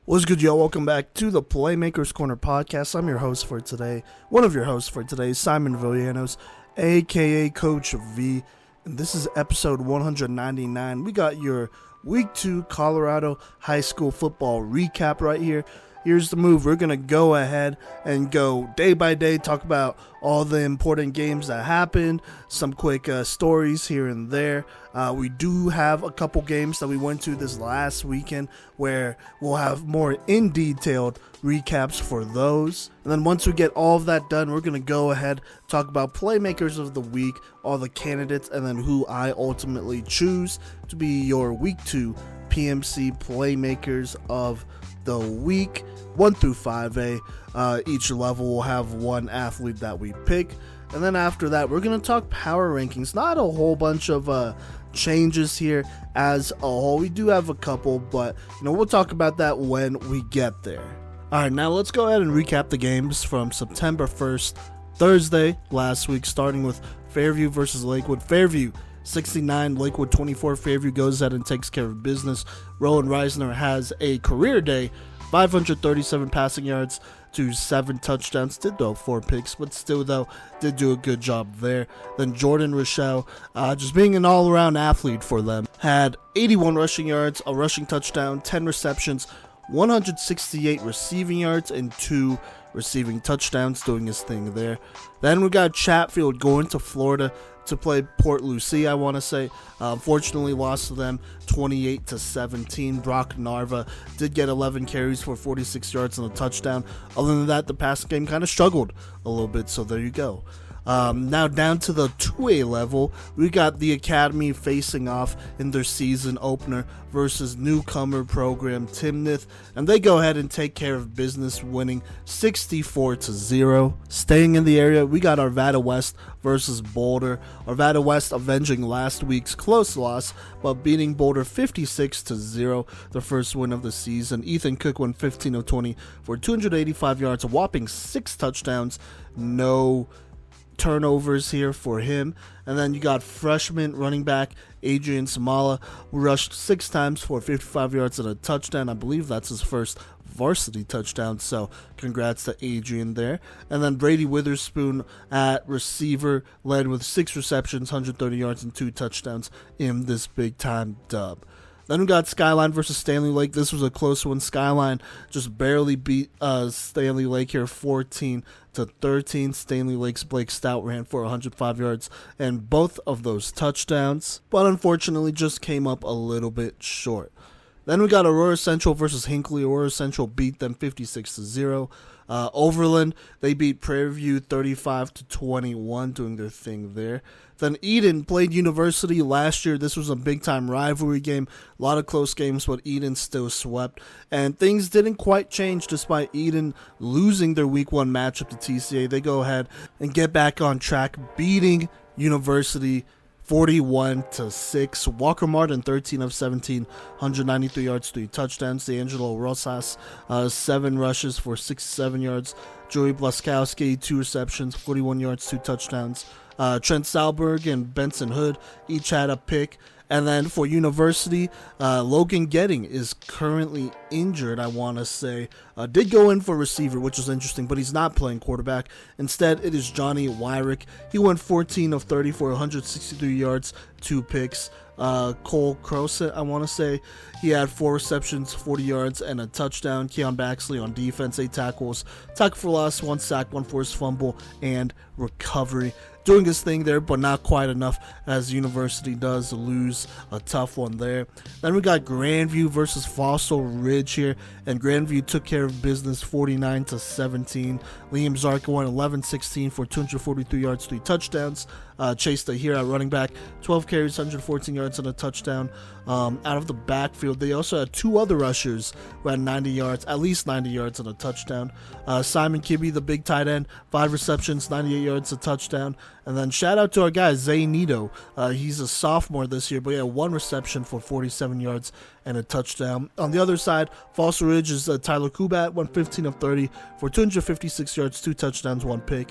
What's good, y'all? Welcome back to the Playmakers Corner podcast. I'm your host for today. One of your hosts for today, Simon Villanos, aka Coach V. And this is episode 199. We got your Week 2 Colorado High School football recap right here. Here's the move. We're going to go ahead and go day by day, talk about all the important games that happened, some quick stories here and there. We do have a couple games that we went to this last weekend where we'll have more in-detailed recaps for those. And then once we get all of that done, we're going to go ahead, talk about Playmakers of the Week, all the candidates, and then who I ultimately choose to be your Week 2 PMC Playmakers of the Week. 1 through 5A. Each level will have one athlete that we pick. And then after that, we're going to talk power rankings. Not a whole bunch of changes here as a whole. We do have a couple, but we'll talk about that when we get there. Alright, now let's go ahead and recap the games from September 1st, Thursday, last week, starting with Fairview versus Lakewood. Fairview 69, Lakewood 24. Fairview goes ahead and takes care of business. Rowan Reisner has a career day, 537 passing yards to 7 touchdowns. Did throw 4 picks, but still though did do a good job there. Then Jordan Rochelle, just being an all-around athlete for them, had 81 rushing yards, a rushing touchdown, 10 receptions, 168 receiving yards, and 2 receiving touchdowns, doing his thing there. Then we got Chatfield going to Florida to play Port Lucie, I want to say. Unfortunately lost to them 28-17. Brock Narva did get 11 carries for 46 yards and a touchdown. Other than that, the pass game kind of struggled a little bit, so there you go. Now down to the 2A level, we got the Academy facing off in their season opener versus newcomer program Timnath, and they go ahead and take care of business, winning 64-0. Staying in the area, we got Arvada West versus Boulder. Arvada West avenging last week's close loss, but beating Boulder 56-0, the first win of the season. Ethan Cook went 15 of 20 for 285 yards, a whopping 6 touchdowns, no turnovers here for him. And then you got freshman running back Adrian Samala, who rushed 6 times for 55 yards and a touchdown. I believe that's his first varsity touchdown, so congrats to Adrian there. And then Brady Witherspoon at receiver led with 6 receptions, 130 yards, and 2 touchdowns in this big time dub. Then we got Skyline versus Stanley Lake. This was a close one. Skyline just barely beat Stanley Lake here, 14-13. Stanley Lake's Blake Stout ran for 105 yards and both of those touchdowns, but unfortunately just came up a little bit short. Then we got Aurora Central versus Hinckley. Aurora Central beat them 56-0. Overland, they beat Prairie View 35-21, doing their thing there. Then Eden played University last year. This was a big-time rivalry game. A lot of close games, but Eden still swept. And things didn't quite change despite Eden losing their Week 1 matchup to TCA. They go ahead and get back on track, beating University 41-6. Walker Martin, 13 of 17, 193 yards, 3 touchdowns. D'Angelo Rosas, 7 rushes for 67 yards. Joey Blaskowski, 2 receptions, 41 yards, 2 touchdowns. Trent Salberg and Benson Hood each had a pick. And then for University, Logan Getting is currently injured, I want to say. Did go in for receiver, which is interesting, but he's not playing quarterback. Instead, it is Johnny Wyrick. He went 14 of 30 for 163 yards, 2 picks. Cole Crosset, I want to say, he had 4 receptions, 40 yards, and a touchdown. Keon Baxley on defense, 8 tackles. Tackle for loss, 1 sack, 1 forced fumble, and recovery. Doing his thing there, but not quite enough, as University does lose a tough one there. Then we got Grandview versus Fossil Ridge here, and Grandview took care of business 49-17. Liam Zarka went 11-16 for 243 yards, 3 touchdowns. Chase here at running back, 12 carries, 114 yards, and a touchdown. Out of the backfield, they also had 2 other rushers who had 90 yards, at least 90 yards, and a touchdown. Simon Kibbe, the big tight end, 5 receptions, 98 yards, a touchdown. And then shout out to our guy, Zay Nito. He's a sophomore this year, but he had 1 reception for 47 yards and a touchdown. On the other side, Fossil Ridge is Tyler Kubat, went 15 of 30 for 256 yards, 2 touchdowns, 1 pick.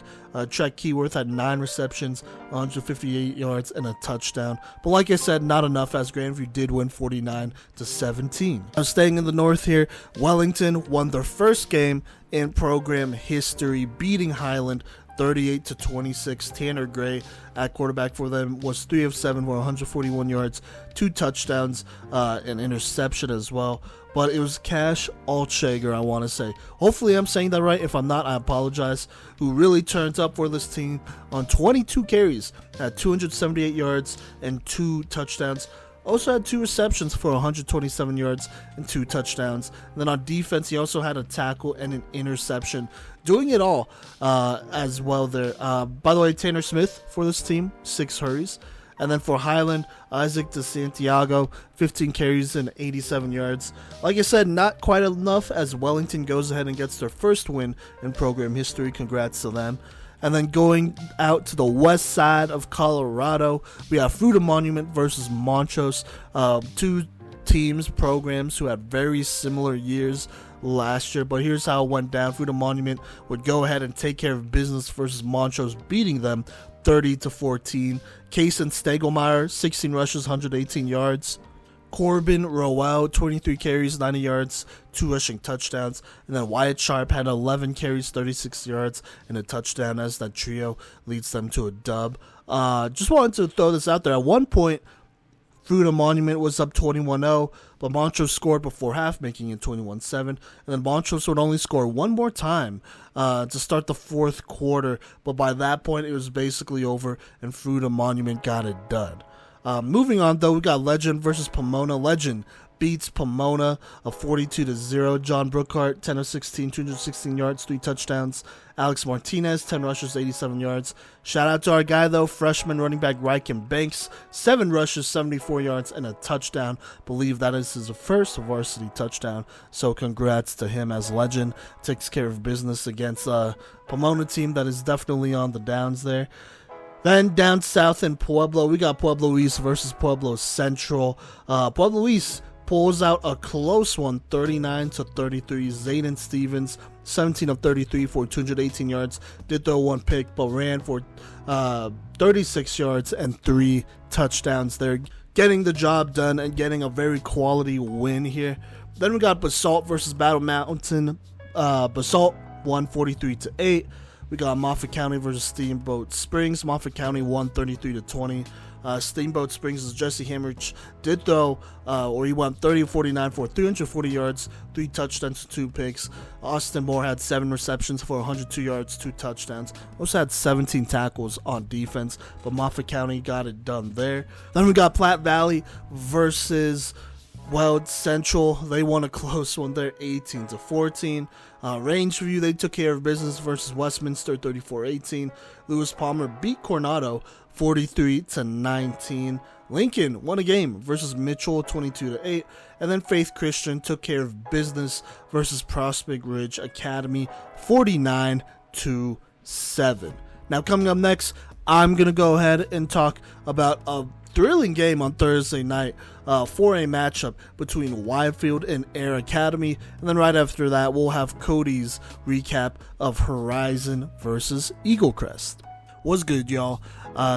Trek Keyworth had 9 receptions, 158 yards, and a touchdown. But like I said, not enough, as Grandview did win 49-17. Staying in the north here, Wellington won their first game in program history, beating Highland 38-26. Tanner Gray at quarterback for them was 3 of 7 for 141 yards, 2 touchdowns, an interception as well. But it was Cash Altshager, I want to say. Hopefully I'm saying that right. If I'm not, I apologize. Who really turns up for this team on 22 carries, had 278 yards and 2 touchdowns. Also had 2 receptions for 127 yards and 2 touchdowns. And then on defense, he also had a tackle and an interception. Doing it all as well there. By the way, Tanner Smith for this team, 6 hurries. And then for Highland, Isaac DeSantiago, 15 carries and 87 yards. Like I said, not quite enough as Wellington goes ahead and gets their first win in program history. Congrats to them. And then going out to the west side of Colorado, we have Fruita Monument versus Montrose. 2 teams, programs who had very similar years last year. But here's how it went down. Fruita Monument would go ahead and take care of business versus Montrose, beating them 30-14. Kaysen Stegelmeyer, 16 rushes, 118 yards. Corbin Rowell, 23 carries, 90 yards, 2 rushing touchdowns. And then Wyatt Sharp had 11 carries, 36 yards, and a touchdown as that trio leads them to a dub. Just wanted to throw this out there. At one point, Fruita Monument was up 21-0, but Montrose scored before half, making it 21-7. And then Montrose would only score one more time to start the 4th quarter, but by that point, it was basically over, and Fruita Monument got it done. Moving on, though, we got Legend versus Pomona. Legend beats Pomona 42-0. John Brookhart, 10 of 16, 216 yards, 3 touchdowns. Alex Martinez, 10 rushes, 87 yards. Shout out to our guy, though, freshman running back Ryken Banks, 7 rushes, 74 yards, and a touchdown. Believe that is his first varsity touchdown, so congrats to him as Legend takes care of business against a Pomona team that is definitely on the downs there. Then down south in Pueblo, we got Pueblo East versus Pueblo Central. Pueblo East pulls out a close one, 39-33. Zayden Stevens, 17 of 33 for 218 yards. Did throw 1 pick, but ran for 36 yards and 3 touchdowns there. Getting the job done and getting a very quality win here. Then we got Basalt versus Battle Mountain. Basalt won 43-8. We got Moffat County versus Steamboat Springs. Moffat County won 33-20. Steamboat Springs' Jesse Hamrich did throw, he went 30-49 for 340 yards, 3 touchdowns, 2 picks. Austin Moore had 7 receptions for 102 yards, 2 touchdowns. Also had 17 tackles on defense, but Moffat County got it done there. Then we got Platte Valley versus Weld Central. They won a close one there, 18-14. Rangeview, they took care of business versus Westminster, 34-18. Lewis Palmer beat Coronado, 43-19. Lincoln won a game versus Mitchell, 22-8. And then Faith Christian took care of business versus Prospect Ridge Academy, 49-7. Now coming up next, I'm going to go ahead and talk about a thrilling game on Thursday night for a matchup between Widefield and Air Academy. And then right after that, we'll have Cody's recap of Horizon versus Eaglecrest. What's good, y'all?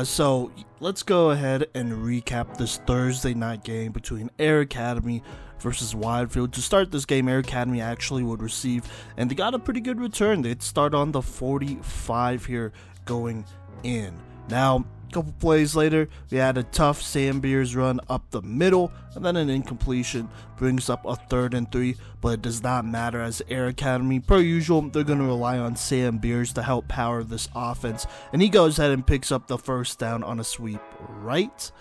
So let's go ahead and recap this Thursday night game between Air Academy versus Widefield. To start this game, Air Academy actually would receive, and they got a pretty good return. They'd start on the 45 here going in. Now, a couple plays later, we had a tough Sam Beers run up the middle, and then an incompletion brings up a 3rd and 3, but it does not matter as Air Academy, per usual, they're going to rely on Sam Beers to help power this offense, and he goes ahead and picks up the first down on a sweep right.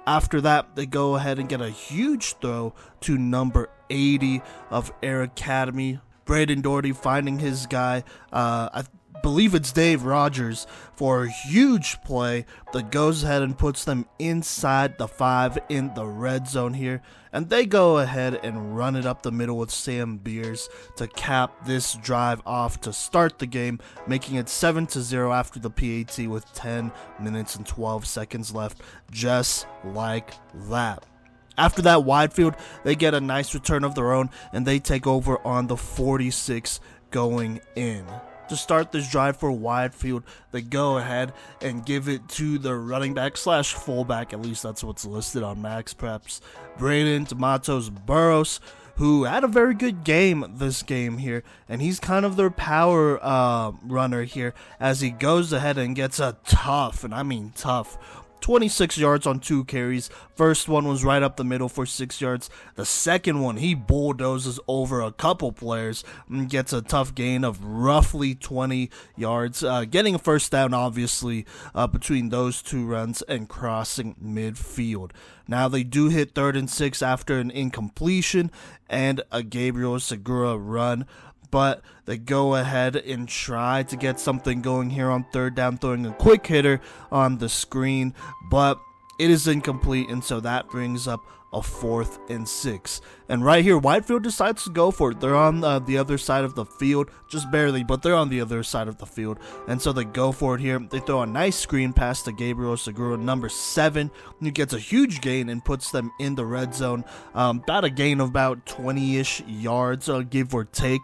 After that, they go ahead and get a huge throw to number 80 of Air Academy. Braden Doherty finding his guy. I believe it's Dave Rogers, for a huge play that goes ahead and puts them inside the 5 in the red zone here. And they go ahead and run it up the middle with Sam Beers to cap this drive off to start the game, making it 7-0 after the PAT with 10 minutes and 12 seconds left, just like that. After that, Widefield, they get a nice return of their own, and they take over on the 46 going in. To start this drive for Widefield, they go ahead and give it to the running back / fullback, at least that's what's listed on Max Preps, Braden Tomatos Burrows, who had a very good game this game here, and he's kind of their power runner here as he goes ahead and gets a tough, and I mean tough, 26 yards on 2 carries. First one was right up the middle for 6 yards. The second one, he bulldozes over a couple players and gets a tough gain of roughly 20 yards, getting a first down, obviously, between those 2 runs and crossing midfield. Now, they do hit 3rd and 6 after an incompletion and a Gabriel Segura run, but they go ahead and try to get something going here on 3rd down, throwing a quick hitter on the screen, but it is incomplete, and so that brings up a 4th and 6. And right here, Widefield decides to go for it. They're on the other side of the field, just barely, but they're on the other side of the field, and so they go for it here. They throw a nice screen pass to Gabriel Segura, number 7, who gets a huge gain and puts them in the red zone, about a gain of about 20-ish yards, give or take.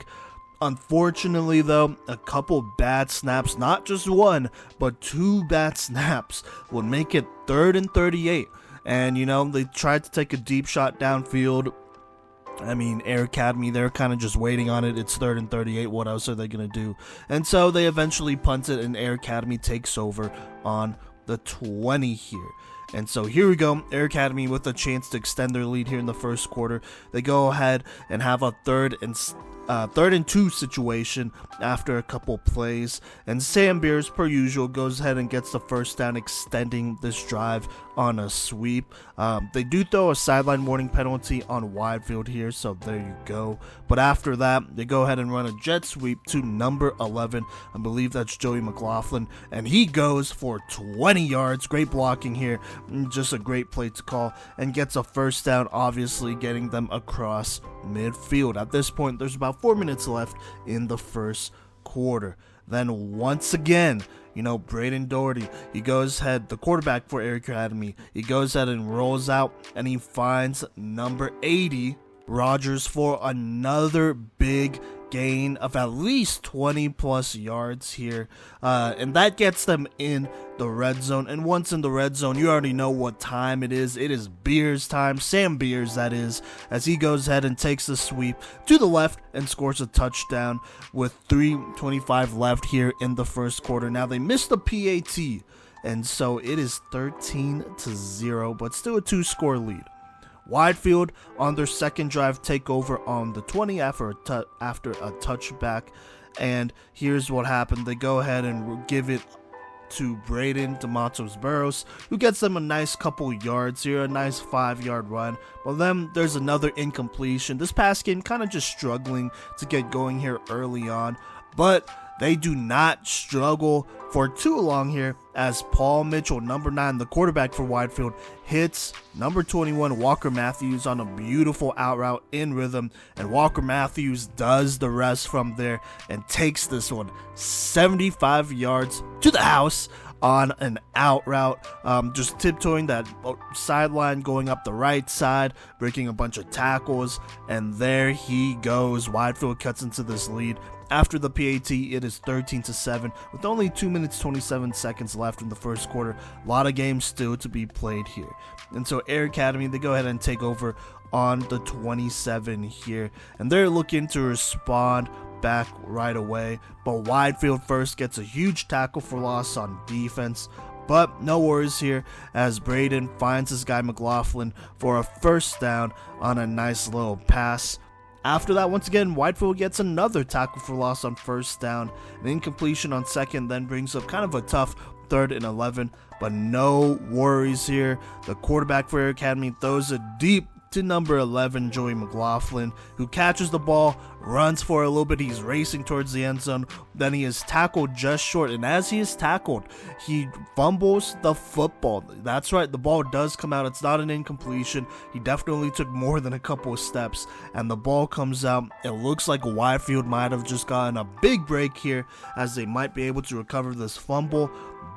Unfortunately, though, a couple bad snaps, not just one, but 2 bad snaps, would make it 3rd and 38. And, they tried to take a deep shot downfield. I mean, Air Academy, they're kind of just waiting on it. It's 3rd and 38. What else are they going to do? And so they eventually punt it, and Air Academy takes over on the 20 here. And so here we go, Air Academy with a chance to extend their lead here in the first quarter. They go ahead and have a 3rd and 2 situation after a couple plays, and Sam Beers, per usual, goes ahead and gets the first down, extending this drive on a sweep. They do throw a sideline warning penalty on Widefield here, so there you go. But after that, they go ahead and run a jet sweep to number 11. I believe that's Joey McLaughlin, and he goes for 20 yards. Great blocking here, just a great play to call, and gets a first down, obviously getting them across midfield. At this point, there's about 4 minutes left in the first quarter. Then once again, Braden Doherty, he goes ahead, the quarterback for Air Academy, he goes ahead and rolls out, and he finds number 80, Rogers, for another big gain of at least 20 plus yards here, and that gets them in the red zone. And once in the red zone, you already know what time it is. It is Beers time, Sam Beers that is, as he goes ahead and takes the sweep to the left and scores a touchdown with 3:25 left here in the first quarter. Now they missed the PAT, and so it is 13-0, but still a 2-score lead. Widefield on their second drive take over on the 20 after a touchback, and here's what happened. They go ahead and give it to Braden Tomatos Burrows, who gets them a nice couple yards here, a nice 5-yard run. But then there's another incompletion. This pass game kind of just struggling to get going here early on, but they do not struggle for too long here as Paul Mitchell, number 9, the quarterback for Widefield, hits number 21, Walker Matthews, on a beautiful out route in rhythm, and Walker Matthews does the rest from there and takes this one 75 yards to the house on an out route, just tiptoeing that sideline, going up the right side, breaking a bunch of tackles, and there he goes. Widefield cuts into this lead. After the PAT, it is 13-7 with only 2 minutes 27 seconds left in the first quarter. A lot of games still to be played here. And so Air Academy, they go ahead and take over on the 27 here, and they're looking to respond back right away. But Widefield first gets a huge tackle for loss on defense. But no worries here as Braden finds this guy McLaughlin for a first down on a nice little pass. After that, once again, Widefield gets another tackle for loss on first down. An incompletion on second then brings up kind of a tough 3rd and 11, but no worries here. The quarterback for Air Academy throws it deep to number 11, Joey McLaughlin, who catches the ball, runs for a little bit. He's racing towards the end zone. Then he is tackled just short. And as he is tackled, he fumbles the football. That's right, the ball does come out. It's not an incompletion. He definitely took more than a couple of steps. And the ball comes out. It looks like Widefield might have just gotten a big break here, as they might be able to recover this fumble.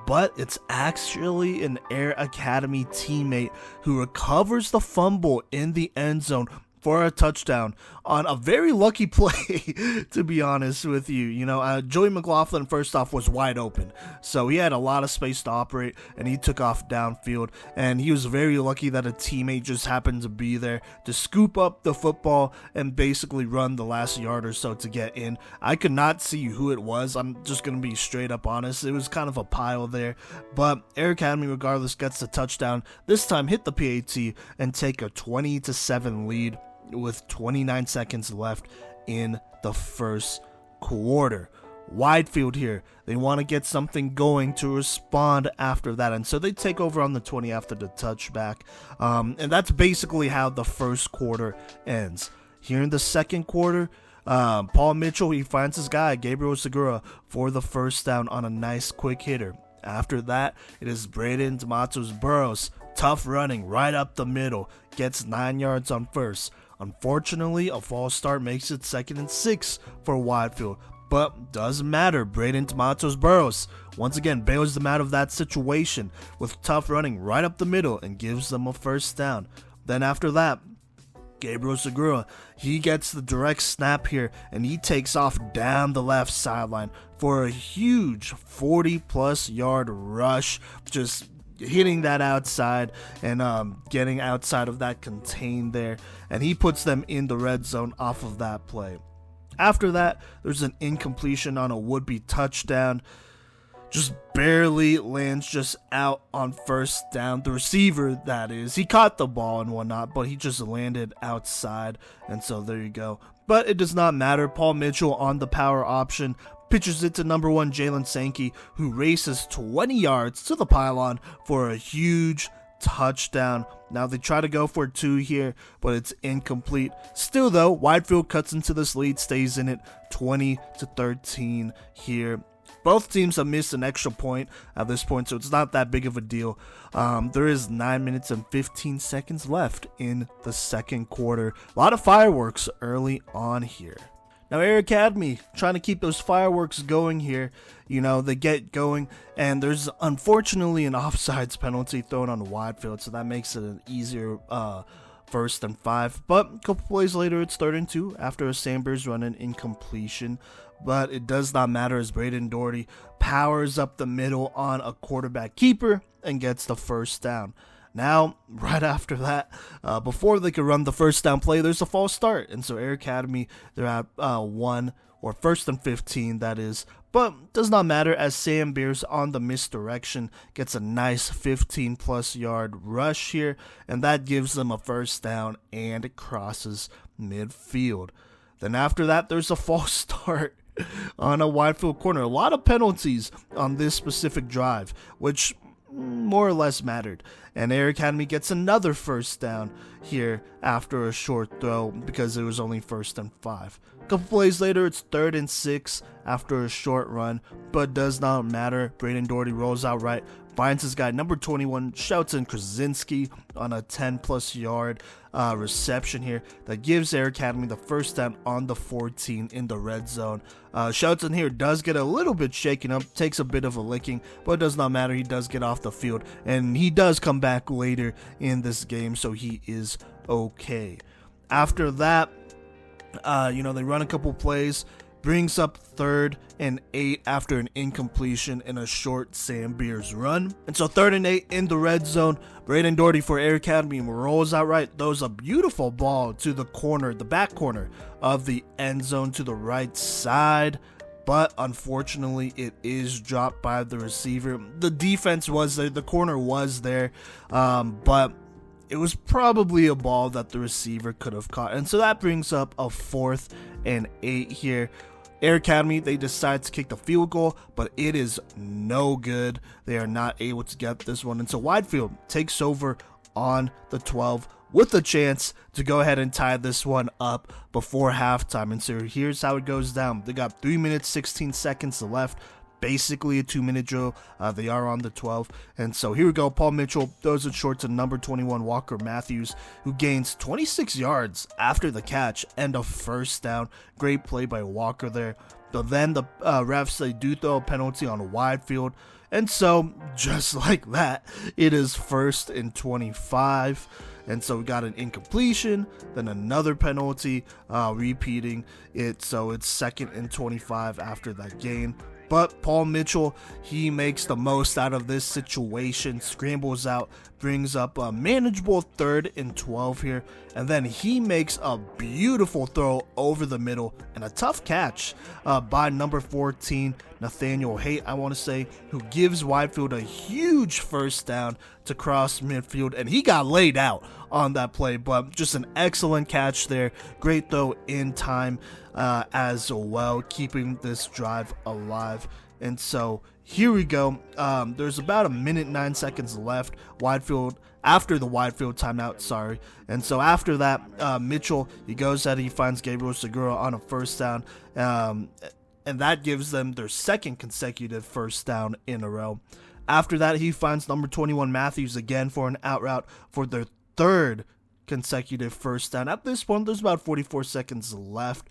But it's actually an Air Academy teammate who recovers the fumble in the end zone for a touchdown on a very lucky play, to be honest with you. Joey McLaughlin, first off, was wide open, so he had a lot of space to operate, and he took off downfield, and he was very lucky that a teammate just happened to be there to scoop up the football and basically run the last yard or so to get in. I could not see who it was. I'm just going to be straight up honest. It was kind of a pile there, but Air Academy, regardless, gets the touchdown. This time hit the PAT and take a 20-7 lead with 29 seconds left in the first quarter. Widefield here, they want to get something going to respond after that, and so they take over on the 20 after the touchback, and that's basically how the first quarter ends. Here in the second quarter, Paul Mitchell, he finds his guy, Gabriel Segura, for the first down on a nice quick hitter. After that, it is Braden Matos Burrows, tough running right up the middle, gets 9 yards on first. Unfortunately, a false start makes it 2nd and 6 for Widefield, but doesn't matter. Braden Matos Burrows once again bails them out of that situation with tough running right up the middle and gives them a first down. Then after that, Gabriel Segura, he gets the direct snap here, and he takes off down the left sideline for a huge 40-plus yard rush, just hitting that outside and getting outside of that contain there, and he puts them in the red zone off of that play. After that, there's an incompletion on a would-be touchdown. Just barely lands just out on first down. The receiver, that is, he caught the ball and whatnot, but he just landed outside, and so there you go. But it does not matter. Paul Mitchell on the power option pitches it to number 1 Jalen Sankey, who races 20 yards to the pylon for a huge touchdown. Now they try to go for 2 here, but it's incomplete. Still though, Widefield cuts into this lead, stays in it 20-13 here. Both teams have missed an extra point at this point, so it's not that big of a deal. There is 9 minutes and 15 seconds left in the second quarter. A lot of fireworks early on here. Now, Air Academy trying to keep those fireworks going here. They get going, and there's unfortunately an offsides penalty thrown on the Widefield, so that makes it an easier 1st and 5. But a couple plays later, it's 3rd and 2 after a Sanders run an incompletion. But it does not matter, as Braden Doherty powers up the middle on a quarterback keeper and gets the first down. Now, right after that, before they could run the first down play, there's a false start. And so Air Academy, they're at 1st and 15, that is. But does not matter, as Sam Beers on the misdirection gets a nice 15-plus yard rush here. And that gives them a first down, and it crosses midfield. Then after that, there's a false start on a Widefield corner. A lot of penalties on this specific drive, which more or less mattered. And Air Academy gets another first down here after a short throw, because it was only 1st and 5. A couple plays later, it's 3rd and 6 after a short run, but does not matter. Braden Doherty rolls out right, finds his guy, number 21, Shelton Krasinski, on a 10-plus yard reception here that gives Air Academy the first down on the 14 in the red zone. Shelton here does get a little bit shaken up, takes a bit of a licking, but it does not matter. He does get off the field, and he does come back later in this game, so he is okay. After that, they run a couple plays, brings up 3rd and 8 after an incompletion in a short Sam Beers run. And so 3rd and 8 in the red zone. Braden Doherty for Air Academy rolls out right, throws a beautiful ball to the corner, the back corner of the end zone to the right side. But unfortunately, it is dropped by the receiver. The defense was there, the corner was there, but it was probably a ball that the receiver could have caught. And so that brings up a 4th and 8 here. Air Academy, they decide to kick the field goal, but it is no good. They are not able to get this one. And so Widefield takes over on the 12 with a chance to go ahead and tie this one up before halftime. And so here's how it goes down. They got 3 minutes 16 seconds left. Basically a 2-minute drill. They are on the 12. And so here we go. Paul Mitchell throws it short to number 21 Walker Matthews, who gains 26 yards after the catch and a first down. Great play by Walker there. But then the refs, they do throw a penalty on Widefield. And so just like that, it is 1st and 25. And so we got an incompletion, then another penalty, repeating it. So it's 2nd and 25 after that gain. But Paul Mitchell, he makes the most out of this situation, scrambles out, brings up a manageable 3rd and 12 here, and then he makes a beautiful throw over the middle and a tough catch by number 14, Nathaniel Haight, I want to say, who gives Widefield a huge first down to cross midfield, and he got laid out on that play, but just an excellent catch there. Great throw in time as well, keeping this drive alive. And so here we go. There's about 1 minute 9 seconds left. Widefield, after the Widefield timeout, sorry. And so after that, Mitchell, he goes ahead, he finds Gabriel Segura on a first down. And that gives them their 2nd consecutive first down in a row. After that, he finds number 21 Matthews again for an out route for their 3rd consecutive first down. At this point, there's about 44 seconds left.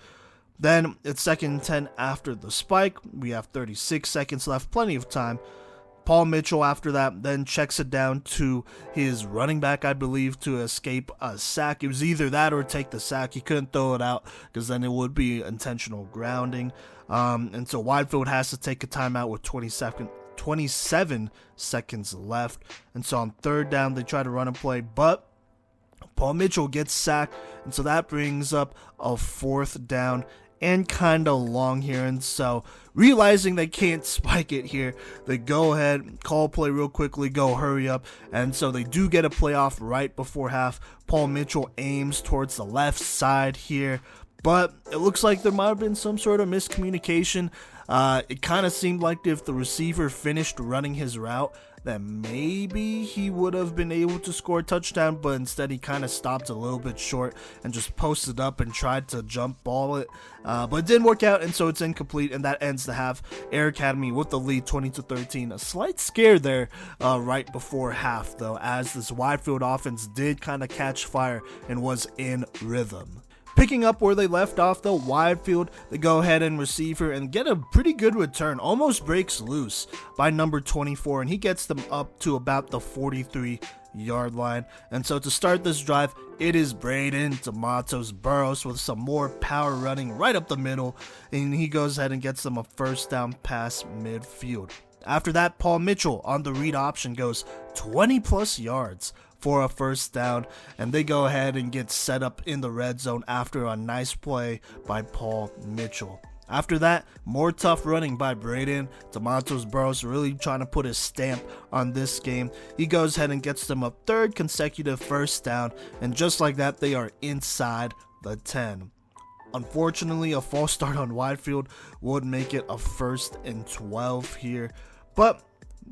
Then it's 2nd and 10 after the spike. We have 36 seconds left, plenty of time. Paul Mitchell after that then checks it down to his running back, I believe, to escape a sack. It was either that or take the sack. He couldn't throw it out because then it would be intentional grounding. And so Widefield has to take a timeout with 27 seconds left. And so on 3rd down, they try to run a play, but Paul Mitchell gets sacked. And so that brings up a 4th down and kind of long here. And so realizing they can't spike it here, they go ahead, call play real quickly, go hurry up. And so they do get a play off right before half. Paul Mitchell aims towards the left side here, but it looks like there might have been some sort of miscommunication. It kind of seemed like if the receiver finished running his route, that maybe he would have been able to score a touchdown, but instead he kind of stopped a little bit short and just posted up and tried to jump ball it, but it didn't work out, and so it's incomplete, and that ends the half. Air Academy with the lead 20-13. A slight scare there right before half, though, as this Widefield offense did kind of catch fire and was in rhythm. Picking up where they left off, though, Widefield, they go ahead and receive her and get a pretty good return. Almost breaks loose by number 24, and he gets them up to about the 43-yard line. And so to start this drive, it is Braden Tomatoes Burrows with some more power running right up the middle, and he goes ahead and gets them a first down pass midfield. After that, Paul Mitchell on the read option goes 20-plus yards for a first down, and they go ahead and get set up in the red zone after a nice play by Paul Mitchell. After that, more tough running by Braden Tomatoes Burrows, really trying to put his stamp on this game. He goes ahead and gets them a 3rd consecutive first down, and just like that, they are inside the 10. Unfortunately, a false start on Widefield would make it a 1st and 12 here, but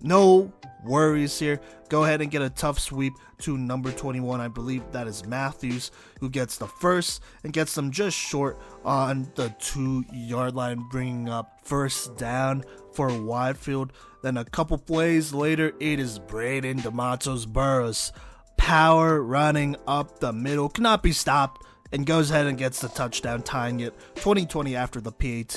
no worries here. Go ahead and get a tough sweep to number 21. I believe that is Matthews, who gets the first and gets them just short on the 2-yard line, bringing up first down for Widefield. Then a couple plays later, it is Braden Tomatoes Burrows. Power running up the middle, cannot be stopped, and goes ahead and gets the touchdown, tying it 20-20 after the PAT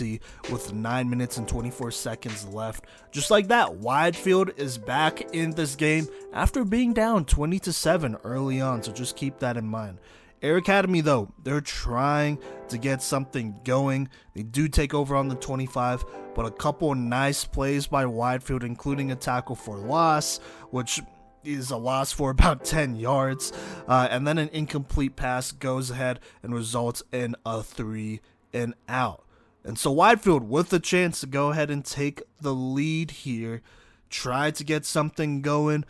with 9 minutes and 24 seconds left. Just like that, Widefield is back in this game after being down 20-7 early on, so just keep that in mind. Air Academy, though, they're trying to get something going. They do take over on the 25, but a couple nice plays by Widefield, including a tackle for loss, which is a loss for about 10 yards, and then an incomplete pass goes ahead and results in a 3 and out. And so Widefield with the chance to go ahead and take the lead here, try to get something going,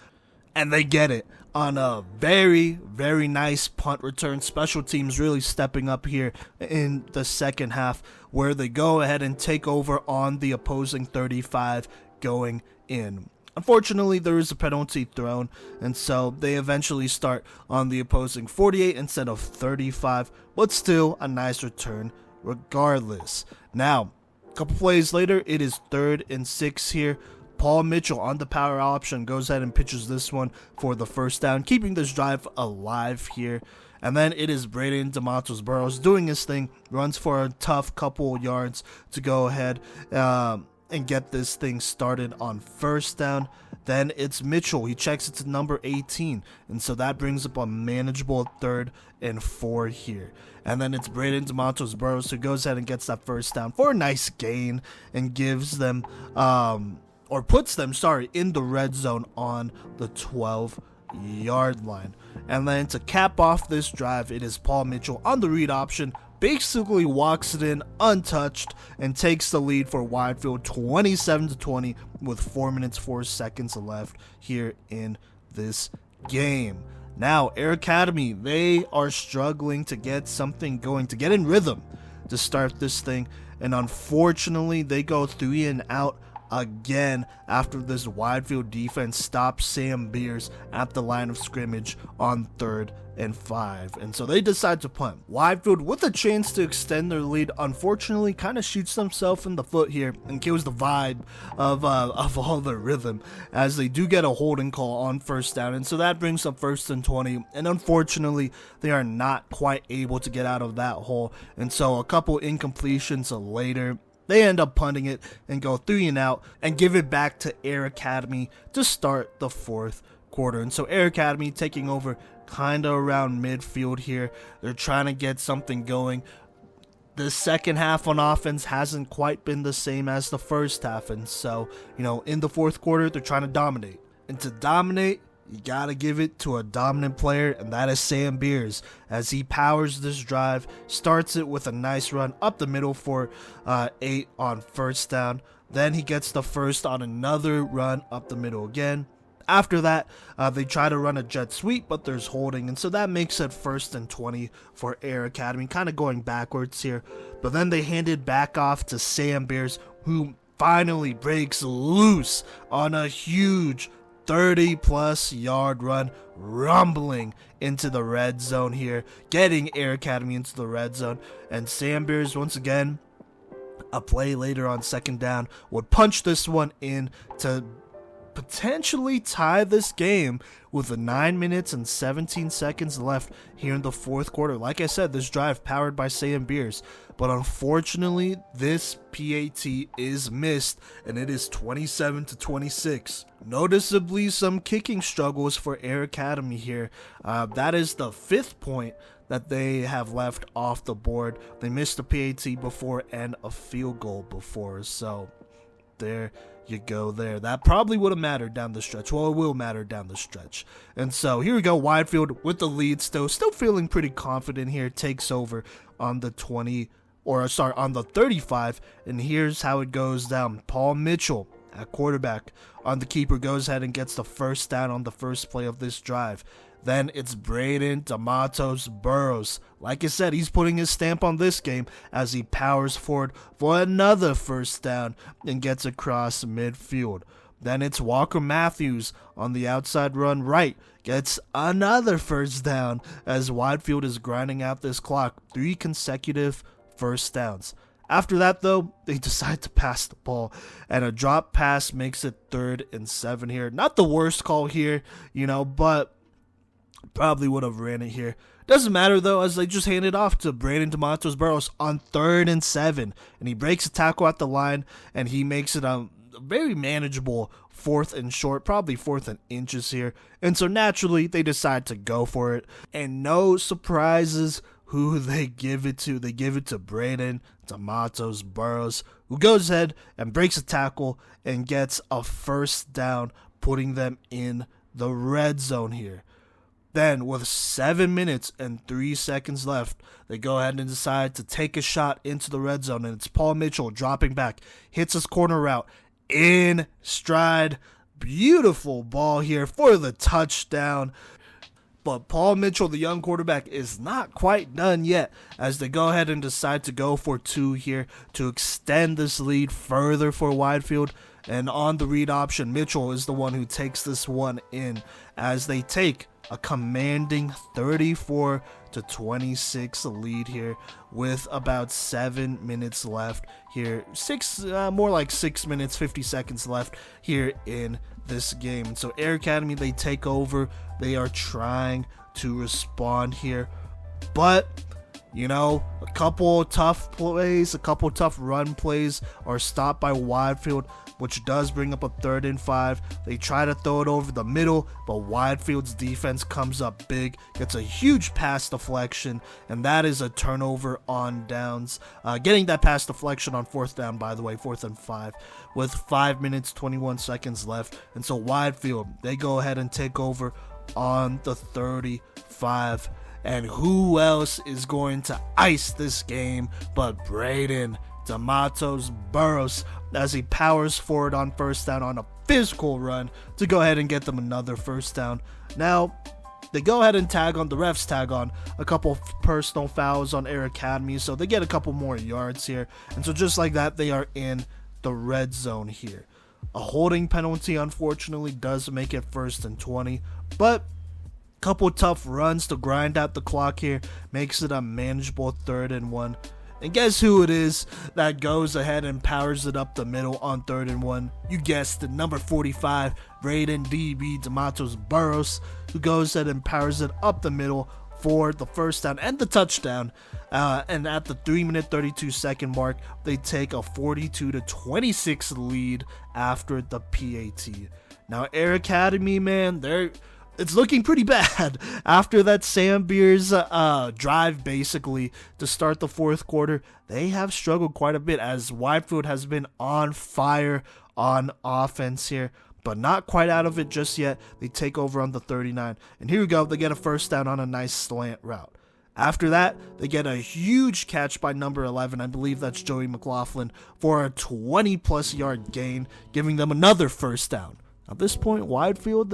and they get it on a very, very nice punt return. Special teams really stepping up here in the second half, where they go ahead and take over on the opposing 35 going in. Unfortunately, there is a penalty thrown, and so they eventually start on the opposing 48 instead of 35, but still a nice return regardless. Now, a couple plays later, it is 3rd and 6 here. Paul Mitchell on the power option goes ahead and pitches this one for the first down, keeping this drive alive here. And then it is Braden DeMatos Burrows doing his thing, runs for a tough couple yards to go ahead and get this thing started on first down. Then it's Mitchell. He checks it to number 18, and so that brings up a manageable 3rd and 4 here. And then it's Braden DeMatos Burrows who goes ahead and gets that first down for a nice gain and gives them, puts them, in the red zone on the 12-yard line. And then to cap off this drive, it is Paul Mitchell on the read option, basically walks it in untouched and takes the lead for Widefield 27-20 with 4 minutes 4 seconds left here in this game. Now, Air Academy, they are struggling to get something going, to get in rhythm to start this thing, and unfortunately they go 3 and out again after this Widefield defense stops Sam Beers at the line of scrimmage on 3rd and 5, and so they decide to punt. Widefield, with a chance to extend their lead, unfortunately kind of shoots themselves in the foot here and kills the vibe of all the rhythm, as they do get a holding call on first down, and so that brings up 1st and 20, and unfortunately they are not quite able to get out of that hole, and so a couple incompletions later, they end up punting it and go 3 and out and give it back to Air Academy to start the 4th quarter. And so Air Academy taking over kind of around midfield here. They're trying to get something going. The second half on offense hasn't quite been the same as the first half. And so, in the 4th quarter, they're trying to dominate. And to dominate, you got to give it to a dominant player, and that is Sam Beers, as he powers this drive, starts it with a nice run up the middle for 8 on first down. Then he gets the first on another run up the middle again. After that, they try to run a jet sweep, but there's holding, and so that makes it 1st and 20 for Air Academy, kind of going backwards here. But then they hand it back off to Sam Beers, who finally breaks loose on a huge 30-plus yard run, rumbling into the red zone here, getting Air Academy into the red zone. And Sam Beers, once again, a play later on 2nd down, would punch this one in to potentially tie this game with 9 minutes and 17 seconds left here in the 4th quarter. Like I said, this drive powered by Sam Beers, but unfortunately this PAT is missed, and it is 27-26. Noticeably some kicking struggles for Air Academy here. That is the 5th point that they have left off the board. They missed a PAT before and a field goal before, so there you go there. That probably would have mattered down the stretch. Well, it will matter down the stretch. And so here we go. Widefield with the lead still feeling pretty confident here. Takes over on the 35. And here's how it goes down. Paul Mitchell at quarterback on the keeper goes ahead and gets the first down on the first play of this drive. Then it's Braden DeMatos Burrows. Like I said, he's putting his stamp on this game as he powers forward for another first down and gets across midfield. Then it's Walker Matthews on the outside run right. Gets another first down as Widefield is grinding out this clock. 3 consecutive first downs. After that, though, they decide to pass the ball, and a drop pass makes it 3rd and 7 here. Not the worst call here, but probably would have ran it here. Doesn't matter, though, as they just hand it off to Braden DeMatos Burrows on 3rd and 7, and he breaks a tackle at the line, and he makes it a very manageable 4th and short, probably 4th and inches here. And so naturally, they decide to go for it, and no surprises who they give it to. They give it to Braden DeMatos Burrows, who goes ahead and breaks a tackle and gets a first down, putting them in the red zone here. Then, with 7 minutes and 3 seconds left, they go ahead and decide to take a shot into the red zone, and it's Paul Mitchell dropping back, hits his corner route in stride. Beautiful ball here for the touchdown. But Paul Mitchell, the young quarterback, is not quite done yet, as they go ahead and decide to go for 2 here to extend this lead further for Widefield. And on the read option, Mitchell is the one who takes this one in as they take a commanding 34-26 lead here with about 7 minutes left here. More like 6 minutes, 50 seconds left here in this game. And so Air Academy, they take over. They are trying to respond here. But, you know, a couple tough plays, a couple tough run plays are stopped by Widefield, which does bring up a 3rd and 5. They try to throw it over the middle, but Widefield's defense comes up big, gets a huge pass deflection, and that is a turnover on downs. Getting that pass deflection on 4th down, by the way, 4th and 5, with 5 minutes, 21 seconds left. And so Widefield, they go ahead and take over on the 35. And who else is going to ice this game but Braden D'Amatos Burrows as he powers forward on 1st down on a physical run to go ahead and get them another 1st down. Now, they go ahead and the refs tag on a couple of personal fouls on Air Academy, so they get a couple more yards here. And so just like that, they are in the red zone here. A holding penalty, unfortunately, does make it 1st and 20, but couple tough runs to grind out the clock here makes it a manageable 3rd and 1. And guess who it is that goes ahead and powers it up the middle on 3rd and 1? You guessed it, number 45, Braden DB D'Amatos Burrows, who goes ahead and powers it up the middle for the 1st down and the touchdown. And at the 3-minute 32-second mark, they take a 42-26 lead after the PAT. Now, Air Academy, man, it's looking pretty bad after that Sam Beers drive basically to start the 4th quarter. They have struggled quite a bit as Widefield has been on fire on offense here, but not quite out of it just yet. They take over on the 39, and here we go. They get a 1st down on a nice slant route. After that, they get a huge catch by number 11, I believe that's Joey McLaughlin, for a 20-plus yard gain, giving them another 1st down. At this point, Widefield,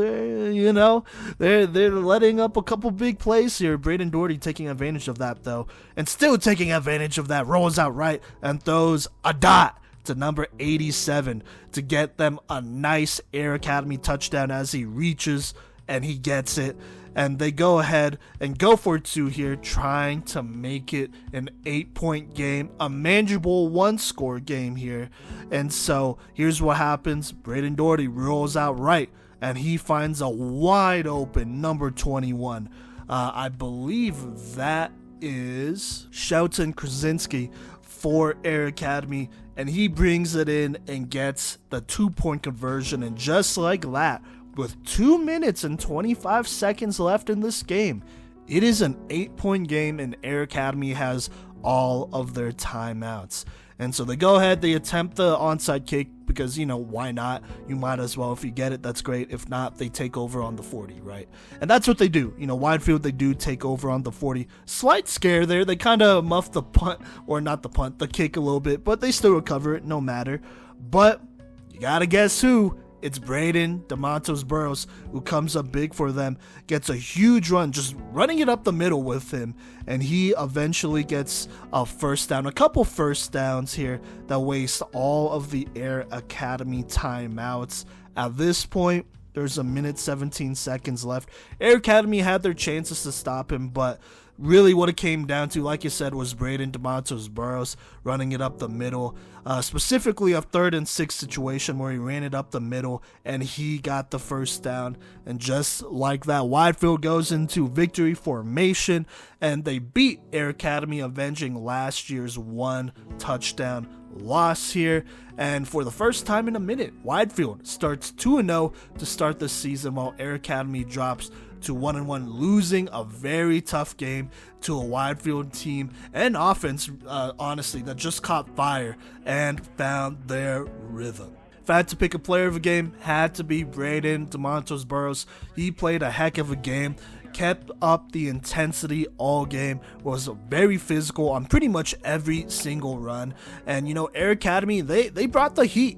they're letting up a couple big plays here. Braden Doherty taking advantage of that, though, and still taking advantage of that, rolls out right and throws a dot to number 87 to get them a nice Air Academy touchdown as he reaches and he gets it. And they go ahead and go for 2 here, trying to make it an 8-point game, a manageable 1-score game here. And so here's what happens. Braden Doherty rolls out right, and he finds a wide open number 21. I believe that is Shelton Krasinski for Air Academy, and he brings it in and gets the 2-point conversion. And just like that, with 2 minutes and 25 seconds left in this game, it is an 8-point game, and Air Academy has all of their timeouts. And so they go ahead, they attempt the onside kick because, why not? You might as well. If you get it, that's great. If not, they take over on the 40, right? And that's what they do. Widefield, they do take over on the 40. Slight scare there. They kind of muff the punt, or not the punt, the kick a little bit, but they still recover it no matter. But you gotta guess who? It's Braden D'Amatos Burrows who comes up big for them, gets a huge run, just running it up the middle with him, and he eventually gets a 1st down, a couple 1st downs here that waste all of the Air Academy timeouts. At this point, there's 1:17 seconds left. Air Academy had their chances to stop him, but really what it came down to, like you said, was Braden D'Amatos Burrows running it up the middle, specifically a 3rd and 6 situation where he ran it up the middle and he got the 1st down. And just like that, Widefield goes into victory formation and they beat Air Academy, avenging last year's 1 touchdown loss here. And for the first time in a minute, Widefield starts 2-0 to start the season, while Air Academy drops to 1-1, losing a very tough game to a Widefield team and offense, honestly, that just caught fire and found their rhythm. If I had to pick a player of a game, had to be Braden D'Amatos Burrows. He played a heck of a game, kept up the intensity all game, was very physical on pretty much every single run. And Air Academy, they brought the heat.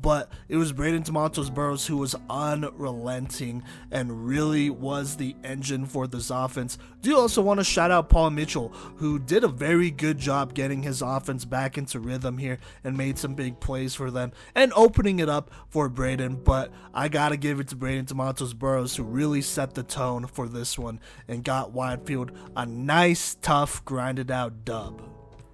but it was Braden Tomatos Burrows who was unrelenting and really was the engine for this offense. Do also want to shout out Paul Mitchell, who did a very good job getting his offense back into rhythm here and made some big plays for them and opening it up for Braden, but I gotta give it to Braden Tomatos Burrows, who really set the tone for this one and got Widefield a nice, tough, grinded out dub.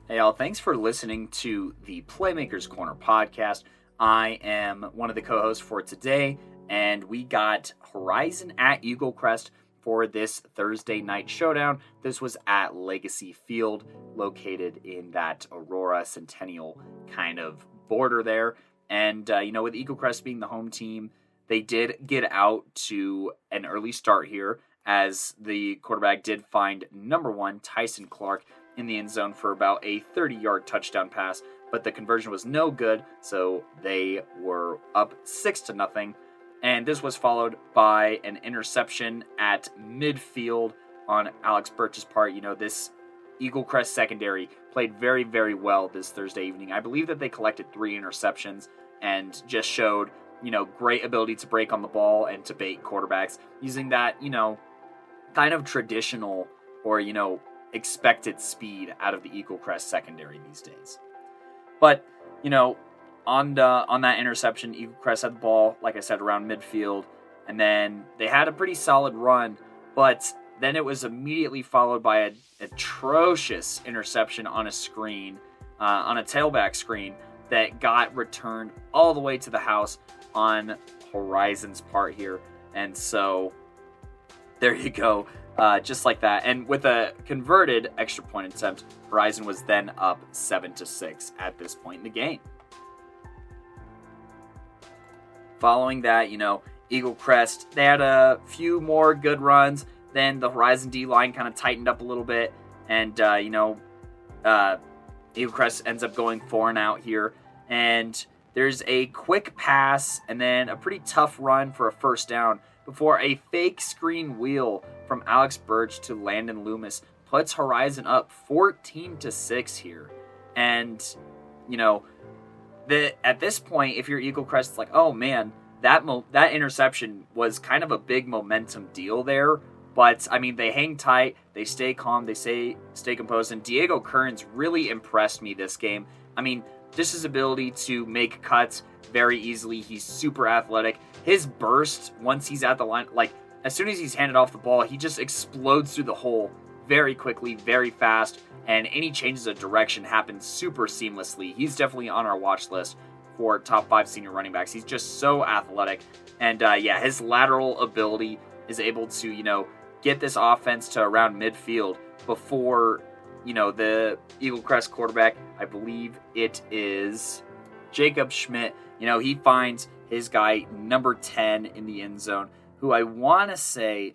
Hey y'all, thanks for listening to the Playmakers Corner podcast. I am one of the co-hosts for today, and we got Horizon at Eaglecrest for this Thursday night showdown. This was at Legacy Field, located in that Aurora Centennial kind of border there. And, with Eaglecrest being the home team, they did get out to an early start here, as the quarterback did find number 1, Tyson Clark, in the end zone for about a 30-yard touchdown pass, but the conversion was no good, so they were up 6-0. And this was followed by an interception at midfield on Alex Birch's part. This Eaglecrest secondary played very, very well this Thursday evening. I believe that they collected 3 interceptions and just showed, great ability to break on the ball and to bait quarterbacks using that, kind of traditional or, expected speed out of the Eaglecrest secondary these days. But, on that interception, Eaglecrest had the ball, like I said, around midfield, and then they had a pretty solid run, but then it was immediately followed by an atrocious interception on a screen, on a tailback screen, that got returned all the way to the house on Horizon's part here. And so, there you go. Just like that. And with a converted extra point attempt, Horizon was then up 7-6 at this point in the game. Following that, Eaglecrest, they had a few more good runs. Then the Horizon D-line kind of tightened up a little bit. And, Eaglecrest ends up going 4-and-out here. And there's a quick pass and then a pretty tough run for a first down before a fake screen wheel from Alex Birch to Landon Loomis puts Horizon up 14-6 here. And, at this point, if you're Eaglecrest, it's like, oh man, that interception was kind of a big momentum deal there. But, they hang tight, they stay calm, they stay composed, and Diego Kearns really impressed me this game. Just his ability to make cuts very easily. He's super athletic. His burst, once he's at the line, as soon as he's handed off the ball, he just explodes through the hole very quickly, very fast, and any changes of direction happen super seamlessly. He's definitely on our watch list for top 5 senior running backs. He's just so athletic. And, his lateral ability is able to, get this offense to around midfield before, the Eaglecrest quarterback, I believe it is Jacob Schmidt, he finds his guy number 10 in the end zone, who I want to say,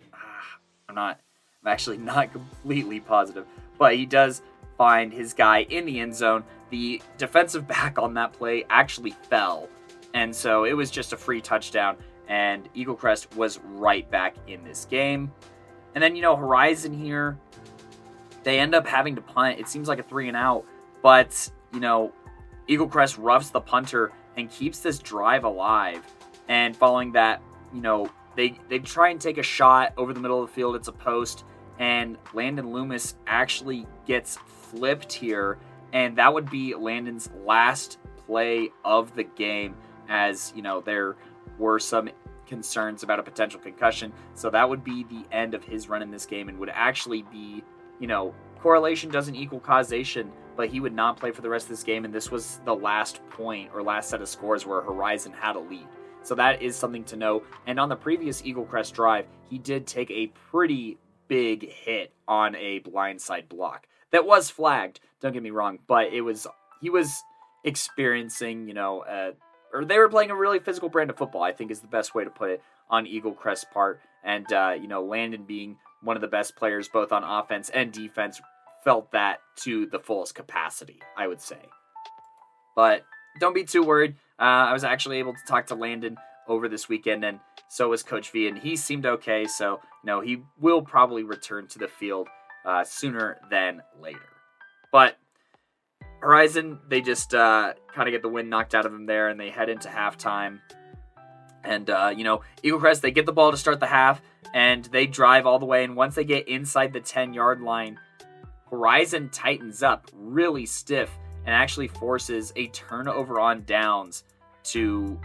I'm actually not completely positive, but he does find his guy in the end zone. The defensive back on that play actually fell, and so it was just a free touchdown, and Eaglecrest was right back in this game. And then, Horizon here, they end up having to punt. It seems like a 3-and-out, but, Eaglecrest roughs the punter and keeps this drive alive. And following that, they try and take a shot over the middle of the field. It's a post, and Landon Loomis actually gets flipped here, and that would be Landon's last play of the game, as, there were some concerns about a potential concussion. So that would be the end of his run in this game, and would actually be, correlation doesn't equal causation, but he would not play for the rest of this game, and this was the last point or last set of scores where Horizon had a lead. So that is something to know. And on the previous Eaglecrest drive, he did take a pretty big hit on a blindside block that was flagged, don't get me wrong, but he was experiencing, or they were playing a really physical brand of football, I think is the best way to put it, on Eaglecrest's part. And, Landon being one of the best players both on offense and defense felt that to the fullest capacity, I would say. But don't be too worried. I was actually able to talk to Landon over this weekend, and so was Coach V, and he seemed okay. So, he will probably return to the field sooner than later. But Horizon, they just kind of get the wind knocked out of them there, and they head into halftime. And, Eaglecrest, they get the ball to start the half, and they drive all the way. And once they get inside the 10-yard line, Horizon tightens up really stiff and actually forces a turnover on downs to,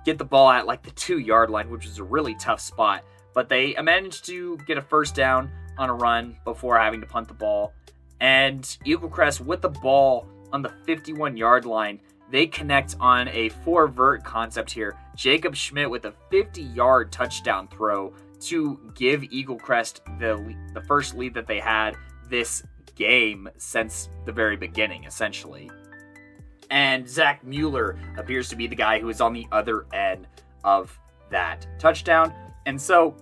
get the ball at like the 2-yard line, which is a really tough spot. But they managed to get a first down on a run before having to punt the ball. And Eaglecrest with the ball on the 51-yard line, they connect on a 4-vert concept here. Jacob Schmidt with a 50-yard touchdown throw to give Eaglecrest the first lead that they had this game since the very beginning, essentially. And Zach Mueller appears to be the guy who is on the other end of that touchdown. And so,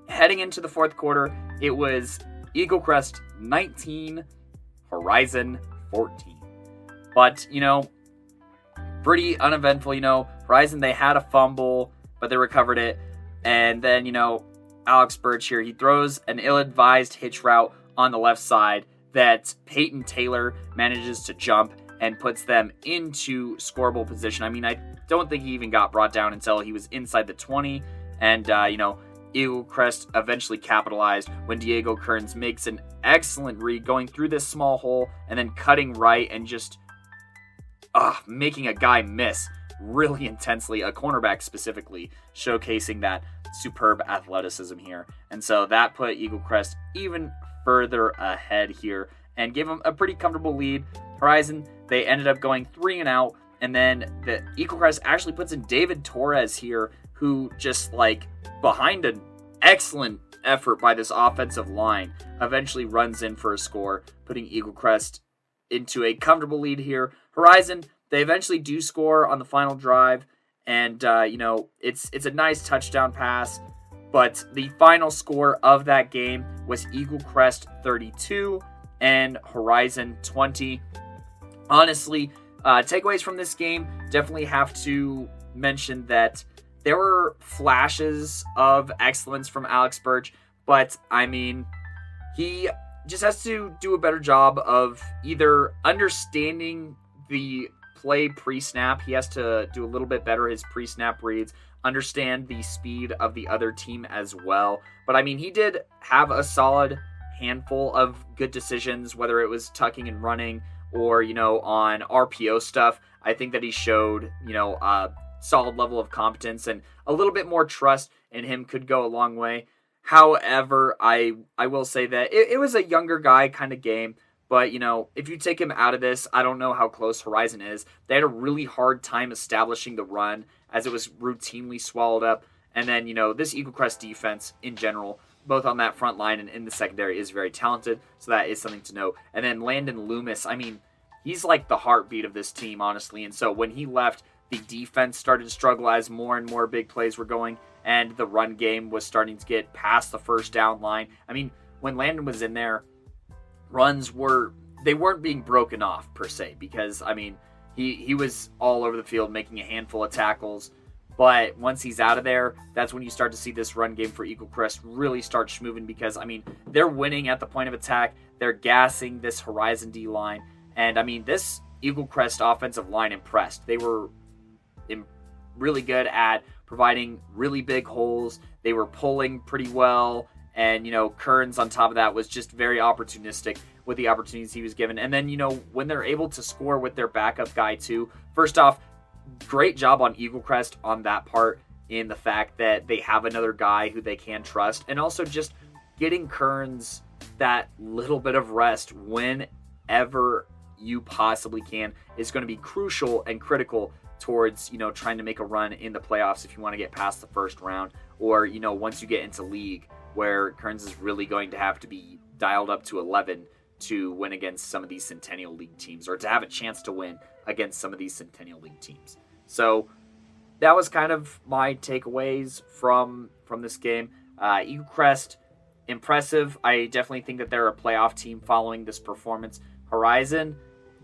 heading into the fourth quarter, it was Eaglecrest 19, Horizon 14. But, pretty uneventful, Horizon, they had a fumble, but they recovered it. And then, Alex Birch here, he throws an ill-advised hitch route on the left side that Peyton Taylor manages to jump and puts them into scoreable position. I mean, I don't think he even got brought down until he was inside the 20. And, Eaglecrest eventually capitalized when Diego Kearns makes an excellent read going through this small hole and then cutting right and just making a guy miss really intensely, a cornerback specifically, showcasing that superb athleticism here. And so that put Eaglecrest even further ahead here and gave them a pretty comfortable lead. Horizon, they ended up going 3-and-out, and then the Eaglecrest actually puts in David Torres here, who just behind an excellent effort by this offensive line, eventually runs in for a score, putting Eaglecrest into a comfortable lead here. Horizon, they eventually do score on the final drive, and, it's a nice touchdown pass, but the final score of that game was Eaglecrest 32 and Horizon 20. Honestly, takeaways from this game, definitely have to mention that there were flashes of excellence from Alex Birch, but, he just has to do a better job of either understanding the play pre-snap. He has to do a little bit better his pre-snap reads, understand the speed of the other team as well. But, he did have a solid handful of good decisions, whether it was tucking and running or, on RPO stuff. I think that he showed, a solid level of competence, and a little bit more trust in him could go a long way. However, I will say that it was a younger guy kind of game, but, if you take him out of this, I don't know how close Horizon is. They had a really hard time establishing the run as it was routinely swallowed up. And then, this Eaglecrest defense in general, both on that front line and in the secondary, is very talented. So that is something to note. And then Landon Loomis, he's like the heartbeat of this team, honestly. And so when he left, the defense started to struggle as more and more big plays were going, and the run game was starting to get past the first down line. When Landon was in there, runs weren't being broken off per se, because he was all over the field making a handful of tackles. But once he's out of there, that's when you start to see this run game for Eaglecrest really start moving, because they're winning at the point of attack. They're gassing this Horizon D line, and this Eaglecrest offensive line impressed. They were really good at providing really big holes. They were pulling pretty well. And, Kearns on top of that was just very opportunistic with the opportunities he was given. And then, when they're able to score with their backup guy too, first off, great job on Eaglecrest on that part, in the fact that they have another guy who they can trust. And also just getting Kearns that little bit of rest whenever you possibly can is going to be crucial and critical towards, trying to make a run in the playoffs if you want to get past the first round, or, once you get into league, where Kearns is really going to have to be dialed up to 11 to win against some of these Centennial League teams, or to have a chance to win against some of these Centennial League teams. So that was kind of my takeaways from this game. Eaglecrest, impressive. I definitely think that they're a playoff team following this performance. Horizon,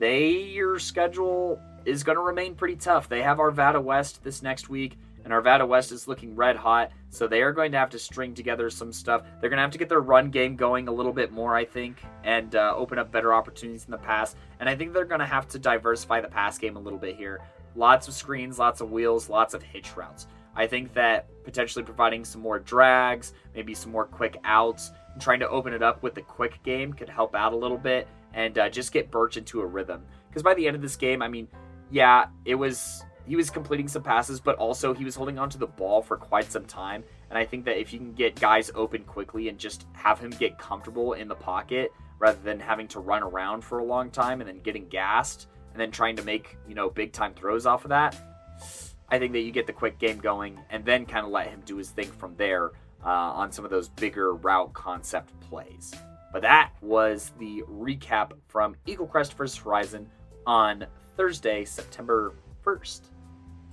your schedule is going to remain pretty tough. They have Arvada West this next week, and Arvada West is looking red hot, so they are going to have to string together some stuff. They're going to have to get their run game going a little bit more, I think, and open up better opportunities in the pass. And I think they're going to have to diversify the pass game a little bit here. Lots of screens, lots of wheels, lots of hitch routes. I think that potentially providing some more drags, maybe some more quick outs, and trying to open it up with the quick game could help out a little bit and just get Birch into a rhythm. Because by the end of this game, I mean, yeah, he was completing some passes, but also he was holding onto the ball for quite some time. And I think that if you can get guys open quickly and just have him get comfortable in the pocket rather than having to run around for a long time and then getting gassed and then trying to make, big time throws off of that, I think that you get the quick game going and then kind of let him do his thing from there on some of those bigger route concept plays. But that was the recap from Eaglecrest vs. Horizon on Thursday, September 1st.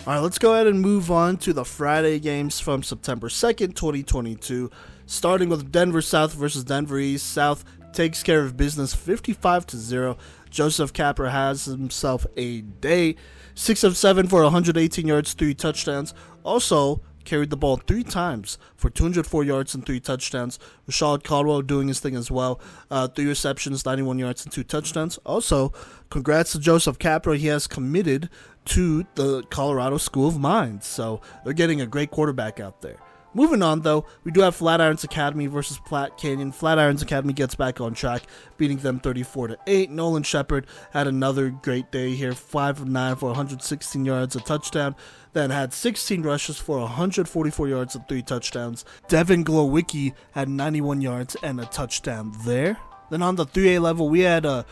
All right, let's go ahead and move on to the Friday games from September 2nd, 2022. Starting with Denver South versus Denver East. South takes care of business 55-0. Joseph Capper has himself a day. 6 of 7 for 118 yards, 3 touchdowns. Also carried the ball 3 times for 204 yards and 3 touchdowns. Rashad Caldwell doing his thing as well. 3 receptions, 91 yards and 2 touchdowns. Also, congrats to Joseph Capra. He has committed to the Colorado School of Mines. So they're getting a great quarterback out there. Moving on, though, we do have Flatirons Academy versus Platte Canyon. Flatirons Academy gets back on track, beating them 34-8. Nolan Shepard had another great day here, 5 of 9 for 116 yards, a touchdown. Then had 16 rushes for 144 yards and 3 touchdowns. Devin Glowicki had 91 yards and a touchdown there. Then on the 3A level, we had a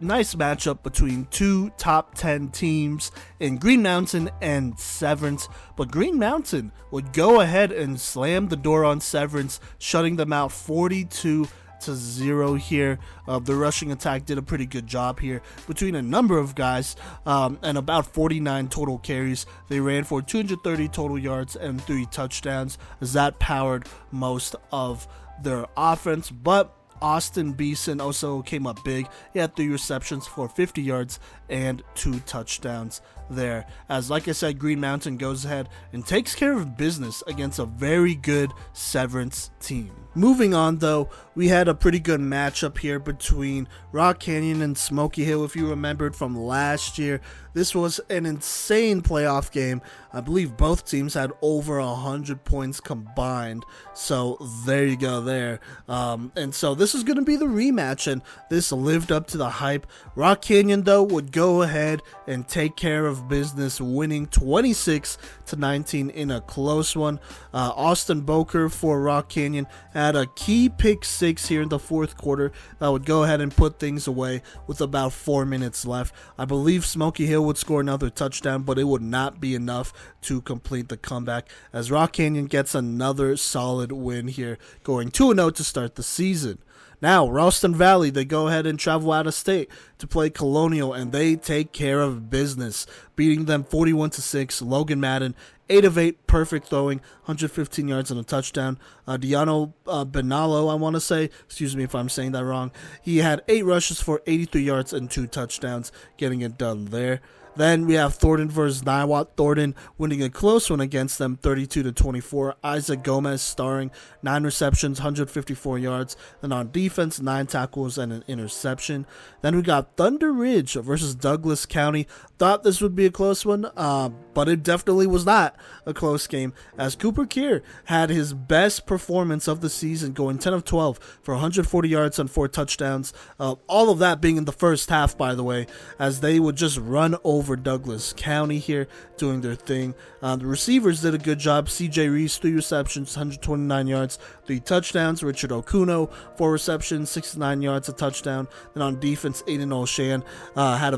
nice matchup between 2 top 10 teams in Green Mountain and Severance, but Green Mountain would go ahead and slam the door on Severance, shutting them out 42-0 here. The rushing attack did a pretty good job here between a number of guys and about 49 total carries. They ran for 230 total yards and 3 touchdowns, as that powered most of their offense. But Austin Beeson also came up big. He had 3 receptions for 50 yards and 2 touchdowns there. As like I said, Green Mountain goes ahead and takes care of business against a very good Severance team. Moving on, though, we had a pretty good matchup here between Rock Canyon and Smoky Hill. If you remembered from last year, this was an insane playoff game. I believe both teams had over 100 points combined. So there you go there. And so this is going to be the rematch, and this lived up to the hype. Rock Canyon, though, would go ahead and take care of business, winning 26-19 in a close one. Austin Boker for Rock Canyon had a key pick 6 here in the 4th quarter that would go ahead and put things away with about 4 minutes left. I believe Smoky Hill would score another touchdown, but it would not be enough to complete the comeback, as Rock Canyon gets another solid win here, going 2-0 to start the season. Now, Ralston Valley, they go ahead and travel out of state to play Colonial, and they take care of business, beating them 41-6. Logan Madden, 8 of 8, perfect throwing, 115 yards and a touchdown. Diano Benalo, I want to say, excuse me if I'm saying that wrong, he had 8 rushes for 83 yards and 2 touchdowns, getting it done there. Then we have Thornton versus Niwot. Thornton winning a close one against them, 32-24. Isaac Gomez starring, 9 receptions, 154 yards. Then on defense, 9 tackles and an interception. Then we got Thunder Ridge versus Douglas County. Thought this would be a close one, but it definitely was not a close game, as Cooper Keir had his best performance of the season, going 10 of 12 for 140 yards and 4 touchdowns. All of that being in the first half, by the way, as they would just run over Douglas County here, doing their thing. The receivers did a good job. CJ Reese, 3 receptions, 129 yards, 3 touchdowns. Richard Okuno, 4 receptions, 69 yards, a touchdown. Then on defense, Aiden O'Shan had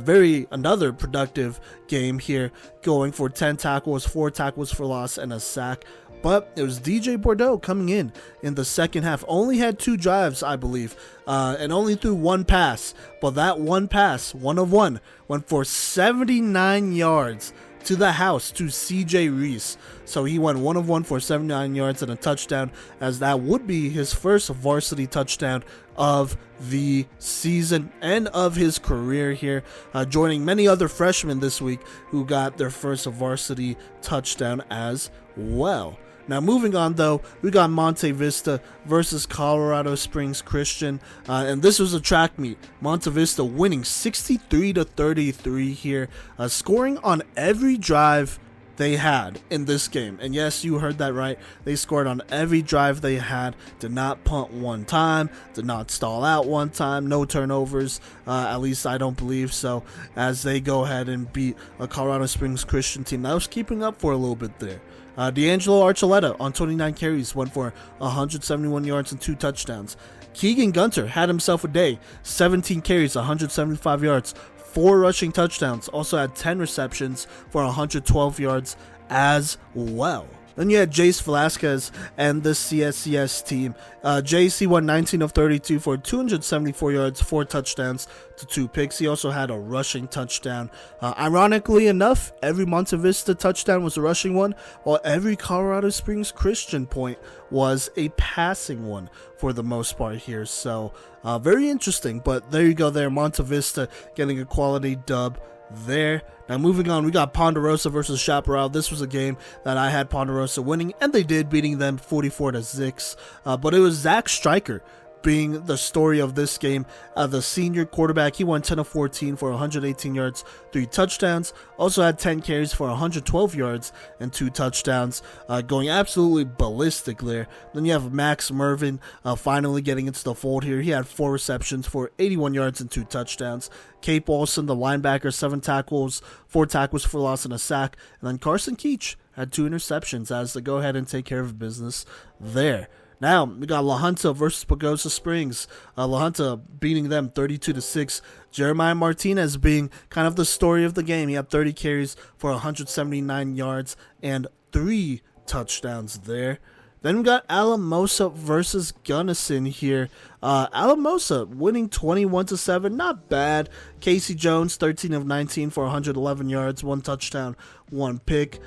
another productive game here, going for 10 tackles, 4 tackles for loss, and a sack. But it was DJ Bordeaux coming in the second half. Only had 2 drives, I believe, and only threw 1 pass. But that 1 pass, 1 of 1, went for 79 yards. to the house to CJ Reese. So he went 1 of 1 for 79 yards and a touchdown, as that would be his first varsity touchdown of the season and of his career here, joining many other freshmen this week who got their first varsity touchdown as well. Now moving on though, we got Monte Vista versus Colorado Springs Christian, and this was a track meet. Monte Vista winning 63-33 here, scoring on every drive they had in this game. And yes, you heard that right, they scored on every drive they had, did not punt one time, did not stall out one time, no turnovers, at least I don't believe so, as they go ahead and beat a Colorado Springs Christian team that was keeping up for a little bit there. D'Angelo Archuleta on 29 carries went for 171 yards and 2 touchdowns. Keegan Gunter had himself a day, 17 carries, 175 yards, 4 rushing touchdowns, also had 10 receptions for 112 yards as well. Then you had Jace Velasquez and the CSCS team. JC won 19 of 32 for 274 yards, 4 touchdowns to 2 picks. He also had a rushing touchdown. Ironically enough, every Monte Vista touchdown was a rushing one, while every Colorado Springs Christian point was a passing one for the most part here. So very interesting, but there you go there. Monte Vista getting a quality dub there. Now moving on, we got Ponderosa versus Chaparral. This was a game that I had Ponderosa winning, and they did, beating them 44-6. But it was Zach Stryker being the story of this game. The senior quarterback, he won 10 of 14 for 118 yards, 3 touchdowns. Also had 10 carries for 112 yards and 2 touchdowns, going absolutely ballistic there. Then you have Max Mervin finally getting into the fold here. He had 4 receptions for 81 yards and 2 touchdowns. Cape Olson, the linebacker, 7 tackles, 4 tackles for loss and a sack. And then Carson Keach had 2 interceptions as they go ahead and take care of business there. Now, we got La Junta versus Pagosa Springs. La Junta beating them 32-6. Jeremiah Martinez being kind of the story of the game. He had 30 carries for 179 yards and 3 touchdowns there. Then we got Alamosa versus Gunnison here. Alamosa winning 21-7, not bad. Casey Jones, 13 of 19 for 111 yards, 1 touchdown, 1 pick.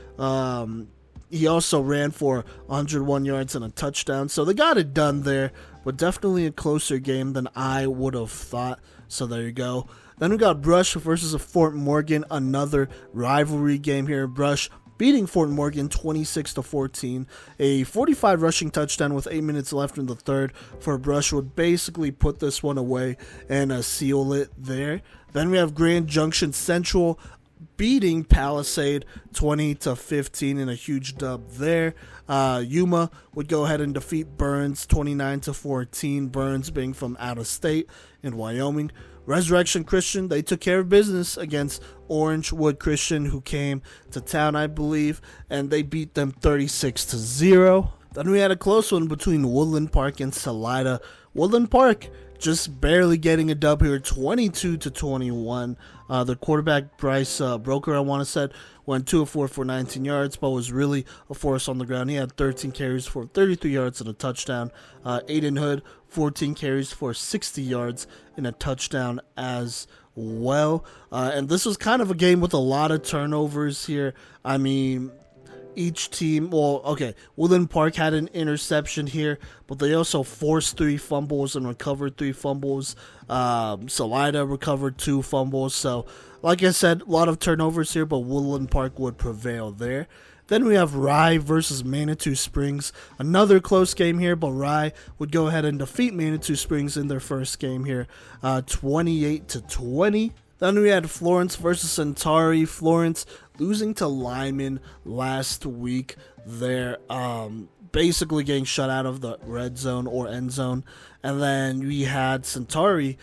He also ran for 101 yards and a touchdown, so they got it done there, but definitely a closer game than I would have thought, so there you go. Then we got Brush versus Fort Morgan, another rivalry game here. Brush beating Fort Morgan 26-14. A 45 rushing touchdown with 8 minutes left in the third for Brush would basically put this one away and seal it there. Then we have Grand Junction Central beating Palisade 20-15 in a huge dub there. Yuma would go ahead and defeat Burns 29-14. Burns being from out of state in Wyoming. Resurrection Christian, they took care of business against Orangewood Christian, who came to town, I believe, and they beat them 36-0. Then we had a close one between Woodland Park and Salida. Woodland Park just barely getting a dub here, 22-21. The quarterback, Bryce Broker, I want to say, went 2 of 4 for 19 yards, but was really a force on the ground. He had 13 carries for 33 yards and a touchdown. Aiden Hood, 14 carries for 60 yards and a touchdown as well. And this was kind of a game with a lot of turnovers here. I mean, each team, Woodland Park had an interception here, but they also forced 3 fumbles and recovered 3 fumbles. Salida recovered 2 fumbles. So, like I said, a lot of turnovers here, but Woodland Park would prevail there. Then we have Rye versus Manitou Springs. Another close game here, but Rye would go ahead and defeat Manitou Springs in their first game here, 28-20. Then we had Florence versus Centauri. Florence losing to Lyman last week. They're basically getting shut out of the red zone or end zone. And then we had Centauri,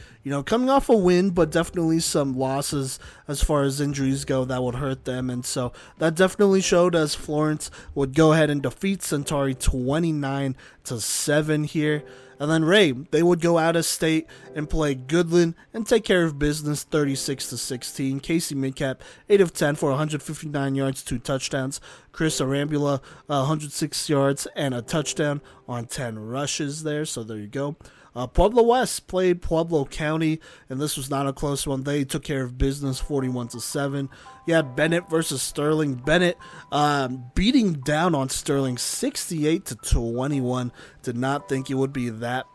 coming off a win, but definitely some losses as far as injuries go that would hurt them. And so that definitely showed as Florence would go ahead and defeat Centauri 29-7 here. And then Ray, they would go out of state and play Goodland and take care of business 36-16. Casey Midcap, 8 of 10 for 159 yards, 2 touchdowns. Chris Arambula, 106 yards and a touchdown on 10 rushes there. So there you go. Pueblo West played Pueblo County, and this was not a close one. They took care of business 41-7. You had Bennett versus Sterling. Bennett beating down on Sterling 68-21. Did not think it would be that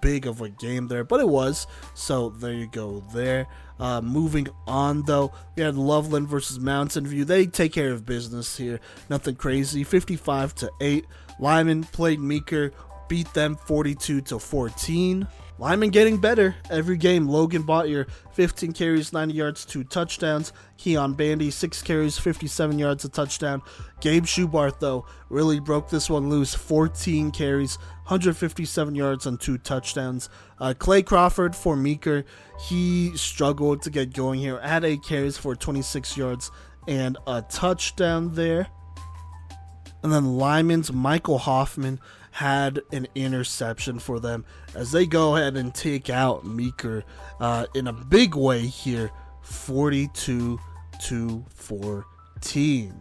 big of a game there, but it was. So there you go there. Moving on, though, we had Loveland versus Mountain View. They take care of business here. Nothing crazy. 55-8. Lyman played Meeker, beat them 42-14. Lyman getting better every game. Logan Bottier, 15 carries, 90 yards, 2 touchdowns. Keon Bandy, 6 carries, 57 yards, a touchdown. Gabe Schubart, though, really broke this one loose. 14 carries, 157 yards, and 2 touchdowns. Clay Crawford for Meeker, he struggled to get going here. Had 8 carries for 26 yards and a touchdown there. And then Lyman's Michael Hoffman had an interception for them as they go ahead and take out Meeker in a big way here, 42-14.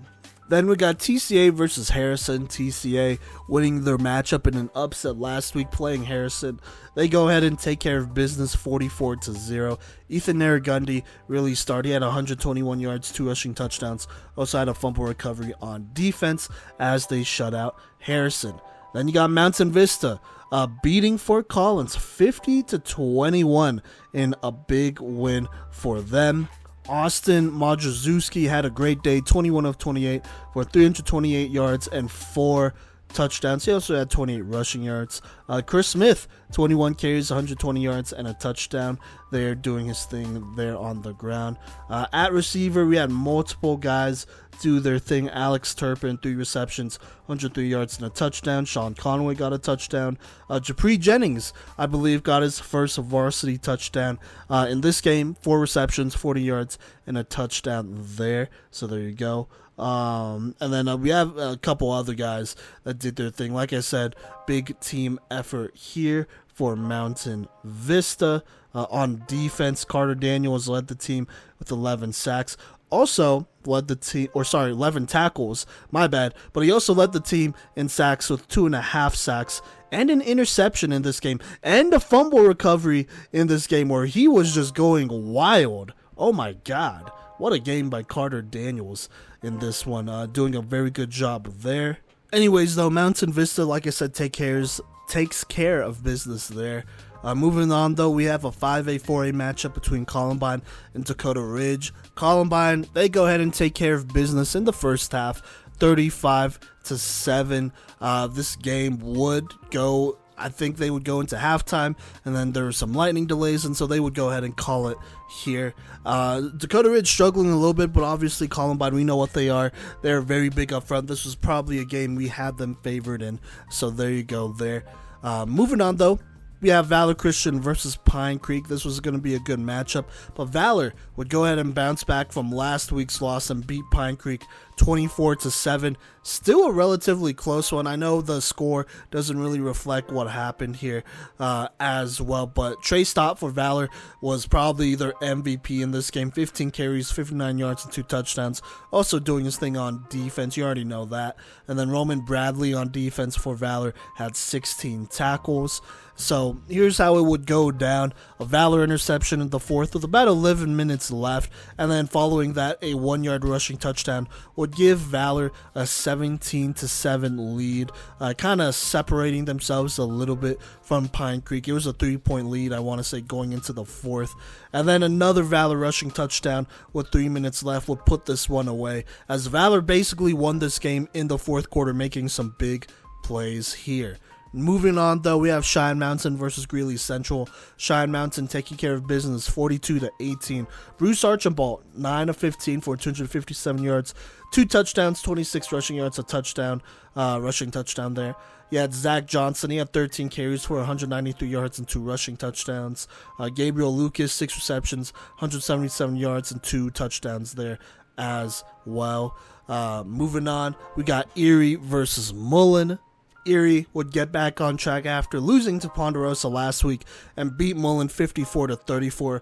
Then we got TCA versus Harrison. TCA winning their matchup in an upset last week, playing Harrison. They go ahead and take care of business 44-0. Ethan Naragundi really started. He had 121 yards, 2 rushing touchdowns. Also had a fumble recovery on defense as they shut out Harrison. Then you got Mountain Vista beating Fort Collins 50-21 in a big win for them. Austin Modrzewski had a great day, 21 of 28 for 328 yards and 4 touchdowns. He also had 28 rushing yards. Chris Smith, 21 carries, 120 yards, and a touchdown. They're doing his thing there on the ground. At receiver, we had multiple guys do their thing. Alex Turpin, 3 receptions, 103 yards, and a touchdown. Sean Conway got a touchdown. Japri Jennings, I believe, got his first varsity touchdown in this game. 4 receptions, 40 yards, and a touchdown there. So there you go. And then we have a couple other guys that did their thing. Like I said, big team effort here for Mountain Vista. On defense, Carter Daniels led the team with 11 sacks. Also led the team, 11 tackles, my bad. But he also led the team in sacks with 2.5 sacks and an interception in this game. And a fumble recovery in this game where he was just going wild. Oh my God. What a game by Carter Daniels in this one. Doing a very good job there. Anyways, though, Mountain Vista, like I said, takes care of business there. Moving on, though, we have a 5A, 4A matchup between Columbine and Dakota Ridge. Columbine, they go ahead and take care of business in the first half, 35-7. This game would go, I think they would go into halftime, and then there were some lightning delays, and so they would go ahead and call it here. Dakota Ridge struggling a little bit, but obviously Columbine, we know what they are. They're very big up front. This was probably a game we had them favored in, so there you go there. Moving on, though, we have Valor Christian versus Pine Creek. This was going to be a good matchup, but Valor would go ahead and bounce back from last week's loss and beat Pine Creek 24-7. Still a relatively close one. I know the score doesn't really reflect what happened here as well, but Trey Stott for Valor was probably their MVP in this game. 15 carries, 59 yards, and 2 touchdowns. Also doing his thing on defense. You already know that. And then Roman Bradley on defense for Valor had 16 tackles. So here's how it would go down. A Valor interception in the fourth with about 11 minutes left. And then following that, a 1-yard rushing touchdown would give Valor a 17-7 lead. Kind of separating themselves a little bit from Pine Creek. It was a 3-point lead, I want to say, going into the fourth. And then another Valor rushing touchdown with 3 minutes left would put this one away. As Valor basically won this game in the fourth quarter, making some big plays here. Moving on, though, we have Cheyenne Mountain versus Greeley Central. Cheyenne Mountain taking care of business 42-18. Bruce Archambault, 9 of 15 for 257 yards, 2 touchdowns, 26 rushing yards, a touchdown, rushing touchdown there. You had Zach Johnson, he had 13 carries for 193 yards and 2 rushing touchdowns. Gabriel Lucas, 6 receptions, 177 yards and 2 touchdowns there as well. Moving on, we got Erie versus Mullen. Erie would get back on track after losing to Ponderosa last week and beat Mullen 54-34.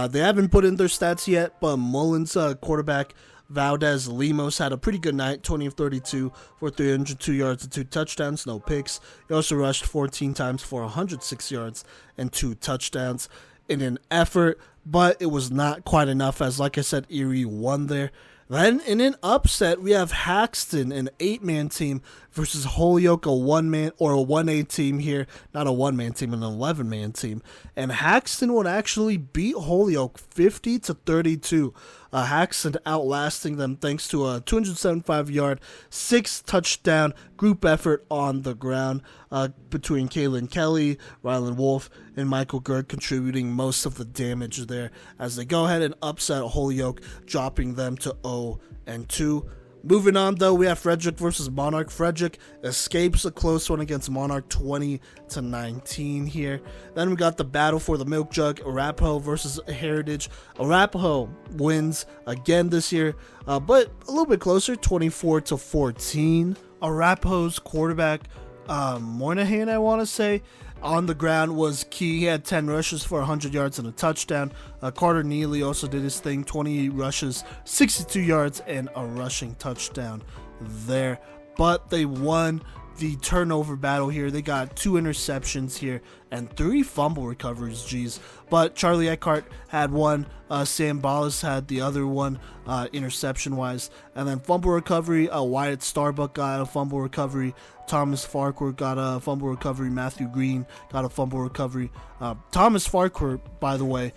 They haven't put in their stats yet, but Mullen's quarterback Valdez Lemos had a pretty good night, 20 of 32 for 302 yards and 2 touchdowns, no picks. He also rushed 14 times for 106 yards and 2 touchdowns in an effort, but it was not quite enough as, like I said, Erie won there. Then in an upset, we have Haxton, an 8-man team, versus Holyoke, a 1-man or a 1A team here. Not a 1-man team, an 11-man team. And Haxton would actually beat Holyoke 50-32. Haxton outlasting them thanks to a 275-yard, 6-touchdown group effort on the ground between Kalen Kelly, Rylan Wolf, and Michael Gerd contributing most of the damage there as they go ahead and upset Holyoke, dropping them to 0-2. Moving on, though, we have Frederick versus Monarch. Frederick escapes a close one against Monarch, 20-19 here. Then we got the battle for the milk jug, Arapahoe versus Heritage. Arapahoe wins again this year, but a little bit closer, 24-14. Arapahoe's quarterback, Moynihan, I want to say, on the ground was key. He had 10 rushes for 100 yards and a touchdown. Carter Neely also did his thing, 28 rushes, 62 yards, and a rushing touchdown there. But they won the turnover battle here. They got 2 interceptions here and 3 fumble recoveries, geez. But Charlie Eckhart had one, Sam Ballas had the other one, interception-wise. And then fumble recovery, Wyatt Starbuck got a fumble recovery, Thomas Farquhar got a fumble recovery, Matthew Green got a fumble recovery. Thomas Farquhar, by the way,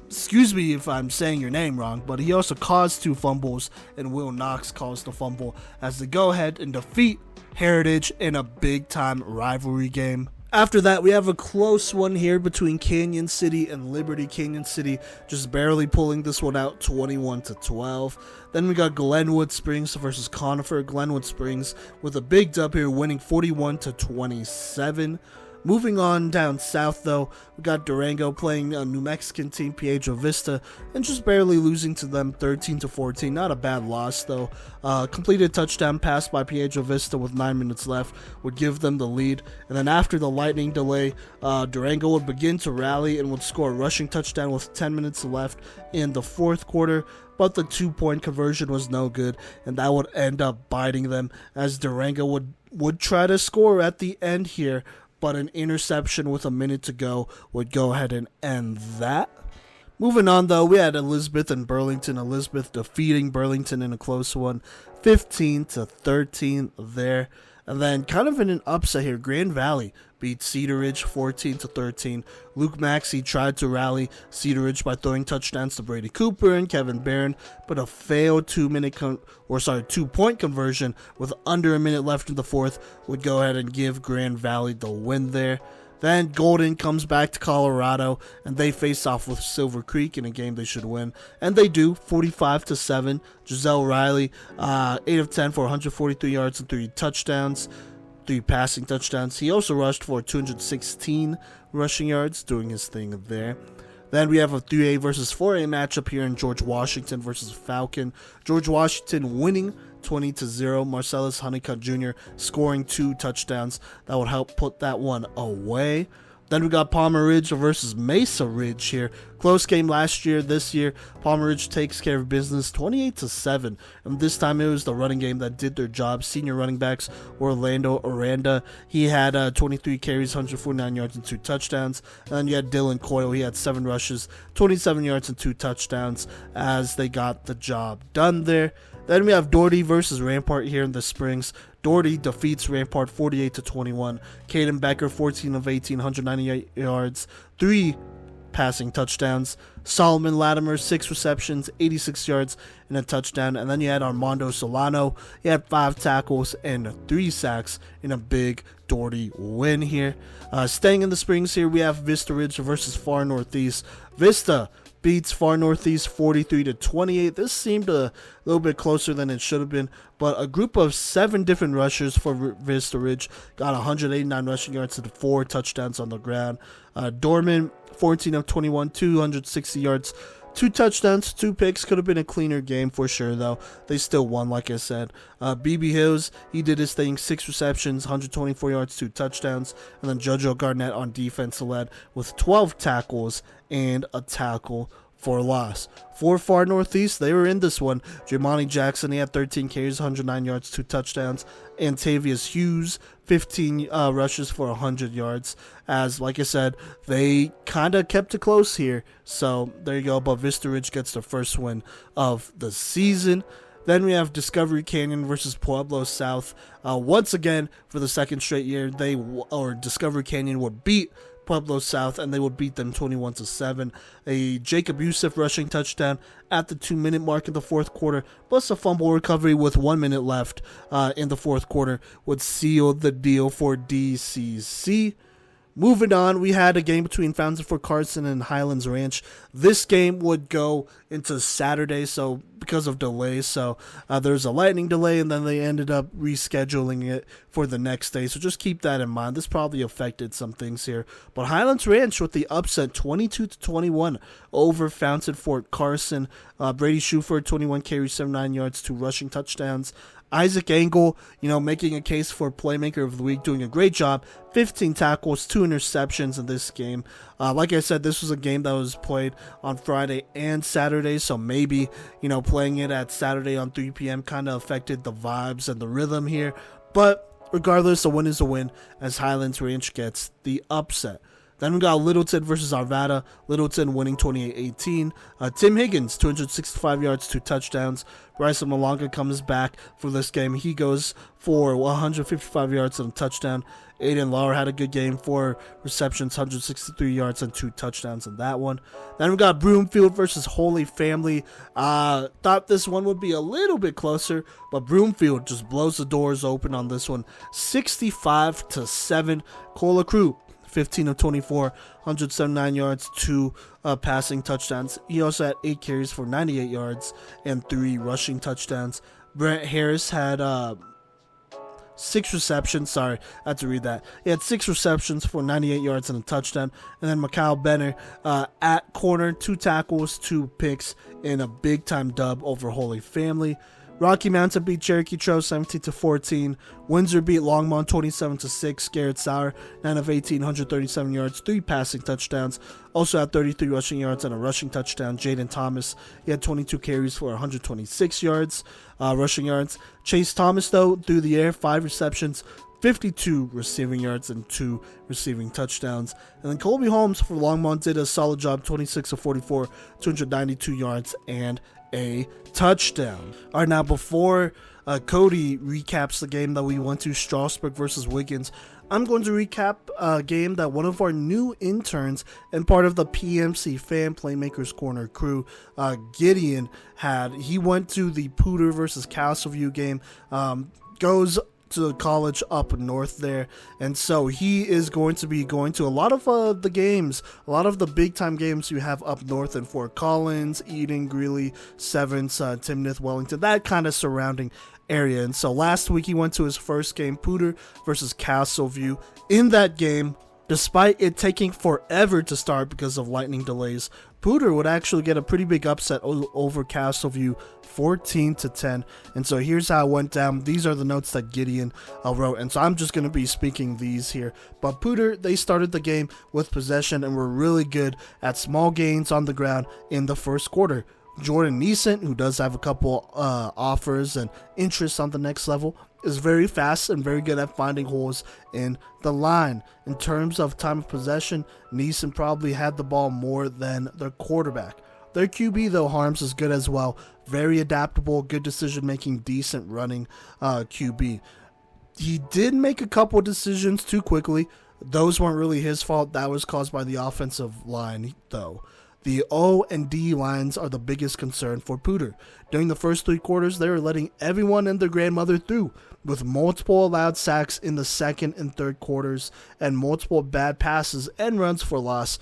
excuse me if I'm saying your name wrong, but he also caused 2 fumbles, and Will Knox caused a fumble as they go ahead and defeat Heritage in a big-time rivalry game. After that, we have a close one here between Canyon City and Liberty. Canyon City just barely pulling this one out, 21-12. Then we got Glenwood Springs versus Conifer. Glenwood Springs with a big dub here, winning 41-27. Moving on down south, though, we got Durango playing a New Mexican team, Piedra Vista, and just barely losing to them 13-14. Not a bad loss, though. Completed touchdown pass by Piedra Vista with 9 minutes left would give them the lead. And then after the lightning delay, Durango would begin to rally and would score a rushing touchdown with 10 minutes left in the fourth quarter. But the 2-point conversion was no good, and that would end up biting them as Durango would try to score at the end here, but an interception with a minute to go would go ahead and end that. Moving on, though, we had Elizabeth and Burlington. Elizabeth defeating Burlington in a close one, 15-13 there. And then kind of in an upset here, Grand Valley beat Cedar Ridge 14-13. Luke Maxey tried to rally Cedar Ridge by throwing touchdowns to Brady Cooper and Kevin Barron, but a failed 2-point conversion with under a minute left in the fourth would go ahead and give Grand Valley the win there. Then Golden comes back to Colorado, and they face off with Silver Creek in a game they should win. And they do, 45-7. Giselle Riley, 8 of 10 for 143 yards and 3 touchdowns, 3 passing touchdowns. He also rushed for 216 rushing yards, doing his thing there. Then we have a 3A versus 4A matchup here in George Washington versus Falcon. George Washington winning 20-0. Marcellus Honeycutt Jr. scoring 2 touchdowns. That would help put that one away. Then we got Palmer Ridge versus Mesa Ridge here. Close game last year. This year, Palmer Ridge takes care of business 28-7. And this time it was the running game that did their job. Senior running backs Orlando Aranda. He had 23 carries, 149 yards, and 2 touchdowns. And then you had Dylan Coyle. He had 7 rushes, 27 yards, and 2 touchdowns as they got the job done there. Then we have Doherty versus Rampart here in the Springs. Doherty defeats Rampart 48-21. Caden Becker, 14 of 18, 198 yards, 3 passing touchdowns. Solomon Latimer, 6 receptions, 86 yards, and a touchdown. And then you had Armando Solano. He had 5 tackles and 3 sacks in a big Doherty win here. Staying in the Springs here, we have Vista Ridge versus Far Northeast. Vista beats Far Northeast 43-28. This seemed a little bit closer than it should have been, but a group of 7 different rushers for Vista Ridge got 189 rushing yards and 4 touchdowns on the ground. Dorman, 14 of 21, 260 yards, 2 touchdowns, 2 picks. Could have been a cleaner game for sure, though. They still won, like I said. BB Hills, he did his thing, 6 receptions, 124 yards, 2 touchdowns. And then JoJo Garnett on defense led with 12 tackles and a tackle for a loss. For Far Northeast, they were in this one. Jamani Jackson, he had 13 carries, 109 yards, 2 touchdowns. Antavius Hughes, 15 rushes for 100 yards. As, like I said, they kind of kept it close here. So, there you go. But Vista Ridge gets the first win of the season. Then we have Discovery Canyon versus Pueblo South. Once again, for the second straight year, Discovery Canyon would beat Pueblo South, and they would beat them 21-7. A Jacob Youssef rushing touchdown at the 2-minute mark in the fourth quarter, plus a fumble recovery with 1 minute left in the fourth quarter would seal the deal for DCC. Moving on, we had a game between Fountain Fort Carson and Highlands Ranch. This game would go into Saturday, so because of delays. So there's a lightning delay, and then they ended up rescheduling it for the next day. So just keep that in mind. This probably affected some things here. But Highlands Ranch with the upset, 22-21 over Fountain Fort Carson. Brady Shuford, 21 carries, 79 yards, 2 rushing touchdowns. Isaac Engel, making a case for Playmaker of the Week, doing a great job. 15 tackles, 2 interceptions in this game. Like I said, this was a game that was played on Friday and Saturday, so maybe, playing it at Saturday on 3 p.m. kind of affected the vibes and the rhythm here. But regardless, a win is a win, as Highlands Ranch gets the upset. Then we got Littleton versus Arvada. Littleton winning 28-18. Tim Higgins, 265 yards, 2 touchdowns. Bryson Malonga comes back for this game. He goes for 155 yards and a touchdown. Aiden Lauer had a good game, 4 receptions, 163 yards, and 2 touchdowns in that one. Then we got Broomfield versus Holy Family. Thought this one would be a little bit closer, but Broomfield just blows the doors open on this one. 65-7. Cola Crew, 15 of 24, 179 yards, 2 passing touchdowns. He also had 8 carries for 98 yards and 3 rushing touchdowns. Brent Harris had 6 receptions. Sorry, I had to read that. He had 6 receptions for 98 yards and a touchdown. And then Mikal Benner at corner, 2 tackles, 2 picks in a big-time dub over Holy Family. Rocky Mountain beat Cherokee Trail 17-14. Windsor beat Longmont 27-6. Garrett Sauer, 9 of 18, 137 yards, 3 passing touchdowns. Also had 33 rushing yards and a rushing touchdown. Jaden Thomas, he had 22 carries for 126 yards, rushing yards. Chase Thomas, though, through the air, 5 receptions, 52 receiving yards and 2 receiving touchdowns. And then Colby Holmes for Longmont did a solid job, 26 of 44, 292 yards and a touchdown. All right, now before Cody recaps the game that we went to, Strasburg versus Wiggins, I'm going to recap a game that one of our new interns and part of the PMC fan Playmakers Corner crew, Gideon, had. He went to the Pooter versus Castleview game, goes to college up north there, and so he is going to be going to a lot of the games, a lot of the big time games you have up north in Fort Collins, Eden, Greeley, Sevens, Timnath, Wellington, that kind of surrounding area. And so last week he went to his first game, Pooter versus Castleview. In that game, despite it taking forever to start because of lightning delays, Pooter would actually get a pretty big upset over Castleview, 14-10. And so here's how it went down. These are the notes that Gideon wrote, and so I'm just going to be speaking these here. But Pooter, they started the game with possession and were really good at small gains on the ground in the first quarter. Jordan Neeson, who does have a couple offers and interests on the next level, is very fast and very good at finding holes in the line. In terms of time of possession, Neeson probably had the ball more than their quarterback. Their QB, though, Harms, is good as well. Very adaptable, good decision-making, decent running QB. He did make a couple decisions too quickly. Those weren't really his fault. That was caused by the offensive line, though. The O and D lines are the biggest concern for Pooter. During the first 3 quarters, they were letting everyone and their grandmother through, with multiple allowed sacks in the second and third quarters, and multiple bad passes and runs for loss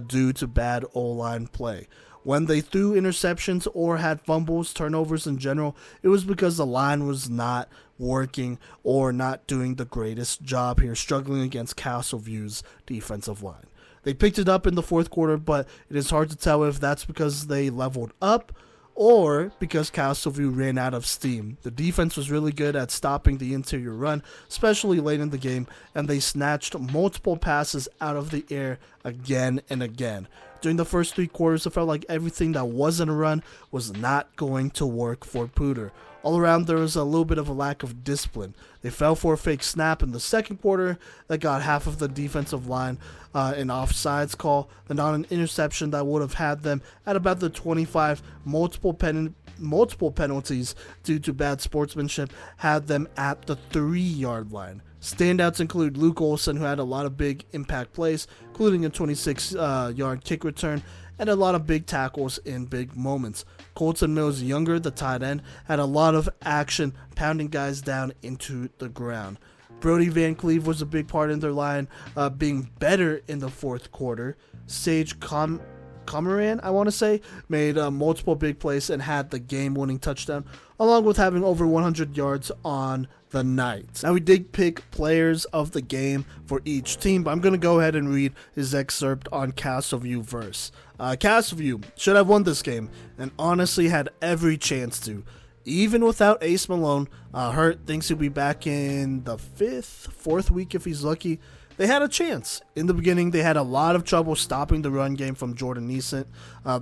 due to bad O-line play. When they threw interceptions or had fumbles, turnovers in general, it was because the line was not working or not doing the greatest job here, struggling against Castleview's defensive line. They picked it up in the fourth quarter, but it is hard to tell if that's because they leveled up or because Castleview ran out of steam. The defense was really good at stopping the interior run, especially late in the game, and they snatched multiple passes out of the air again and again. During the first 3 quarters, it felt like everything that wasn't a run was not going to work for Pooter. All around, there was a little bit of a lack of discipline. They fell for a fake snap in the second quarter that got half of the defensive line an offsides call, and on an interception that would have had them at about the 25. Multiple penalties due to bad sportsmanship had them at the 3-yard line. Standouts include Luke Olson, who had a lot of big impact plays, including a 26-yard kick return, and a lot of big tackles in big moments. Colton Mills Younger, the tight end, had a lot of action, pounding guys down into the ground. Brody Van Cleve was a big part in their line, being better in the fourth quarter. Sage Comaran, I want to say, made multiple big plays and had the game-winning touchdown, along with having over 100 yards on the night. Now, we did pick players of the game for each team, but I'm going to go ahead and read his excerpt on Castleview verse. Castleview should have won this game, and honestly had every chance to. Even without Ace Malone, Hurt thinks he'll be back in the 4th week if he's lucky. They had a chance. In the beginning, they had a lot of trouble stopping the run game from Jordan Neesant.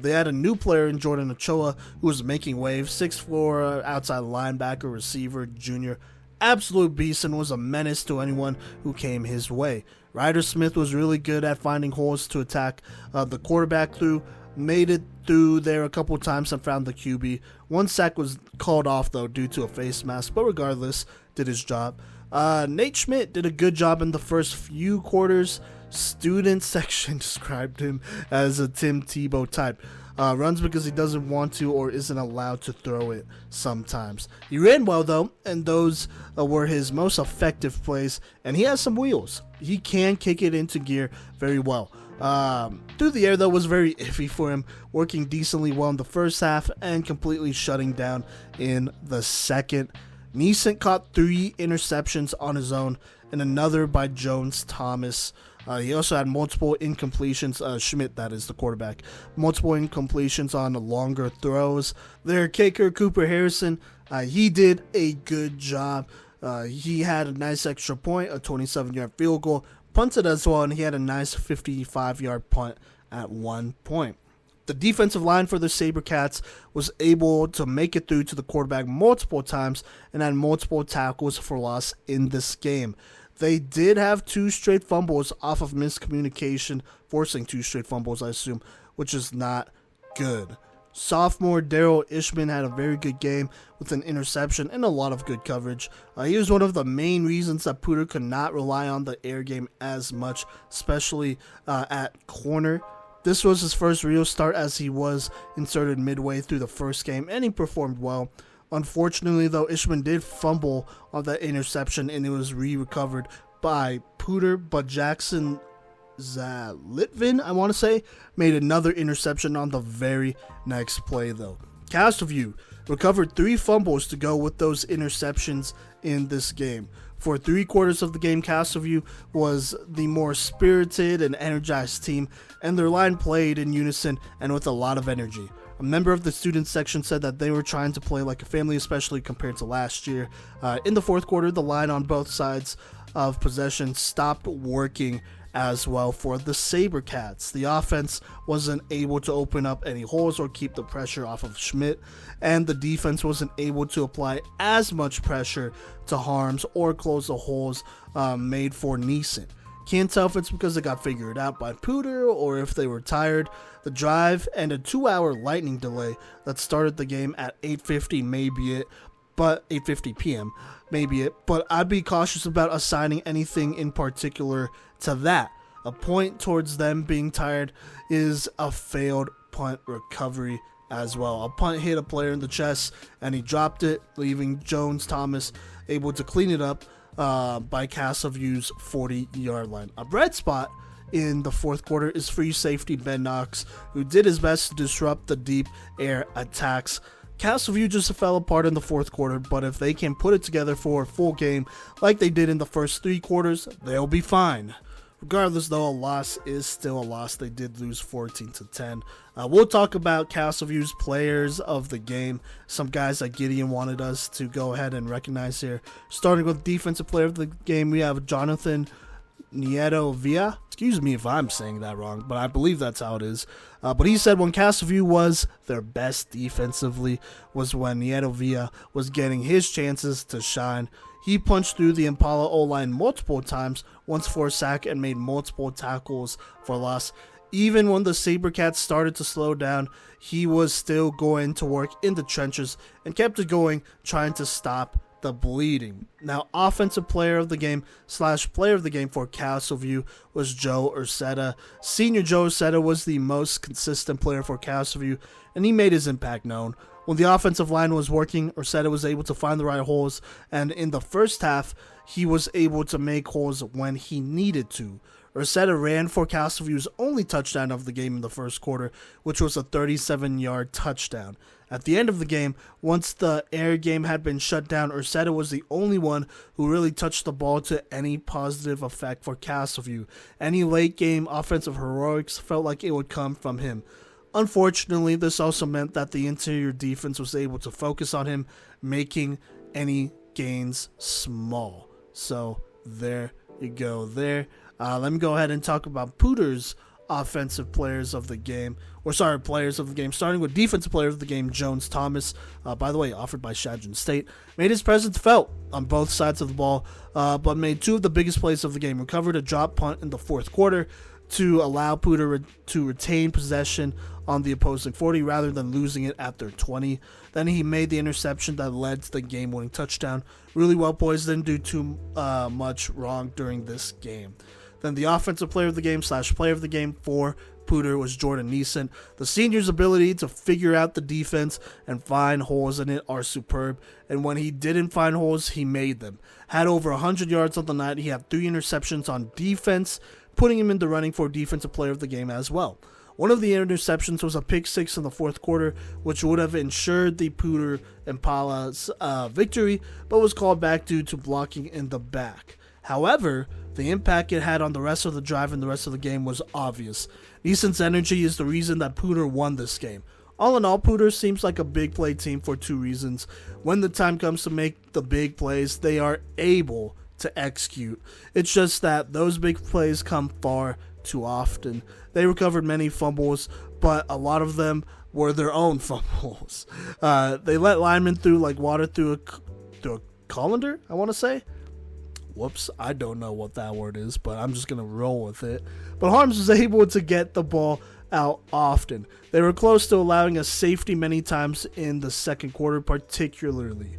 They had a new player in Jordan Ochoa who was making waves, 6'4", outside linebacker, receiver, junior. Absolute beast and was a menace to anyone who came his way. Ryder Smith was really good at finding holes to attack the quarterback through. Made it through there a couple times and found the QB. 1 sack was called off, though, due to a face mask, but regardless, did his job. Nate Schmidt did a good job in the first few quarters. Student section described him as a Tim Tebow type. Runs because he doesn't want to or isn't allowed to throw it sometimes. He ran well, though, and those were his most effective plays, and he has some wheels. He can kick it into gear very well. Through the air, though, was very iffy for him, working decently well in the first half and completely shutting down in the second. Neesant caught 3 interceptions on his own and another by Jones Thomas. He also had multiple incompletions, Schmidt, that is the quarterback, multiple incompletions on longer throws. Their kicker, Cooper Harrison, he did a good job. He had a nice extra point, a 27-yard field goal, punted as well, and he had a nice 55-yard punt at one point. The defensive line for the SaberCats was able to make it through to the quarterback multiple times and had multiple tackles for loss in this game. They did have 2 straight fumbles off of miscommunication, forcing 2 straight fumbles, I assume, which is not good. Sophomore Daryl Ishman had a very good game with an interception and a lot of good coverage. He was one of the main reasons that Pooter could not rely on the air game as much, especially at corner. This was his first real start as he was inserted midway through the first game, and he performed well. Unfortunately, though, Ishman did fumble on that interception, and it was recovered by Pooter, but Jackson Zalitvin, I want to say, made another interception on the very next play, though. Castleview recovered 3 fumbles to go with those interceptions in this game. For 3 quarters of the game, Castleview was the more spirited and energized team, and their line played in unison and with a lot of energy. A member of the student section said that they were trying to play like a family, especially compared to last year. In the fourth quarter, the line on both sides of possession stopped working as well for the SaberCats. The offense wasn't able to open up any holes or keep the pressure off of Schmidt, and the defense wasn't able to apply as much pressure to Harms or close the holes made for Neesant. Can't tell if it's because it got figured out by Pooter or if they were tired. The drive and a 2-hour lightning delay that started the game at 8:50 may be it, but 8:50 p.m. may be it, but I'd be cautious about assigning anything in particular to that. A point towards them being tired is a failed punt recovery as well. A punt hit a player in the chest and he dropped it, leaving Jones Thomas able to clean it up by Castleview's 40-yard line. A bright spot in the fourth quarter is free safety Ben Knox, who did his best to disrupt the deep air attacks. Castleview just fell apart in the fourth quarter, but if they can put it together for a full game like they did in the first 3 quarters, they'll be fine. Regardless, though, a loss is still a loss. They did lose 14-10. We'll talk about Castleview's players of the game, some guys that Gideon wanted us to go ahead and recognize here. Starting with defensive player of the game, we have Jonathan Nieto Villa. Excuse me if I'm saying that wrong, but I believe that's how it is. But he said when Castleview was their best defensively was when Nieto Villa was getting his chances to shine. He punched through the Impala O-line multiple times, once for a sack, and made multiple tackles for loss. Even when the SaberCats started to slow down, he was still going to work in the trenches and kept it going, trying to stop the bleeding. Now, offensive player of the game / player of the game for Castleview was Joe Ursetta. Senior Joe Ursetta was the most consistent player for Castleview, and he made his impact known. When the offensive line was working, Ursetta was able to find the right holes, and in the first half, he was able to make holes when he needed to. Ursetta ran for Castleview's only touchdown of the game in the first quarter, which was a 37-yard touchdown. At the end of the game, once the air game had been shut down, Ursetta was the only one who really touched the ball to any positive effect for Castleview. Any late-game offensive heroics felt like it would come from him. Unfortunately, this also meant that the interior defense was able to focus on him, making any gains small. So there you go there. Let me go ahead and talk about Pooter's offensive players of the game. Players of the game. Starting with defensive player of the game, Jones Thomas. By the way, offered by Shadron State. Made his presence felt on both sides of the ball, but made two of the biggest plays of the game. Recovered a drop punt in the fourth quarter to allow Pooter to retain possession on the opposing 40 rather than losing it at their 20. Then he made the interception that led to the game-winning touchdown. Really well poised, didn't do too much wrong during this game. Then the offensive player of the game / player of the game for Pooter was Jordan Neeson. The senior's ability to figure out the defense and find holes in it are superb, and when he didn't find holes, he made them. Had over 100 yards on the night. He had 3 interceptions on defense, putting him in the running for defensive player of the game as well. One of the interceptions was a pick six in the fourth quarter, which would have ensured the Pooter Impala's victory, but was called back due to blocking in the back. However, the impact it had on the rest of the drive and the rest of the game was obvious. Neeson's energy is the reason that Pooter won this game. All in all, Pooter seems like a big play team for 2 reasons. When the time comes to make the big plays, they are able to execute. It's just that those big plays come far too often. They recovered many fumbles, but a lot of them were their own fumbles. They let linemen through like water through a colander, I want to say. Whoops, I don't know what that word is, but I'm just going to roll with it. But Harms was able to get the ball out often. They were close to allowing a safety many times in the second quarter, particularly.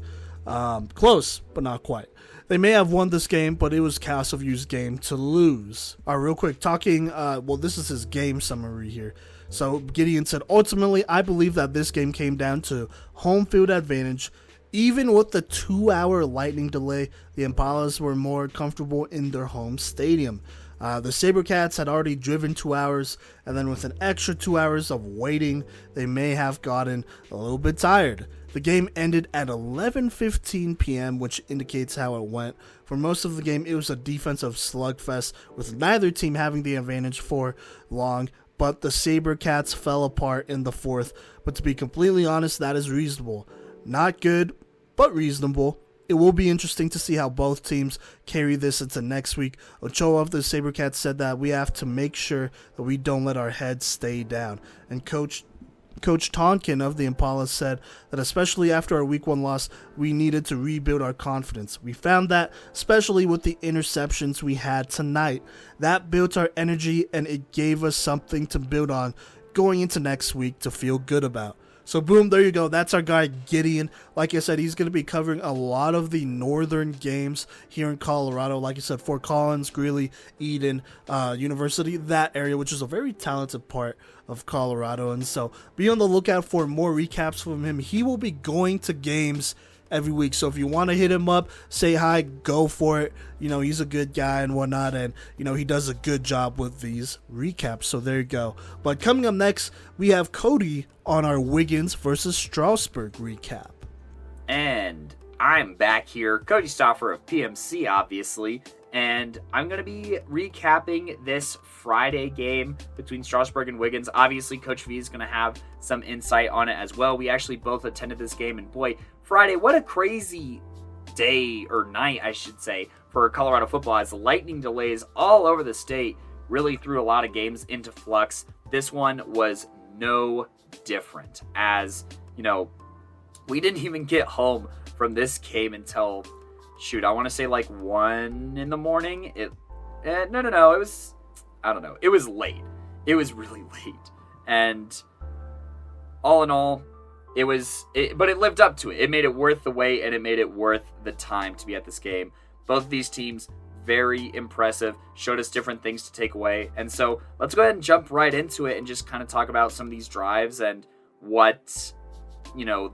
Close, but not quite. They may have won this game, but it was Castleview's game to lose. All right, real quick, this is his game summary here. So Gideon said, ultimately, I believe that this game came down to home field advantage. Even with the 2-hour lightning delay, the Impalas were more comfortable in their home stadium. The SaberCats had already driven 2 hours, and then with an extra 2 hours of waiting, they may have gotten a little bit tired. The game ended at 11:15 p.m., which indicates how it went. For most of the game, it was a defensive slugfest, with neither team having the advantage for long, but the SaberCats fell apart in the fourth. But to be completely honest, that is reasonable. Not good, but reasonable. It will be interesting to see how both teams carry this into next week. Ochoa of the SaberCats said that we have to make sure that we don't let our heads stay down. And Coach Tonkin of the Impala said that especially after our week 1 loss, we needed to rebuild our confidence. We found that, especially with the interceptions we had tonight. That built our energy and it gave us something to build on going into next week to feel good about. So boom, there you go. That's our guy Gideon. Like I said, he's going to be covering a lot of the northern games here in Colorado. Like I said, Fort Collins, Greeley, Eden, University, that area, which is a very talented part of Colorado. And so be on the lookout for more recaps from him. He will be going to games every week. So if you want to hit him up, say hi, go for it. You know, he's a good guy and whatnot. And, you know, he does a good job with these recaps. So there you go. But coming up next, we have Kodey on our Wiggins versus Strasburg recap. And I'm back here, Kodey Stauffer of PMC, obviously. And I'm going to be recapping this Friday game between Strasburg and Wiggins. Obviously, Coach V is going to have some insight on it as well. We actually both attended this game, and boy, Friday, what a crazy day or night, I should say, for Colorado football, as lightning delays all over the state really threw a lot of games into flux. This one was no different, as, we didn't even get home from this game until, I want to say like 1 in the morning. It was, I don't know. It was late. It was really late. And all in all, but it lived up to it. It made it worth the wait, and it made it worth the time to be at this game. Both of these teams, very impressive, showed us different things to take away. And so let's go ahead and jump right into it and just kind of talk about some of these drives and what,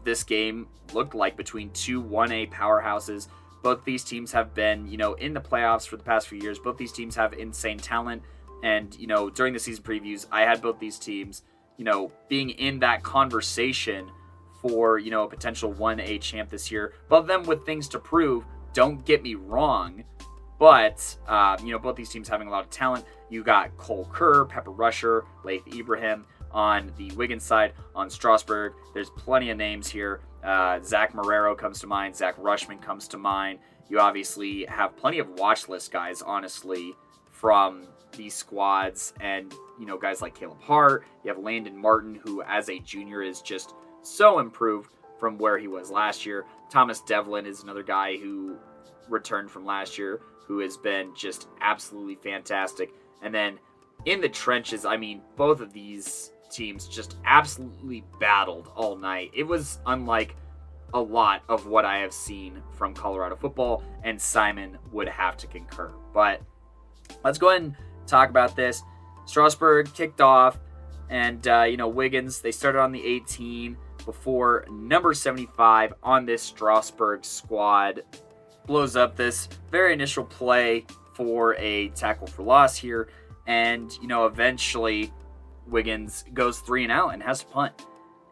this game looked like between two 1A powerhouses. Both these teams have been, in the playoffs for the past few years. Both these teams have insane talent. And, during the season previews, I had both these teams, being in that conversation for, a potential 1A champ this year. Both of them with things to prove, don't get me wrong. But, both these teams having a lot of talent. You got Cole Kerr, Pepper Rusher, Laith Ibrahim on the Wiggins side. On Strasburg, there's plenty of names here. Zach Marrero comes to mind. Zach Rushman comes to mind. You obviously have plenty of watch list guys, honestly, from these squads. And, guys like Caleb Hart. You have Landon Martin, who as a junior is just so improved from where he was last year. Thomas Devlin is another guy who returned from last year, who has been just absolutely fantastic. And then in the trenches, both of these teams just absolutely battled all night. It was unlike a lot of what I have seen from Colorado football, and Simon would have to concur. But let's go ahead and talk about this. Strasburg kicked off, and, Wiggins, they started on the 18 before number 75 on this Strasburg squad blows up this very initial play for a tackle for loss here. And, eventually Wiggins goes 3 and out and has to punt.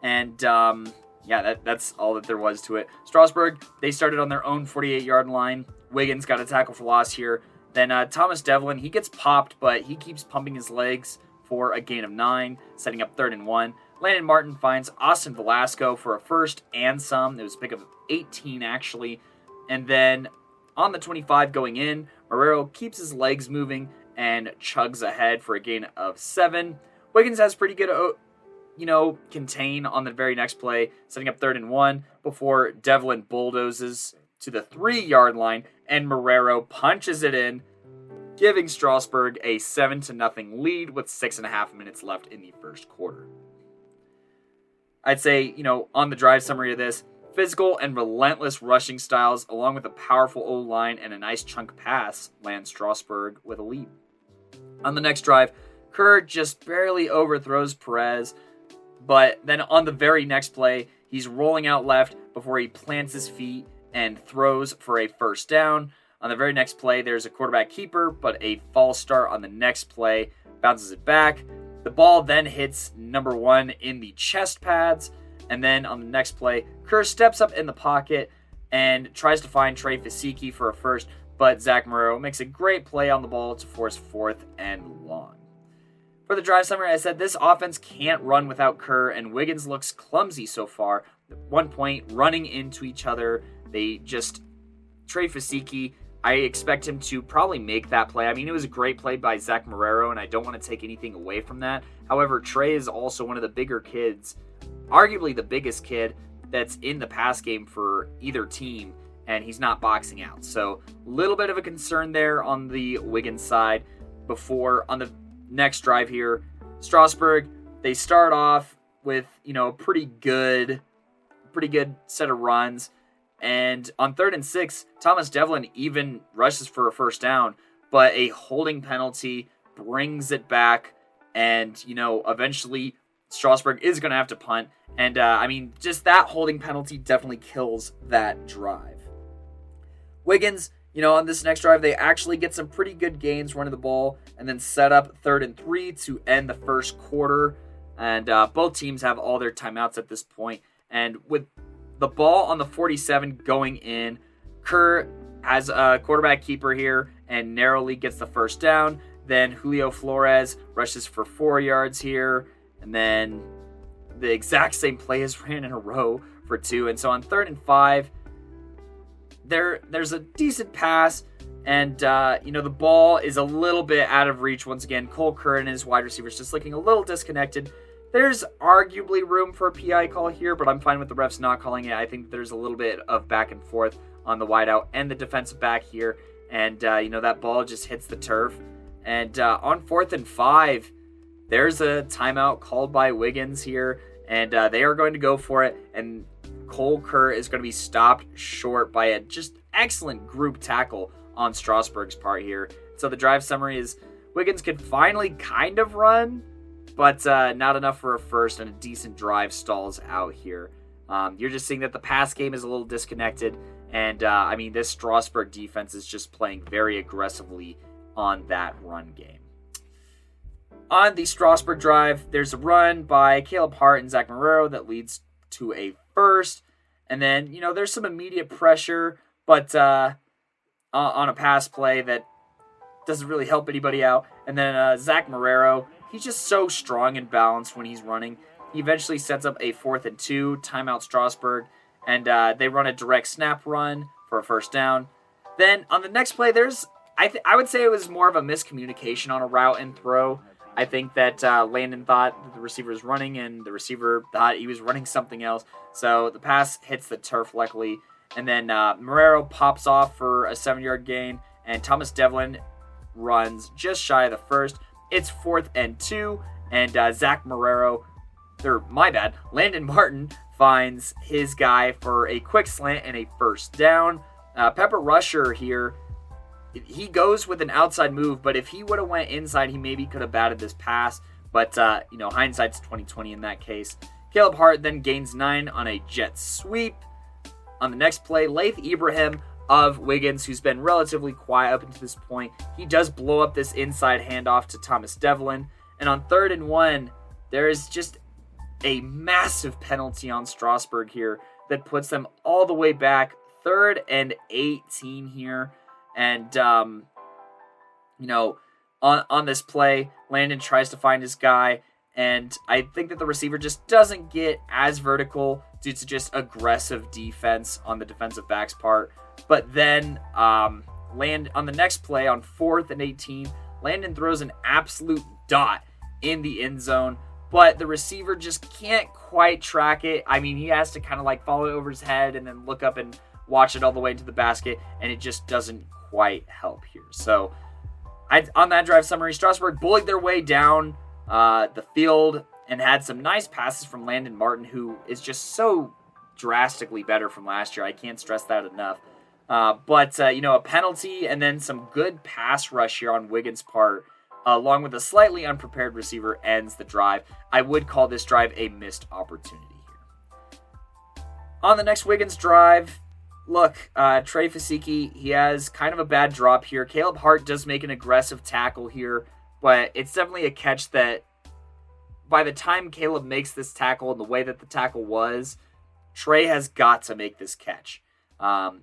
And, that's all that there was to it. Strasburg, they started on their own 48-yard line. Wiggins got a tackle for loss here. Then Thomas Devlin, he gets popped, but he keeps pumping his legs for a gain of 9, setting up 3rd and 1. Landon Martin finds Austin Velasco for a first and some. It was a pick of 18, actually. And then on the 25 going in, Marrero keeps his legs moving and chugs ahead for a gain of 7. Wiggins has pretty good, contain on the very next play, setting up 3rd and 1 before Devlin bulldozes to the 3-yard line and Marrero punches it in, giving Strasburg a 7-0 lead with 6.5 minutes left in the first quarter. I'd say, on the drive summary of this, physical and relentless rushing styles, along with a powerful O-line and a nice chunk pass, land Strasburg with a lead. On the next drive, Kerr just barely overthrows Perez, but then on the very next play, he's rolling out left before he plants his feet and throws for a first down. On the very next play, there's a quarterback keeper, but a false start on the next play bounces it back. The ball then hits number 1 in the chest pads, and then on the next play, Kerr steps up in the pocket and tries to find Trey Fasicki for a first, but Zach Marrero makes a great play on the ball to force 4th and long. For the drive summary, I said this offense can't run without Kerr, and Wiggins looks clumsy so far. At one point, running into each other, Trey Fasicki, I expect him to probably make that play. It was a great play by Zach Marrero, and I don't want to take anything away from that. However, Trey is also one of the bigger kids, arguably the biggest kid that's in the pass game for either team, and he's not boxing out. So a little bit of a concern there on the Wiggins side. Before, on the next drive here, Strasburg, they start off with, a pretty good set of runs. And on 3rd and 6, Thomas Devlin even rushes for a first down, but a holding penalty brings it back. And, eventually Strasburg is going to have to punt. And, just that holding penalty definitely kills that drive. Wiggins, on this next drive, they actually get some pretty good gains running the ball and then set up 3rd and 3 to end the first quarter. And both teams have all their timeouts at this point. And with the ball on the 47 going in, Kerr has a quarterback keeper here and narrowly gets the first down. Then Julio Flores rushes for 4 yards here. And then the exact same play is ran in a row for 2. And so on 3rd and 5, there's a decent pass, and the ball is a little bit out of reach once again. Cole Kerr and his wide receivers just looking a little disconnected. There's arguably room for a PI call here, but I'm fine with the refs not calling it. I think there's a little bit of back and forth on the wideout and the defensive back here, and that ball just hits the turf. And on 4th and 5, there's a timeout called by Wiggins here, and they are going to go for it, and Cole Kerr is going to be stopped short by a just excellent group tackle on Strasburg's part here. So the drive summary is Wiggins could finally kind of run, but not enough for a first, and a decent drive stalls out here. You're just seeing that the pass game is a little disconnected, and this Strasburg defense is just playing very aggressively on that run game. On the Strasburg drive, there's a run by Caleb Hart and Zach Marrero that leads to a first, and then there's some immediate pressure, but on a pass play that doesn't really help anybody out. And then Zach Marrero, he's just so strong and balanced when he's running. He eventually sets up a 4th and 2, timeout Strasburg, and they run a direct snap run for a first down. Then on the next play, I would say it was more of a miscommunication on a route and throw. I think that Landon thought that the receiver was running, and the receiver thought he was running something else. So the pass hits the turf, luckily. And then Marrero pops off for a 7-yard gain, and Thomas Devlin runs just shy of the first. It's 4th and 2, and Landon Martin finds his guy for a quick slant and a first down. Pepper Rusher here, he goes with an outside move, but if he would have went inside, he maybe could have batted this pass. But, hindsight's 20/20 in that case. Caleb Hart then gains 9 on a jet sweep. On the next play, Laith Ibrahim of Wiggins, who's been relatively quiet up until this point, he does blow up this inside handoff to Thomas Devlin. And on 3rd and 1, there is just a massive penalty on Strasburg here that puts them all the way back. 3rd and 18 here. And, on this play, Landon tries to find his guy, and I think that the receiver just doesn't get as vertical due to just aggressive defense on the defensive back's part. But then on the next play, on 4th and 18, Landon throws an absolute dot in the end zone, but the receiver just can't quite track it. I mean, he has to kind of follow it over his head and then look up and watch it all the way into the basket, and it just doesn't quite help here. So on that drive summary, Strasburg bullied their way down the field and had some nice passes from Landon Martin, who is just so drastically better from last year. I can't stress that enough. But a penalty and then some good pass rush here on Wiggins' part, along with a slightly unprepared receiver, ends the drive. I would call this drive a missed opportunity here. On the next Wiggins drive, look, Trey Fasiki, he has kind of a bad drop here. Caleb Hart does make an aggressive tackle here, but it's definitely a catch that by the time Caleb makes this tackle and the way that the tackle was, Trey has got to make this catch.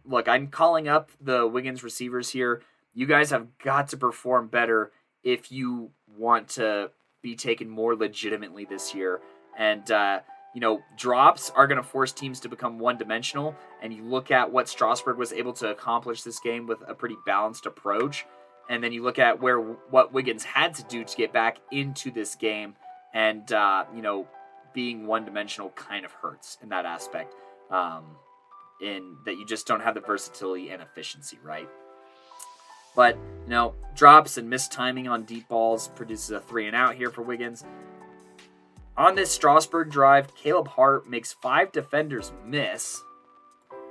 Look, I'm calling up the Wiggins receivers here. You guys have got to perform better if you want to be taken more legitimately this year. And, drops are going to force teams to become one-dimensional, and you look at what Strasburg was able to accomplish this game with a pretty balanced approach, and then you look at what Wiggins had to do to get back into this game, and, being one-dimensional kind of hurts in that aspect, in that you just don't have the versatility and efficiency, right? But, drops and missed timing on deep balls produces a 3-and-out here for Wiggins. On this Strasburg drive, Caleb Hart makes 5 defenders miss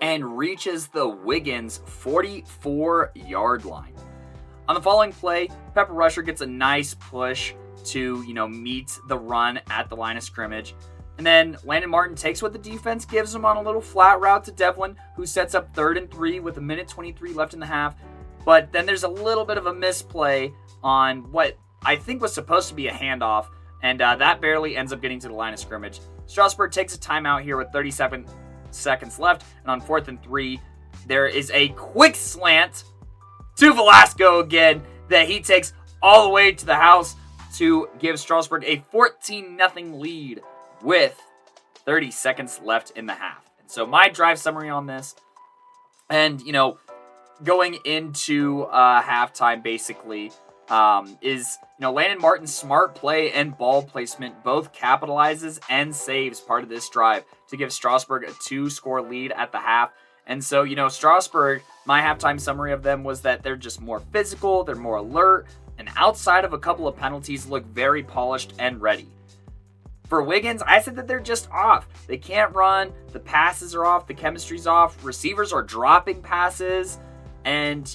and reaches the Wiggins 44-yard line. On the following play, Pepper Rusher gets a nice push to, meet the run at the line of scrimmage. And then Landon Martin takes what the defense gives him on a little flat route to Devlin, who sets up 3rd and 3 with 1:23 left in the half. But then there's a little bit of a misplay on what I think was supposed to be a handoff, and that barely ends up getting to the line of scrimmage. Strasburg takes a timeout here with 37 seconds left, and on 4th and 3, there is a quick slant to Velasco again that he takes all the way to the house to give Strasburg a 14-0 lead with 30 seconds left in the half. And so my drive summary on this, And, going into halftime, basically, is, Landon Martin's smart play and ball placement both capitalizes and saves part of this drive to give Strasburg a 2-score lead at the half. And so, Strasburg, my halftime summary of them was that they're just more physical, they're more alert, and outside of a couple of penalties, look very polished and ready. For Wiggins, I said that they're just off. They can't run, the passes are off, the chemistry's off, receivers are dropping passes, and,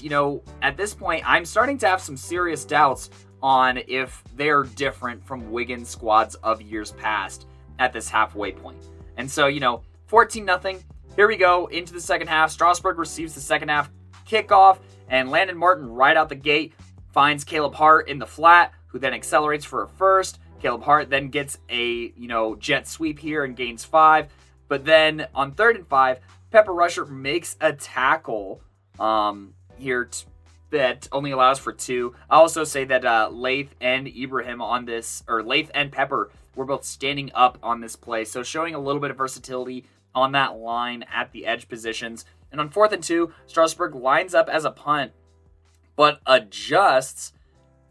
at this point, I'm starting to have some serious doubts on if they're different from Wiggins squads of years past at this halfway point. And so, 14-0. Here we go into the second half. Strasburg receives the second half kickoff, and Landon Martin right out the gate finds Caleb Hart in the flat, who then accelerates for a first. Caleb Hart then gets a, jet sweep here and gains 5. But then on 3rd and 5, Pepper Rusher makes a tackle here that only allows for 2. I also say that Lath and Ibrahim on this, or Lath and Pepper, were both standing up on this play. So showing a little bit of versatility on that line at the edge positions. And on 4th and 2, Strasburg lines up as a punt, but adjusts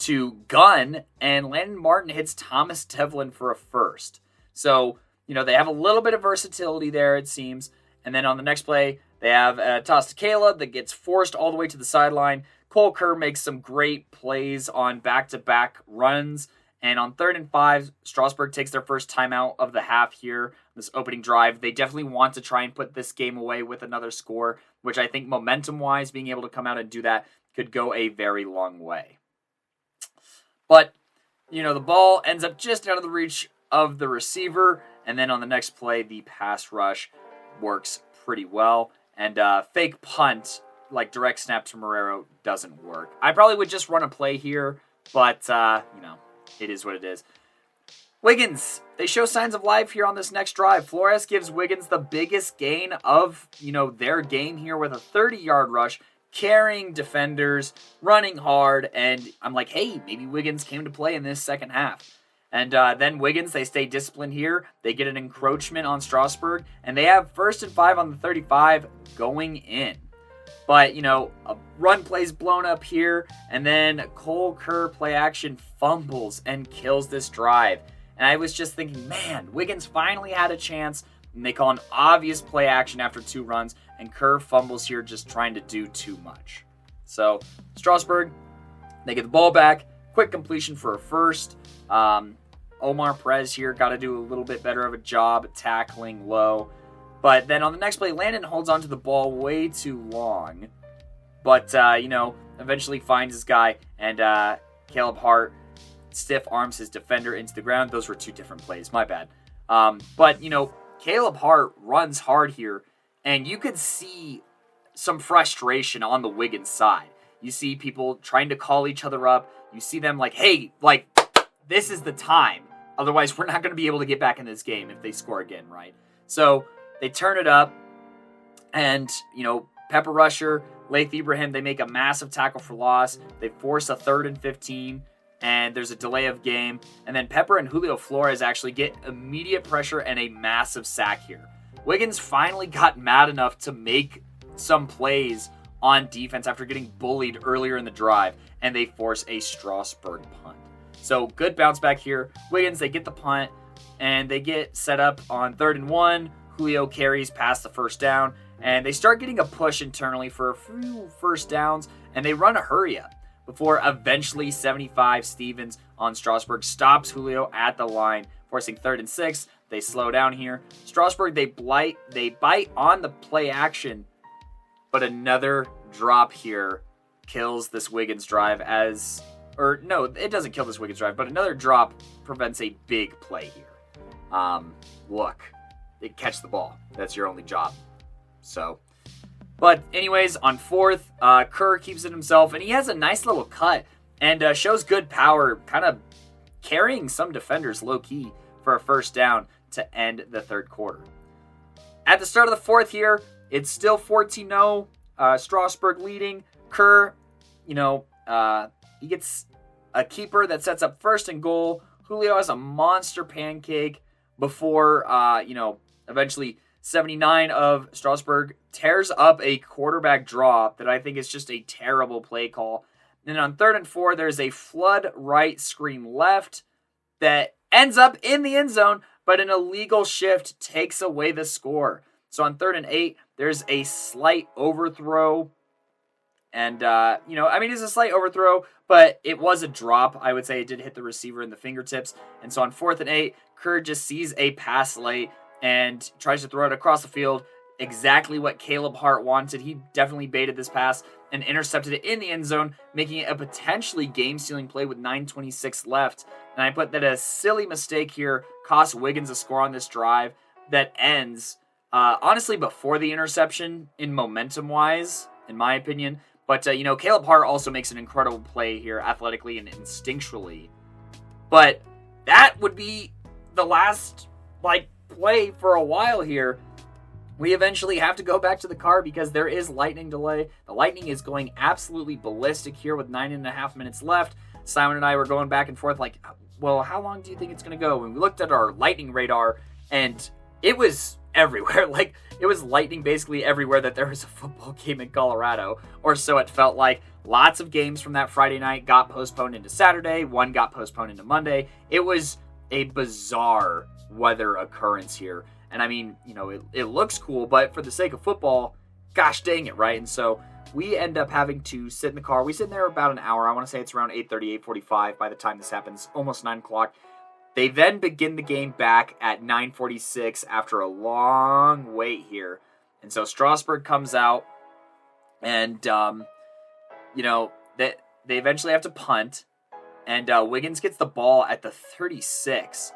to gun, and Landon Martin hits Thomas Devlin for a first. So, they have a little bit of versatility there, it seems. And then on the next play, they have a toss to Caleb that gets forced all the way to the sideline. Cole Kerr makes some great plays on back-to-back runs. And on 3rd and 5, Strasburg takes their first timeout of the half here, this opening drive. They definitely want to try and put this game away with another score, which I think momentum-wise, being able to come out and do that could go a very long way. But, the ball ends up just out of the reach of the receiver, and then on the next play, the pass rush works pretty well. And fake punt, like direct snap to Marrero, doesn't work. I probably would just run a play here, but, it is what it is. Wiggins, they show signs of life here on this next drive. Flores gives Wiggins the biggest gain of, their game here with a 30-yard rush, carrying defenders, running hard, and I'm like, hey, maybe Wiggins came to play in this second half. And then Wiggins, they stay disciplined here. They get an encroachment on Strasburg, and they have 1st and 5 on the 35 going in. But, a run play's blown up here, and then Cole Kerr play action fumbles and kills this drive. And I was just thinking, man, Wiggins finally had a chance, and they call an obvious play action after 2 runs, and Kerr fumbles here just trying to do too much. So, Strasburg, they get the ball back, quick completion for a first. Omar Perez here got to do a little bit better of a job tackling low. But then on the next play, Landon holds onto the ball way too long. But, eventually finds his guy, and Caleb Hart stiff arms his defender into the ground. Those were 2 different plays, my bad. But, Caleb Hart runs hard here, and you could see some frustration on the Wiggins side. You see people trying to call each other up. You see them like, hey, this is the time. Otherwise, we're not going to be able to get back in this game if they score again, right? So they turn it up, and, Pepper Rusher, Lath Ibrahim, they make a massive tackle for loss. They force a 3rd and 15, and there's a delay of game. And then Pepper and Julio Flores actually get immediate pressure and a massive sack here. Wiggins finally got mad enough to make some plays on defense after getting bullied earlier in the drive, and they force a Strasburg punt. So good bounce back here. Wiggins, they get the punt, and they get set up on 3rd and 1. Julio carries past the first down, and they start getting a push internally for a few first downs, and they run a hurry up before eventually 75 Stevens on Strasburg stops Julio at the line, forcing 3rd and 6. They slow down here. Strasburg, they bite on the play action, but another drop here kills this Wiggins drive it doesn't kill this Wiggins drive, but another drop prevents a big play here. Look, they catch the ball. That's your only job. So, but anyways, on 4th, Kerr keeps it himself, and he has a nice little cut and shows good power, kind of carrying some defenders low-key for a first down to end the 3rd quarter. At the start of the 4th here, it's still 14-0, Strasburg leading. Kerr, he gets a keeper that sets up 1st and goal. Julio has a monster pancake before, eventually 79 of Strasburg tears up a quarterback draw that I think is just a terrible play call. And on 3rd and 4, there's a flood right screen left that ends up in the end zone, but an illegal shift takes away the score. So on 3rd and 8, there's a slight overthrow. And, it's a slight overthrow, but it was a drop. I would say it did hit the receiver in the fingertips. And so on 4th and 8, Kerr just sees a pass late and tries to throw it across the field. Exactly what Caleb Hart wanted. He definitely baited this pass and intercepted it in the end zone, making it a potentially game-sealing play with 9:26 left. And I put that a silly mistake here cost Wiggins a score on this drive that ends, honestly, before the interception in momentum-wise, in my opinion. But, Caleb Hart also makes an incredible play here athletically and instinctually. But that would be the last, play for a while here. We eventually have to go back to the car because there is lightning delay. The lightning is going absolutely ballistic here with 9.5 minutes left. Simon and I were going back and forth well, how long do you think it's going to go? And we looked at our lightning radar, and it was everywhere. It was lightning basically everywhere that there was a football game in Colorado, or so it felt like. Lots of games from that Friday night got postponed into Saturday. One got postponed into Monday. It was a bizarre weather occurrence here. And it looks cool, but for the sake of football, gosh dang it, right? And so we end up having to sit in the car. We sit in there about an hour. I want to say it's around 8:30, 8:45 by the time this happens, almost 9 o'clock. They then begin the game back at 9:46 after a long wait here. And so Strasburg comes out, and, they eventually have to punt. And Wiggins gets the ball at the 36.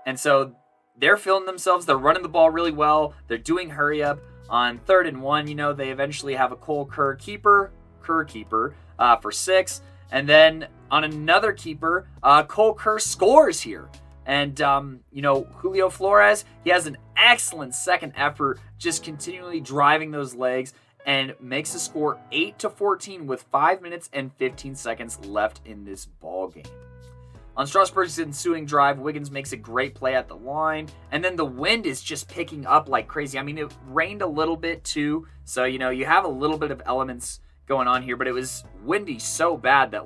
And so they're feeling themselves. They're running the ball really well. They're doing hurry up. On 3rd and 1, they eventually have a Kerr keeper for 6. And then on another keeper, Cole Kerr scores here. And, Julio Flores, he has an excellent second effort, just continually driving those legs and makes the score 8-14 with 5 minutes and 15 seconds left in this ball game. On Strasburg's ensuing drive, Wiggins makes a great play at the line, and then the wind is just picking up like crazy. It rained a little bit too, so, you have a little bit of elements going on here, but it was windy so bad that,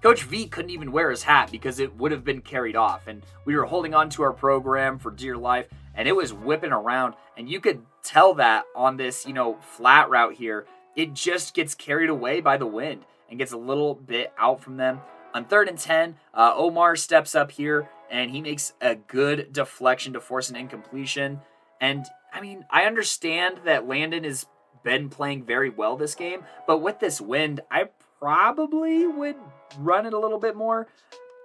Coach V couldn't even wear his hat because it would have been carried off, and we were holding on to our program for dear life, and it was whipping around, and you could tell that on this, flat route here, it just gets carried away by the wind and gets a little bit out from them. On 3rd and 10, Omar steps up here, and he makes a good deflection to force an incompletion. And, I understand that Landon has been playing very well this game, but with this wind, I probably would run it a little bit more.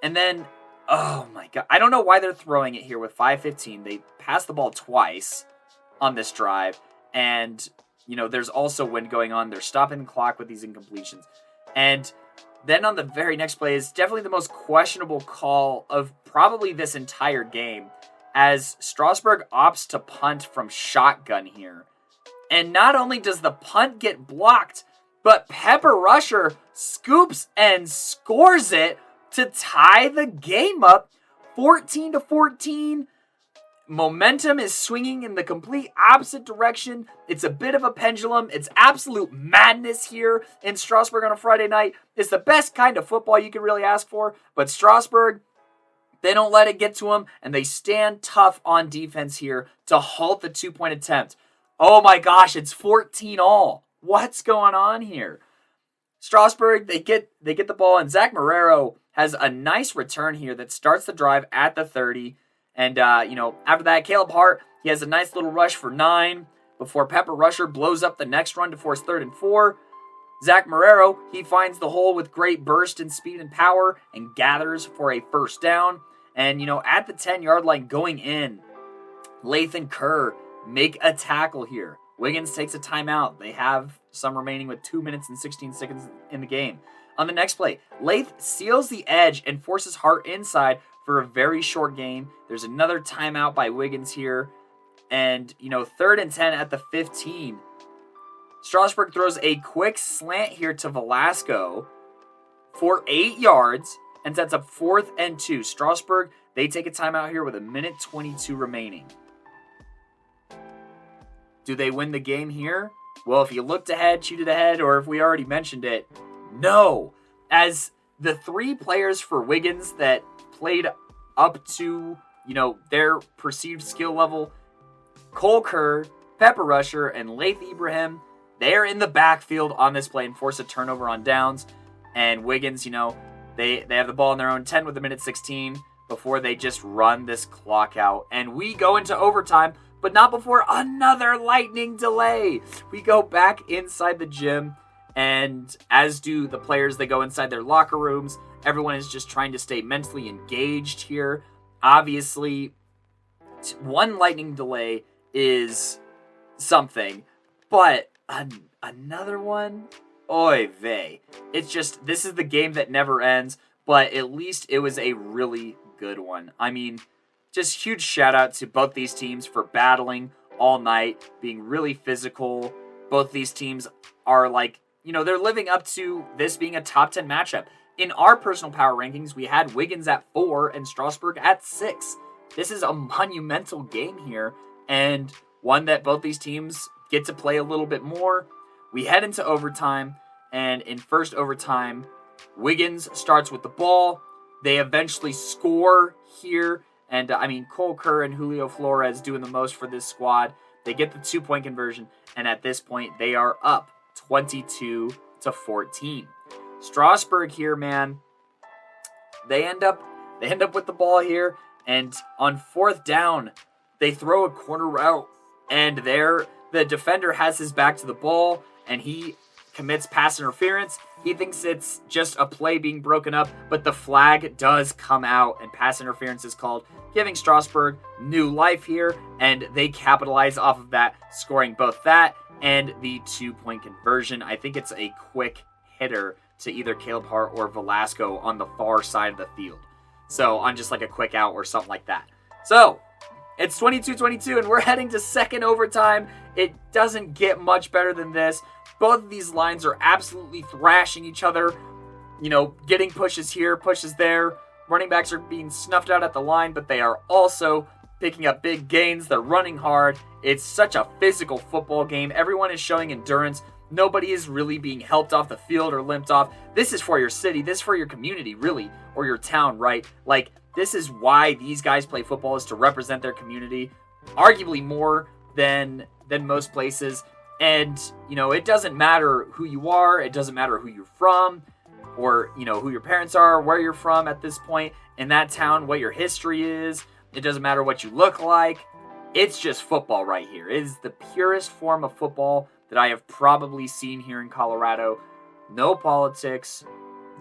And then, oh my God, I don't know why they're throwing it here with 5:15. They pass the ball twice on this drive, and, there's also wind going on. They're stopping the clock with these incompletions. And then on the very next play is definitely the most questionable call of probably this entire game, as Strasburg opts to punt from shotgun here. And not only does the punt get blocked, but Pepper Rusher scoops and scores it to tie the game up 14-14. Momentum is swinging in the complete opposite direction. It's a bit of a pendulum. It's absolute madness here in Strasburg on a Friday night. It's the best kind of football you could really ask for. But Strasburg, they don't let it get to them, and they stand tough on defense here to halt the 2-point attempt. Oh my gosh, it's 14-all. What's going on here? Strasburg, they get the ball, and Zach Marrero has a nice return here that starts the drive at the 30. And, after that, Caleb Hart, he has a nice little rush for 9 before Pepper Rusher blows up the next run to force 3rd and 4. Zach Marrero, he finds the hole with great burst and speed and power and gathers for a first down. And, at the 10-yard line going in, Lath and Kerr make a tackle here. Wiggins takes a timeout. They have some remaining with 2 minutes and 16 seconds in the game. On the next play, Lath seals the edge and forces Hart inside for a very short game. There's another timeout by Wiggins here. And, 3rd and 10 at the 15. Strasburg throws a quick slant here to Velasco for 8 yards and sets up 4th and 2. Strasburg, they take a timeout here with 1:22 remaining. Do they win the game here? Well, if you looked ahead, cheated ahead, or if we already mentioned it, no. As the 3 players for Wiggins that played up to, their perceived skill level, Cole Kerr, Pepper Rusher, and Lath Ibrahim, they're in the backfield on this play and force a turnover on downs. And Wiggins, they have the ball in their own 10 with a minute 16 before they just run this clock out. And we go into overtime, but not before another lightning delay. We go back inside the gym, and as do the players, they go inside their locker rooms. Everyone is just trying to stay mentally engaged here. Obviously, one lightning delay is something, but another one? Oy vey. It's just, this is the game that never ends, but at least it was a really good one. I mean, just huge shout out to both these teams for battling all night, being really physical. Both these teams are they're living up to this being a top 10 matchup. In our personal power rankings, we had Wiggins at 4 and Strasburg at 6. This is a monumental game here, and one that both these teams get to play a little bit more. We head into overtime, and in first overtime, Wiggins starts with the ball. They eventually score here, and Cole Kerr and Julio Flores doing the most for this squad. They get the 2-point conversion, and at this point, they are up 22-14. Strasburg here, man, they end up with the ball here, and on 4th down, they throw a corner route, and the defender has his back to the ball, and he commits pass interference. He thinks it's just a play being broken up, but the flag does come out, and pass interference is called, giving Strasburg new life here, and they capitalize off of that, scoring both that and the 2-point conversion. I think it's a quick hitter to either Caleb Hart or Velasco on the far side of the field. So on just like a quick out or something like that. So it's 22-22, and we're heading to second overtime. It doesn't get much better than this. Both of these lines are absolutely thrashing each other, getting pushes here, pushes there. Running backs are being snuffed out at the line, but they are also picking up big gains. They're running hard. It's such a physical football game. Everyone is showing endurance. Nobody is really being helped off the field or limped off. This is for your city. This is for your community, really, or your town, right? This is why these guys play football, is to represent their community, arguably more than most places. And, it doesn't matter who you are. It doesn't matter who you're from, or, who your parents are, where you're from at this point in that town, what your history is. It doesn't matter what you look like. It's just football right here. It is the purest form of football that I have probably seen here in Colorado. No politics,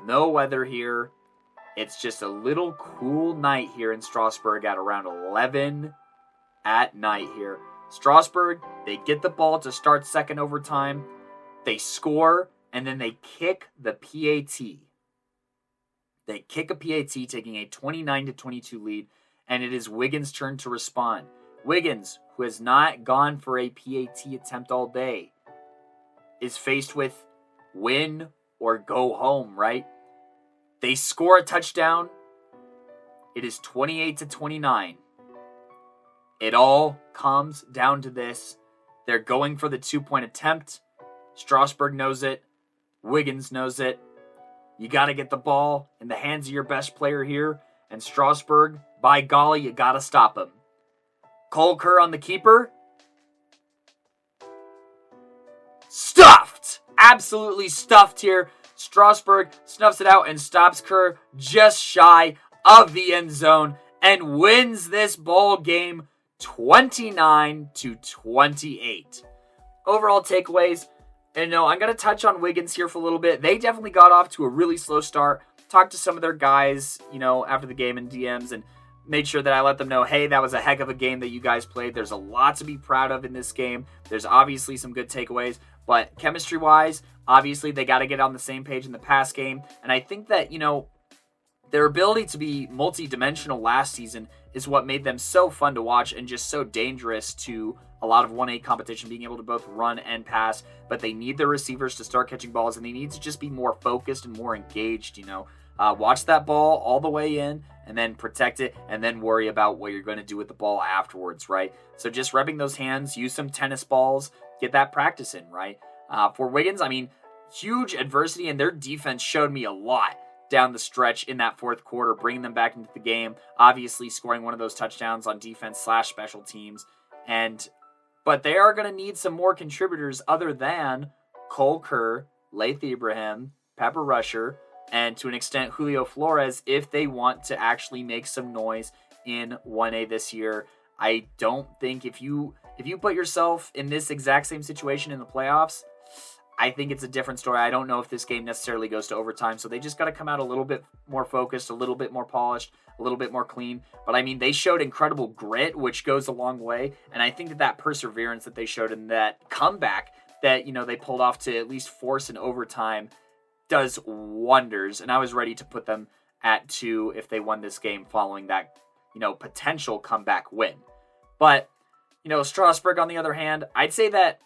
no weather here. It's just a little cool night here in Strasburg at around 11 at night here. Strasburg, they get the ball to start second overtime. They score, and then they kick the PAT. They kick a PAT, taking a 29-22 lead, and it is Wiggins' turn to respond. Wiggins, who has not gone for a PAT attempt all day, is faced with win or go home, right? They score a touchdown. It is 28-29. It all comes down to this. They're going for the 2-point attempt. Strasburg knows it. Wiggins knows it. You got to get the ball in the hands of your best player here. And Strasburg, by golly, you got to stop him. Cole Kerr on the keeper. Stuffed! Absolutely stuffed here. Strasburg snuffs it out and stops Kerr just shy of the end zone and wins this ball game 29-28. Overall takeaways, and I'm going to touch on Wiggins here for a little bit. They definitely got off to a really slow start. Talked to some of their guys, after the game in DMs, and made sure that I let them know, hey, that was a heck of a game that you guys played. There's a lot to be proud of in this game. There's obviously some good takeaways, but chemistry-wise, obviously they got to get on the same page in the pass game. And I think that, their ability to be multi-dimensional last season is what made them so fun to watch and just so dangerous to a lot of 1A competition, being able to both run and pass. But they need their receivers to start catching balls, and they need to just be more focused and more engaged, Watch that ball all the way in and then protect it, and then worry about what you're going to do with the ball afterwards, right? So just repping those hands, use some tennis balls, get that practice in, right? For Wiggins, I mean, huge adversity, and their defense showed me a lot down the stretch in that fourth quarter, bringing them back into the game, obviously scoring one of those touchdowns on defense/special teams. But they are going to need some more contributors other than Cole Kerr, Laith Ibrahim, Pepper Rusher, and to an extent Julio Flores if they want to actually make some noise in 1A this year. I don't think if you put yourself in this exact same situation in the playoffs, I think it's a different story. I don't know if this game necessarily goes to overtime, so they just got to come out a little bit more focused, a little bit more polished, a little bit more clean. But I mean, they showed incredible grit, which goes a long way, and I think that perseverance that they showed in that comeback that, they pulled off to at least force an overtime does wonders, and I was ready to put them at 2 if they won this game following that, potential comeback win. But, Strasburg, on the other hand, I'd say that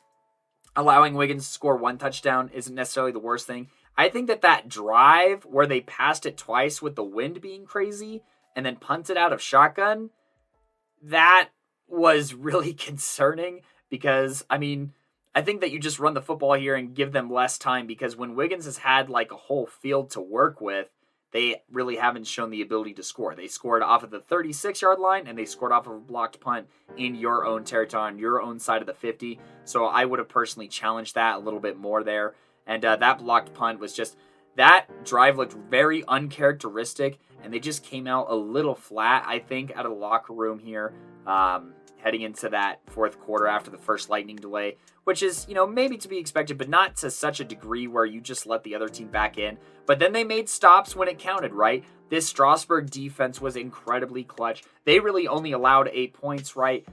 allowing Wiggins to score 1 touchdown isn't necessarily the worst thing. I think that drive where they passed it twice with the wind being crazy and then punted out of shotgun, that was really concerning because, I mean, I think that you just run the football here and give them less time because when Wiggins has had like a whole field to work with, they really haven't shown the ability to score. They scored off of the 36-yard line, and they scored off of a blocked punt in your own territory, on your own side of the 50. So I would have personally challenged that a little bit more there. And that blocked punt was just, that drive looked very uncharacteristic, and they just came out a little flat, I think, out of the locker room here, heading into that fourth quarter after the first lightning delay, which is, maybe to be expected, but not to such a degree where you just let the other team back in. But then they made stops when it counted, right? This Strasburg defense was incredibly clutch. They really only allowed 8 points, right,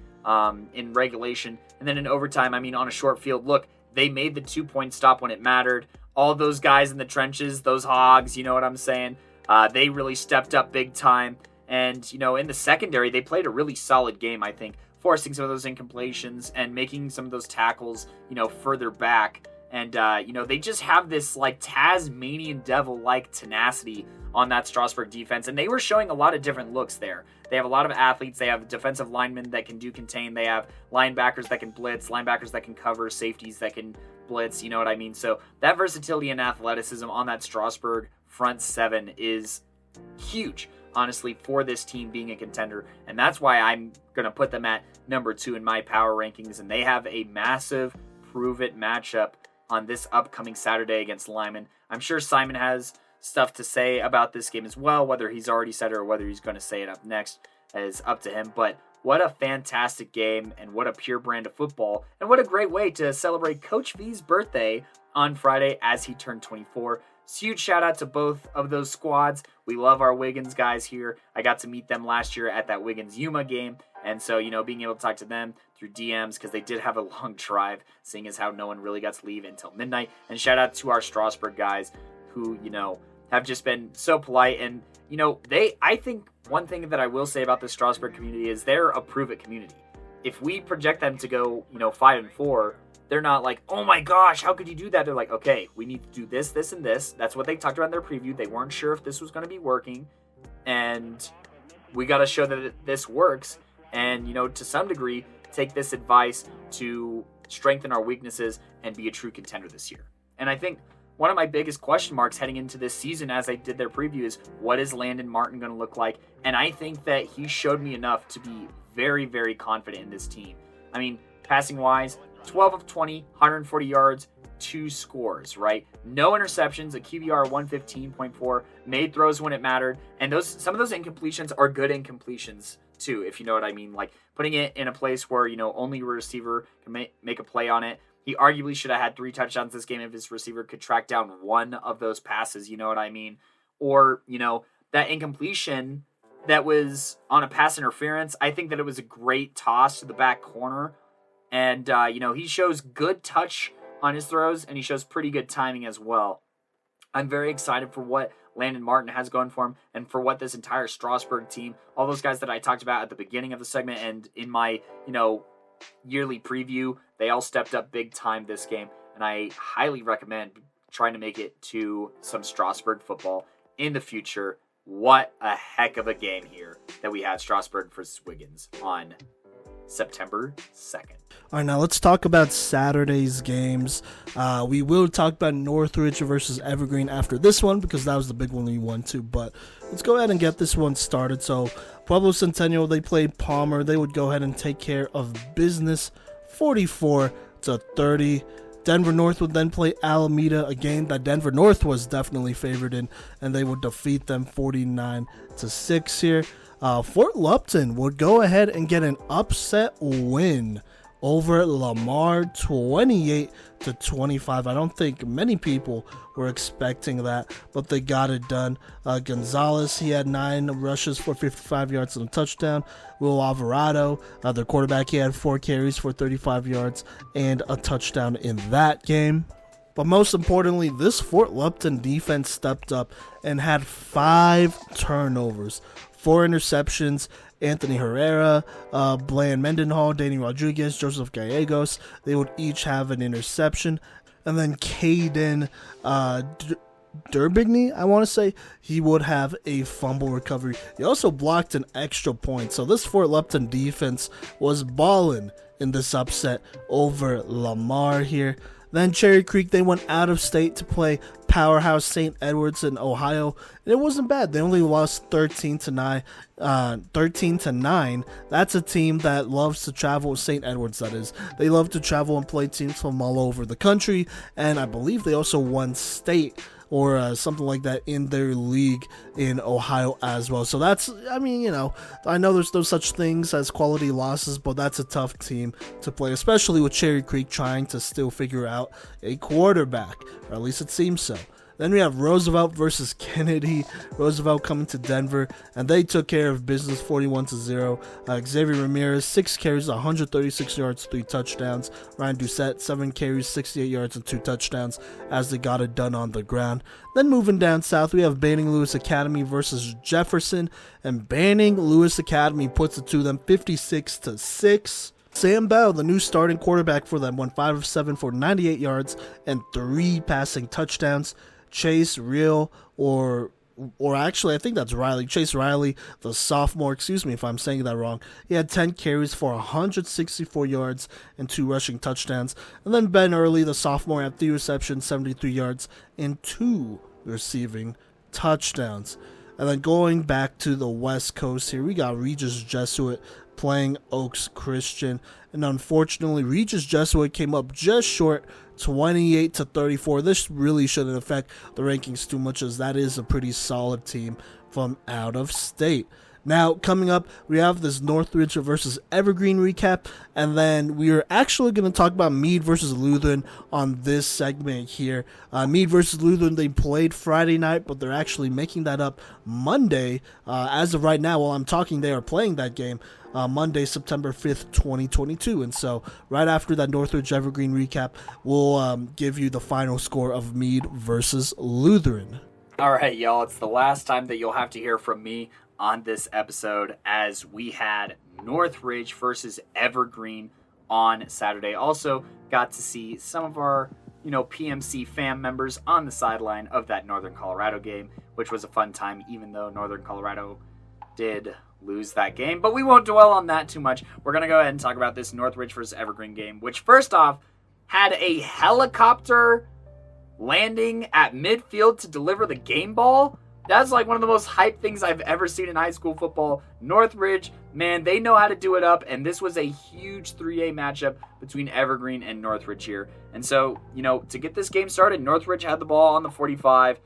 in regulation. And then in overtime, I mean, on a short field, look, they made the 2-point stop when it mattered. All those guys in the trenches, those hogs, you know what I'm saying? They really stepped up big time. And, in the secondary, they played a really solid game, I think, forcing some of those incompletions and making some of those tackles, further back. And, they just have this, like, Tasmanian devil-like tenacity on that Strasburg defense. And they were showing a lot of different looks there. They have a lot of athletes. They have defensive linemen that can do contain. They have linebackers that can blitz, linebackers that can cover, safeties that can blitz, you know what I mean? So that versatility and athleticism on that Strasburg front seven is huge, honestly, for this team being a contender. And that's why I'm going to put them at number 2 in my power rankings. And they have a massive prove-it matchup on this upcoming Saturday against Lyman. I'm sure Simon has stuff to say about this game as well. Whether he's already said it or whether he's going to say it up next is up to him. But what a fantastic game, and what a pure brand of football, and what a great way to celebrate Coach V's birthday on Friday as he turned 24. Huge shout out to both of those squads. We love our Wiggins guys here. I got to meet them last year at that Wiggins Yuma game. And so, being able to talk to them through DMs, because they did have a long drive, seeing as how no one really got to leave until midnight. And shout out to our Strasburg guys who, have just been so polite. And, I think one thing that I will say about the Strasburg community is they're a prove-it community. If we project them to go, 5-4, they're not like, oh my gosh, how could you do that? They're like, okay, we need to do this, this, and this. That's what they talked about in their preview. They weren't sure if this was going to be working. And we got to show that this works. And, to some degree, take this advice to strengthen our weaknesses and be a true contender this year. And I think one of my biggest question marks heading into this season, as I did their preview, is what is Landon Martin going to look like? And I think that he showed me enough to be very, very confident in this team. I mean, passing-wise, 12 of 20, 140 yards, 2 scores, right? No interceptions, a QBR 115.4, made throws when it mattered, and some of those incompletions are good incompletions too, if you know what I mean. Like putting it in a place where, only a receiver can make a play on it. He arguably should have had 3 touchdowns this game if his receiver could track down one of those passes, you know what I mean? Or, that incompletion that was on a pass interference, I think that it was a great toss to the back corner. And, he shows good touch on his throws, and he shows pretty good timing as well. I'm very excited for what Landon Martin has going for him, and for what this entire Strasburg team, all those guys that I talked about at the beginning of the segment and in my, yearly preview, they all stepped up big time this game. And I highly recommend trying to make it to some Strasburg football in the future what a heck of a game here that we had Strasburg versus Wiggins on September 2nd. All right, now let's talk about Saturday's games. We will talk about Northridge versus Evergreen after this one because that was the big one we won to. But let's go ahead and get this one started. So Pueblo Centennial, they played Palmer. They would go ahead and take care of business 44-30. Denver North would then play Alameda, a game that Denver North was definitely favored in, and they would defeat them 49-6 here. Fort Lupton would go ahead and get an upset win over Lamar 28-25. I don't think many people were expecting that, but they got it done. Gonzalez, he had 9 rushes for 55 yards and a touchdown. Will Alvarado, their quarterback, he had 4 carries for 35 yards and a touchdown in that game. But most importantly, this Fort Lupton defense stepped up and had 5 turnovers, 4 interceptions. Anthony Herrera, Bland Mendenhall, Danny Rodriguez, Joseph Gallegos, they would each have an interception. And then Caden Durbigny, I want to say, he would have a fumble recovery. He also blocked an extra point. So this Fort Lupton defense was balling in this upset over Lamar here. Then Cherry Creek, they went out of state to play Powerhouse St. Edwards in Ohio. And it wasn't bad. They only lost 13-9. That's a team that loves to travel, St. Edwards that is. They love to travel and play teams from all over the country. And I believe they also won state or something like that in their league in Ohio as well. So that's, I mean, you know, I know there's no such things as quality losses, but that's a tough team to play, especially with Cherry Creek trying to still figure out a quarterback, or at least it seems so. Then we have Roosevelt versus Kennedy. Roosevelt coming to Denver, and they took care of business 41-0. Xavier Ramirez, 6 carries, 136 yards, 3 touchdowns. Ryan Doucette, 7 carries, 68 yards, and 2 touchdowns as they got it done on the ground. Then moving down south, we have Banning Lewis Academy versus Jefferson, and Banning Lewis Academy puts it to them 56-6. Sam Bell, the new starting quarterback for them, went 5 of 7 for 98 yards and 3 passing touchdowns. Chase Real, or actually I think that's Riley. Chase Riley, the sophomore, excuse me if I'm saying that wrong. He had 10 carries for 164 yards and 2 rushing touchdowns. And then Ben Early, the sophomore, had 3 receptions, 73 yards, and 2 receiving touchdowns. And then going back to the West Coast here, we got Regis Jesuit playing Oaks Christian. And unfortunately, Regis Jesuit came up just short, 28-34. This really shouldn't affect the rankings too much, as that is a pretty solid team from out of state. Now, coming up, we have this Northridge versus Evergreen recap, and then we are actually going to talk about Meade versus Lutheran on this segment here. Meade versus Lutheran, they played Friday night, but they're actually making that up Monday. As of right now, while I'm talking, they are playing that game Monday, September 5th, 2022. And so right after that Northridge Evergreen recap, we'll give you the final score of Meade versus Lutheran. All right, y'all, it's the last time that you'll have to hear from me on this episode, as we had Northridge versus Evergreen on Saturday. Also got to see some of our, PMC fam members on the sideline of that Northern Colorado game, which was a fun time, even though Northern Colorado did lose that game. But we won't dwell on that too much. We're going to go ahead and talk about this Northridge versus Evergreen game, which first off had a helicopter landing at midfield to deliver the game ball. That's like one of the most hyped things I've ever seen in high school football. Northridge, man, they know how to do it up, and this was a huge 3A matchup between Evergreen and Northridge here. And so, to get this game started, Northridge had the ball on the 45,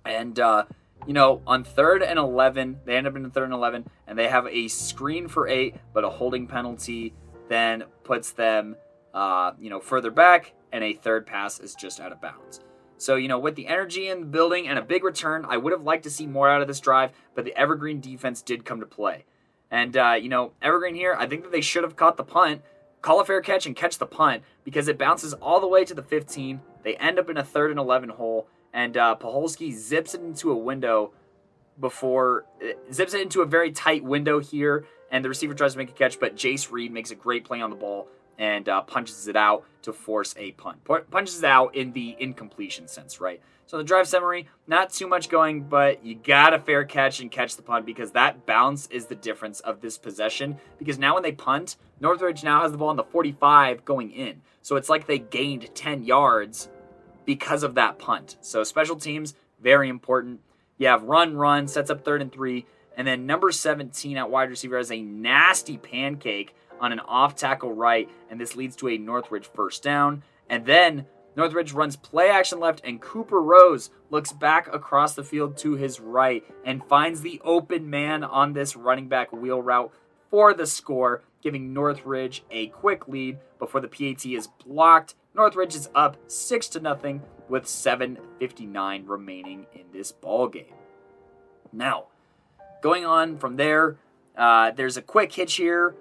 and, on 3rd and 11, they end up in 3rd and 11, and they have a screen for 8, but a holding penalty then puts them, further back, and a third pass is just out of bounds. So, with the energy in the building and a big return, I would have liked to see more out of this drive, but the Evergreen defense did come to play. And, Evergreen here, I think that they should have caught the punt, call a fair catch and catch the punt, because it bounces all the way to the 15. They end up in a 3rd and 11 hole, and Paholski zips it into a window zips it into a very tight window here, and the receiver tries to make a catch, but Jace Reed makes a great play on the ball and punches it out to force a punt. Punches it out in the incompletion sense, right? So the drive summary, not too much going, but you got a fair catch and catch the punt because that bounce is the difference of this possession. Because now when they punt, Northridge now has the ball on the 45 going in. So it's like they gained 10 yards because of that punt. So special teams, very important. You have run, sets up 3rd and 3. And then number 17 at wide receiver has a nasty pancake on an off-tackle right. And this leads to a Northridge first down. And then Northridge runs play action left, and Cooper Rose looks back across the field to his right and finds the open man on this running back wheel route for the score, giving Northridge a quick lead before the PAT is blocked. Northridge is up 6-0 with 7:59 remaining in this ball game. Now, going on from there, there's a quick hitch here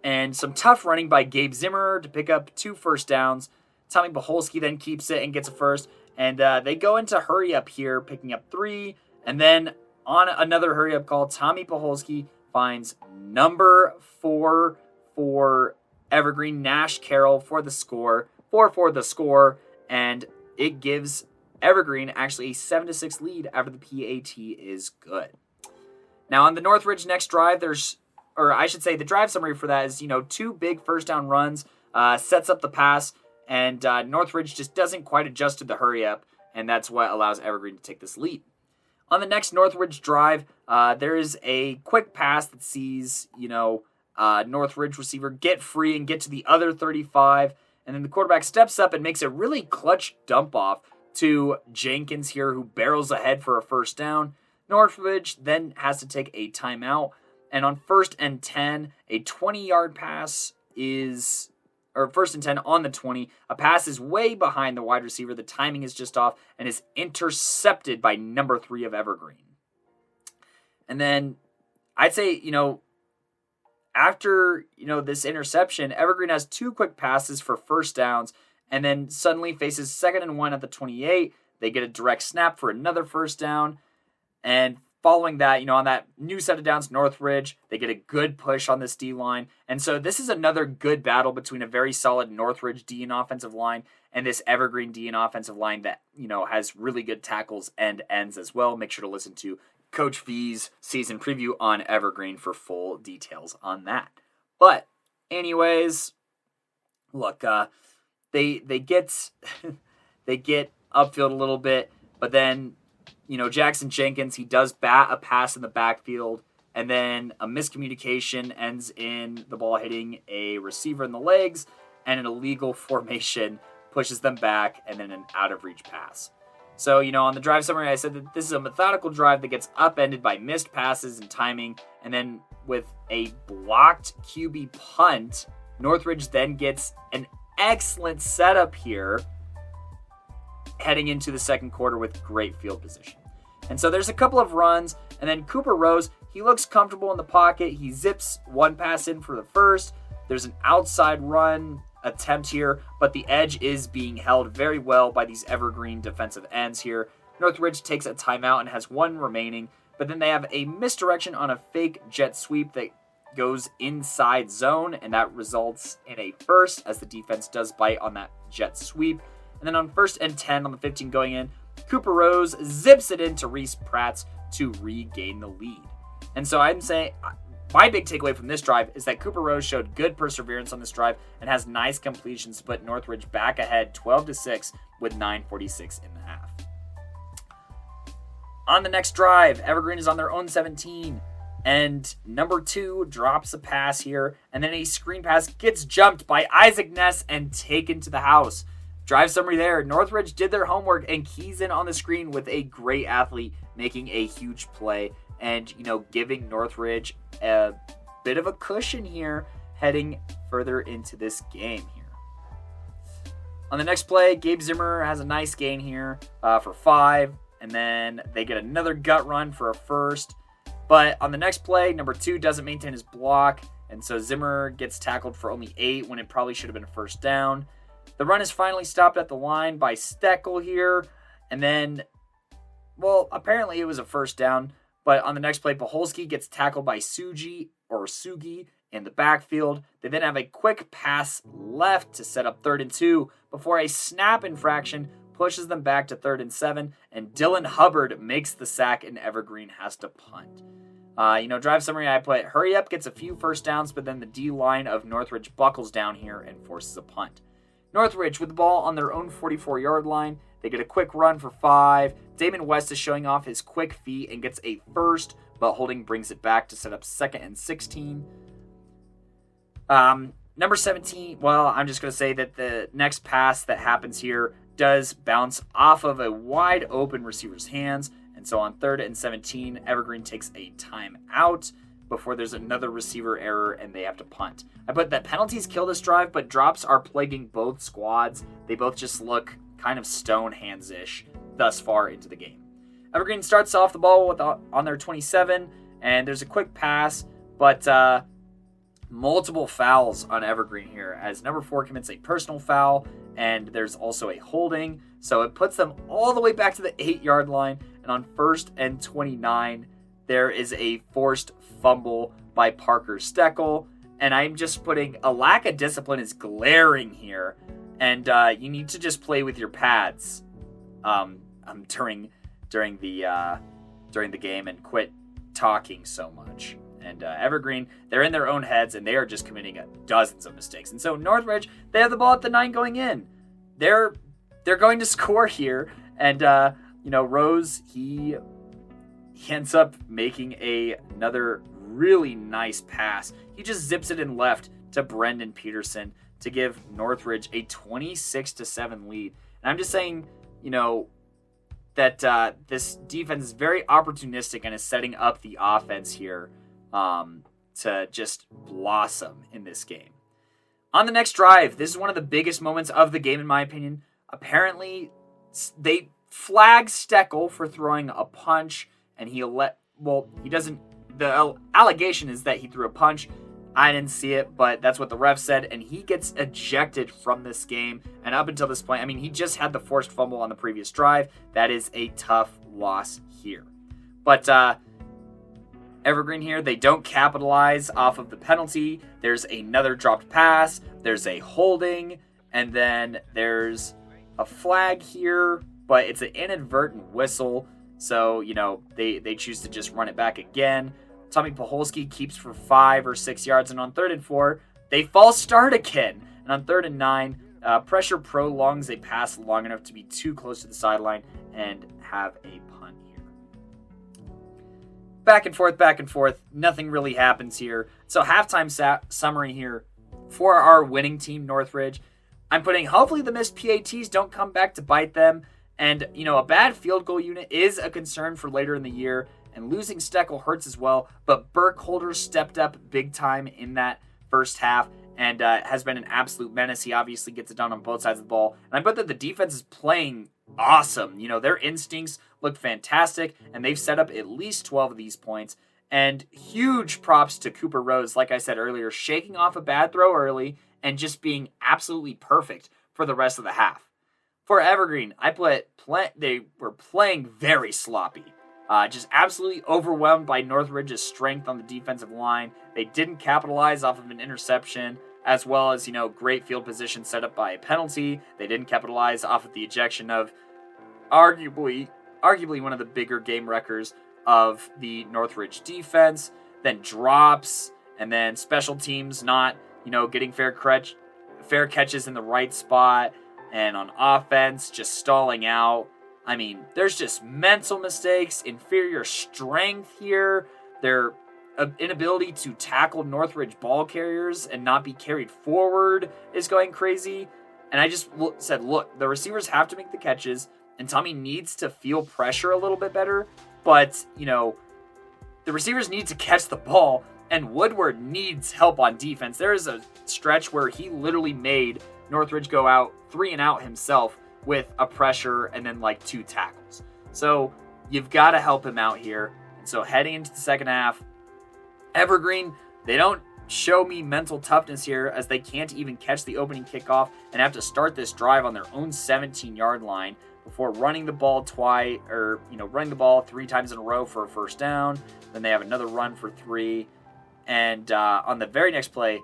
and some tough running by Gabe Zimmer to pick up 2 first downs. Tommy Paholski then keeps it and gets a first. And they go into hurry up here, picking up 3. And then on another hurry up call, Tommy Paholski finds number 4 for Evergreen, Nash Carroll for the score. 4 for the score. And it gives Evergreen actually a 7-6 lead after the PAT is good. Now on the Northridge next drive, the drive summary for that is, 2 big first down runs, sets up the pass. And Northridge just doesn't quite adjust to the hurry up, and that's what allows Evergreen to take this lead. On the next Northridge drive, there is a quick pass that sees, Northridge receiver get free and get to the other 35, and then the quarterback steps up and makes a really clutch dump off to Jenkins here, who barrels ahead for a first down. Northridge then has to take a timeout, and on 1st and 10, a 20-yard pass is... or 1st and 10 on the 20. A pass is way behind the wide receiver. The timing is just off and is intercepted by number 3 of Evergreen. And then I'd say, after, this interception, Evergreen has 2 quick passes for first downs and then suddenly faces 2nd and 1 at the 28. They get a direct snap for another first down. And following that, on that new set of downs, Northridge, they get a good push on this D-line. And so this is another good battle between a very solid Northridge D and offensive line and this Evergreen D and offensive line that, has really good tackles and ends as well. Make sure to listen to Coach V's season preview on Evergreen for full details on that. But anyways, look, they get they get upfield a little bit, but then Jackson Jenkins, he does bat a pass in the backfield, and then a miscommunication ends in the ball hitting a receiver in the legs, and an illegal formation pushes them back, and then an out-of-reach pass. So, on the drive summary, I said that this is a methodical drive that gets upended by missed passes and timing, and then with a blocked QB punt, Northridge then gets an excellent setup here, heading into the second quarter with great field position. And so there's a couple of runs, and then Cooper Rose, he looks comfortable in the pocket. He zips 1 pass in for the first. There's an outside run attempt here, but the edge is being held very well by these Evergreen defensive ends here. Northridge takes a timeout and has 1 remaining, but then they have a misdirection on a fake jet sweep that goes inside zone, and that results in a first as the defense does bite on that jet sweep. And then on 1st and 10 on the 15 going in, Cooper Rose zips it into Reese Pratts to regain the lead. And so I'm saying my big takeaway from this drive is that Cooper Rose showed good perseverance on this drive and has nice completions to put Northridge back ahead 12-6 with 9:46 in the half. On the next drive, Evergreen is on their own 17. And number 2 drops a pass here. And then a screen pass gets jumped by Isaac Ness and taken to the house. Drive summary there. Northridge did their homework and keys in on the screen with a great athlete making a huge play. And, giving Northridge a bit of a cushion here heading further into this game here. On the next play, Gabe Zimmer has a nice gain here for 5. And then they get another gut run for a first. But on the next play, number 2 doesn't maintain his block. And so Zimmer gets tackled for only 8 when it probably should have been a first down. The run is finally stopped at the line by Steckel here. And then, apparently it was a first down. But on the next play, Paholski gets tackled by Sugi in the backfield. They then have a quick pass left to set up 3rd and 2 before a snap infraction pushes them back to 3rd and 7, and Dylan Hubbard makes the sack and Evergreen has to punt. Drive summary, I put, hurry up, gets a few first downs, but then the D-line of Northridge buckles down here and forces a punt. Northridge with the ball on their own 44-yard line. They get a quick run for 5. Damon West is showing off his quick feet and gets a first, but holding brings it back to set up 2nd and 16. Number 17, well, I'm just going to say that the next pass that happens here does bounce off of a wide open receiver's hands. And so on 3rd and 17, Evergreen takes a timeout before there's another receiver error and they have to punt. I put that penalties kill this drive, but drops are plaguing both squads. They both just look kind of stone hands-ish thus far into the game. Evergreen starts off the ball on their 27, and there's a quick pass, but multiple fouls on Evergreen here as number 4 commits a personal foul, and there's also a holding. So it puts them all the way back to the 8-yard line, and on 1st and 29, there is a forced fumble by Parker Steckel, and I'm just putting a lack of discipline is glaring here, and you need to just play with your pads during the game and quit talking so much. And Evergreen, they're in their own heads, and they are just committing dozens of mistakes. And so Northridge, they have the ball at the 9 going in. They're going to score here, and Rose, he ends up making another really nice pass. He just zips it in left to Brendan Peterson to give Northridge a 26-7 lead. And I'm just saying, that this defense is very opportunistic and is setting up the offense here to just blossom in this game. On the next drive, this is one of the biggest moments of the game, in my opinion. Apparently, they flag Steckel for throwing a punch, and he doesn't. The allegation is that he threw a punch. I didn't see it, but that's what the ref said, and he gets ejected from this game. And up until this point, he just had the forced fumble on the previous drive. That is a tough loss here. But Evergreen here, they don't capitalize off of the penalty. There's another dropped pass. There's a holding, and then there's a flag here, but it's an inadvertent whistle. So, they choose to just run it back again. Tommy Paholski keeps for 5 or 6 yards, and on 3rd and 4, they false start again. And on 3rd and 9, pressure prolongs a pass long enough to be too close to the sideline and have a punt here. Back and forth. Nothing really happens here. So halftime summary here for our winning team, Northridge. I'm putting, hopefully the missed PATs don't come back to bite them. And, a bad field goal unit is a concern for later in the year. And losing Steckel hurts as well, but Burkholder stepped up big time in that first half and has been an absolute menace. He obviously gets it done on both sides of the ball. And I bet that the defense is playing awesome. Their instincts look fantastic, and they've set up at least 12 of these points. And huge props to Cooper Rose, like I said earlier, shaking off a bad throw early and just being absolutely perfect for the rest of the half. For Evergreen, I put they were playing very sloppy. Just absolutely overwhelmed by Northridge's strength on the defensive line. They didn't capitalize off of an interception, as well as, great field position set up by a penalty. They didn't capitalize off of the ejection of arguably one of the bigger game wreckers of the Northridge defense. Then drops, and then special teams not, getting fair catches in the right spot, and on offense, just stalling out. There's just mental mistakes, inferior strength here. Their inability to tackle Northridge ball carriers and not be carried forward is going crazy. And I just said, look, the receivers have to make the catches, and Tommy needs to feel pressure a little bit better. But, the receivers need to catch the ball, and Woodward needs help on defense. There is a stretch where he literally made Northridge go out 3 and out himself with a pressure and then 2 tackles. So you've got to help him out here. And so heading into the second half, Evergreen, they don't show me mental toughness here as they can't even catch the opening kickoff and have to start this drive on their own 17-yard line before running the ball running the ball 3 times in a row for a first down. Then they have another run for 3. And on the very next play,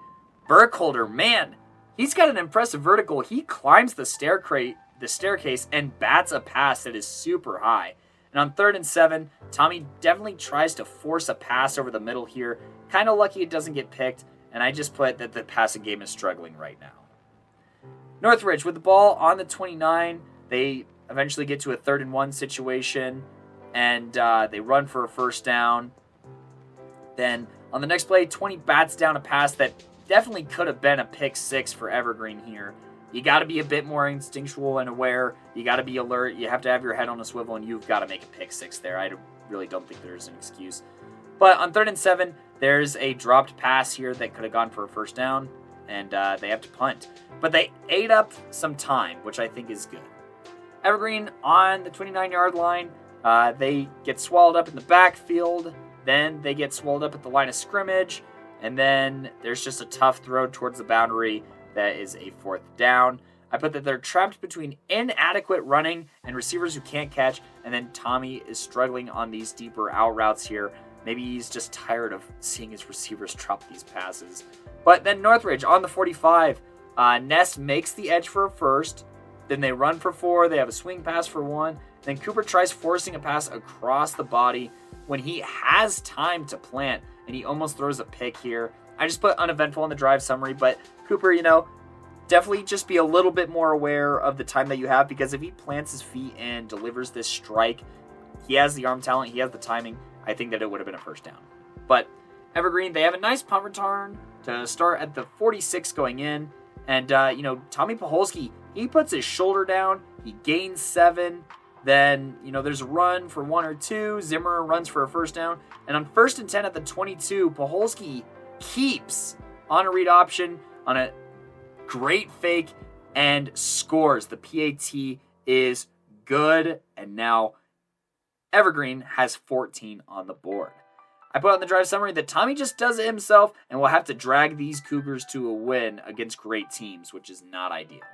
Burkholder, man, he's got an impressive vertical. He climbs the staircase and bats a pass that is super high. And on 3rd and 7, Tommy definitely tries to force a pass over the middle here. Kind of lucky it doesn't get picked, and I just put that the passing game is struggling right now. Northridge with the ball on the 29. They eventually get to a 3rd and 1 situation, and they run for a first down. Then on the next play, 20 bats down a pass that definitely could have been a pick 6 for Evergreen here. You got to be a bit more instinctual and aware. You got to be alert. You have to have your head on a swivel, and you've got to make a pick 6 there. I really don't think there's an excuse. But on 3rd and 7, there's a dropped pass here that could have gone for a first down, and they have to punt. But they ate up some time, which I think is good. Evergreen on the 29-yard line. They get swallowed up in the backfield. Then they get swallowed up at the line of scrimmage. And then there's just a tough throw towards the boundary that is a 4th down. I put that they're trapped between inadequate running and receivers who can't catch. And then Tommy is struggling on these deeper out routes here. Maybe he's just tired of seeing his receivers drop these passes. But then Northridge on the 45. Ness makes the edge for a first. Then they run for 4. They have a swing pass for 1. Then Cooper tries forcing a pass across the body when he has time to plant. And he almost throws a pick here. I just put uneventful in the drive summary. But Cooper, definitely just be a little bit more aware of the time that you have. Because if he plants his feet and delivers this strike, he has the arm talent. He has the timing. I think that it would have been a first down. But Evergreen, they have a nice punt return to start at the 46 going in. And, Tommy Paholski, he puts his shoulder down. He gains 7. Then, there's a run for 1 or 2. Zimmer runs for a first down. And on 1st and 10 at the 22, Paholski keeps on a read option on a great fake and scores. The PAT is good. And now Evergreen has 14 on the board. I put on the drive summary that Tommy just does it himself and will have to drag these Cougars to a win against great teams, which is not ideal.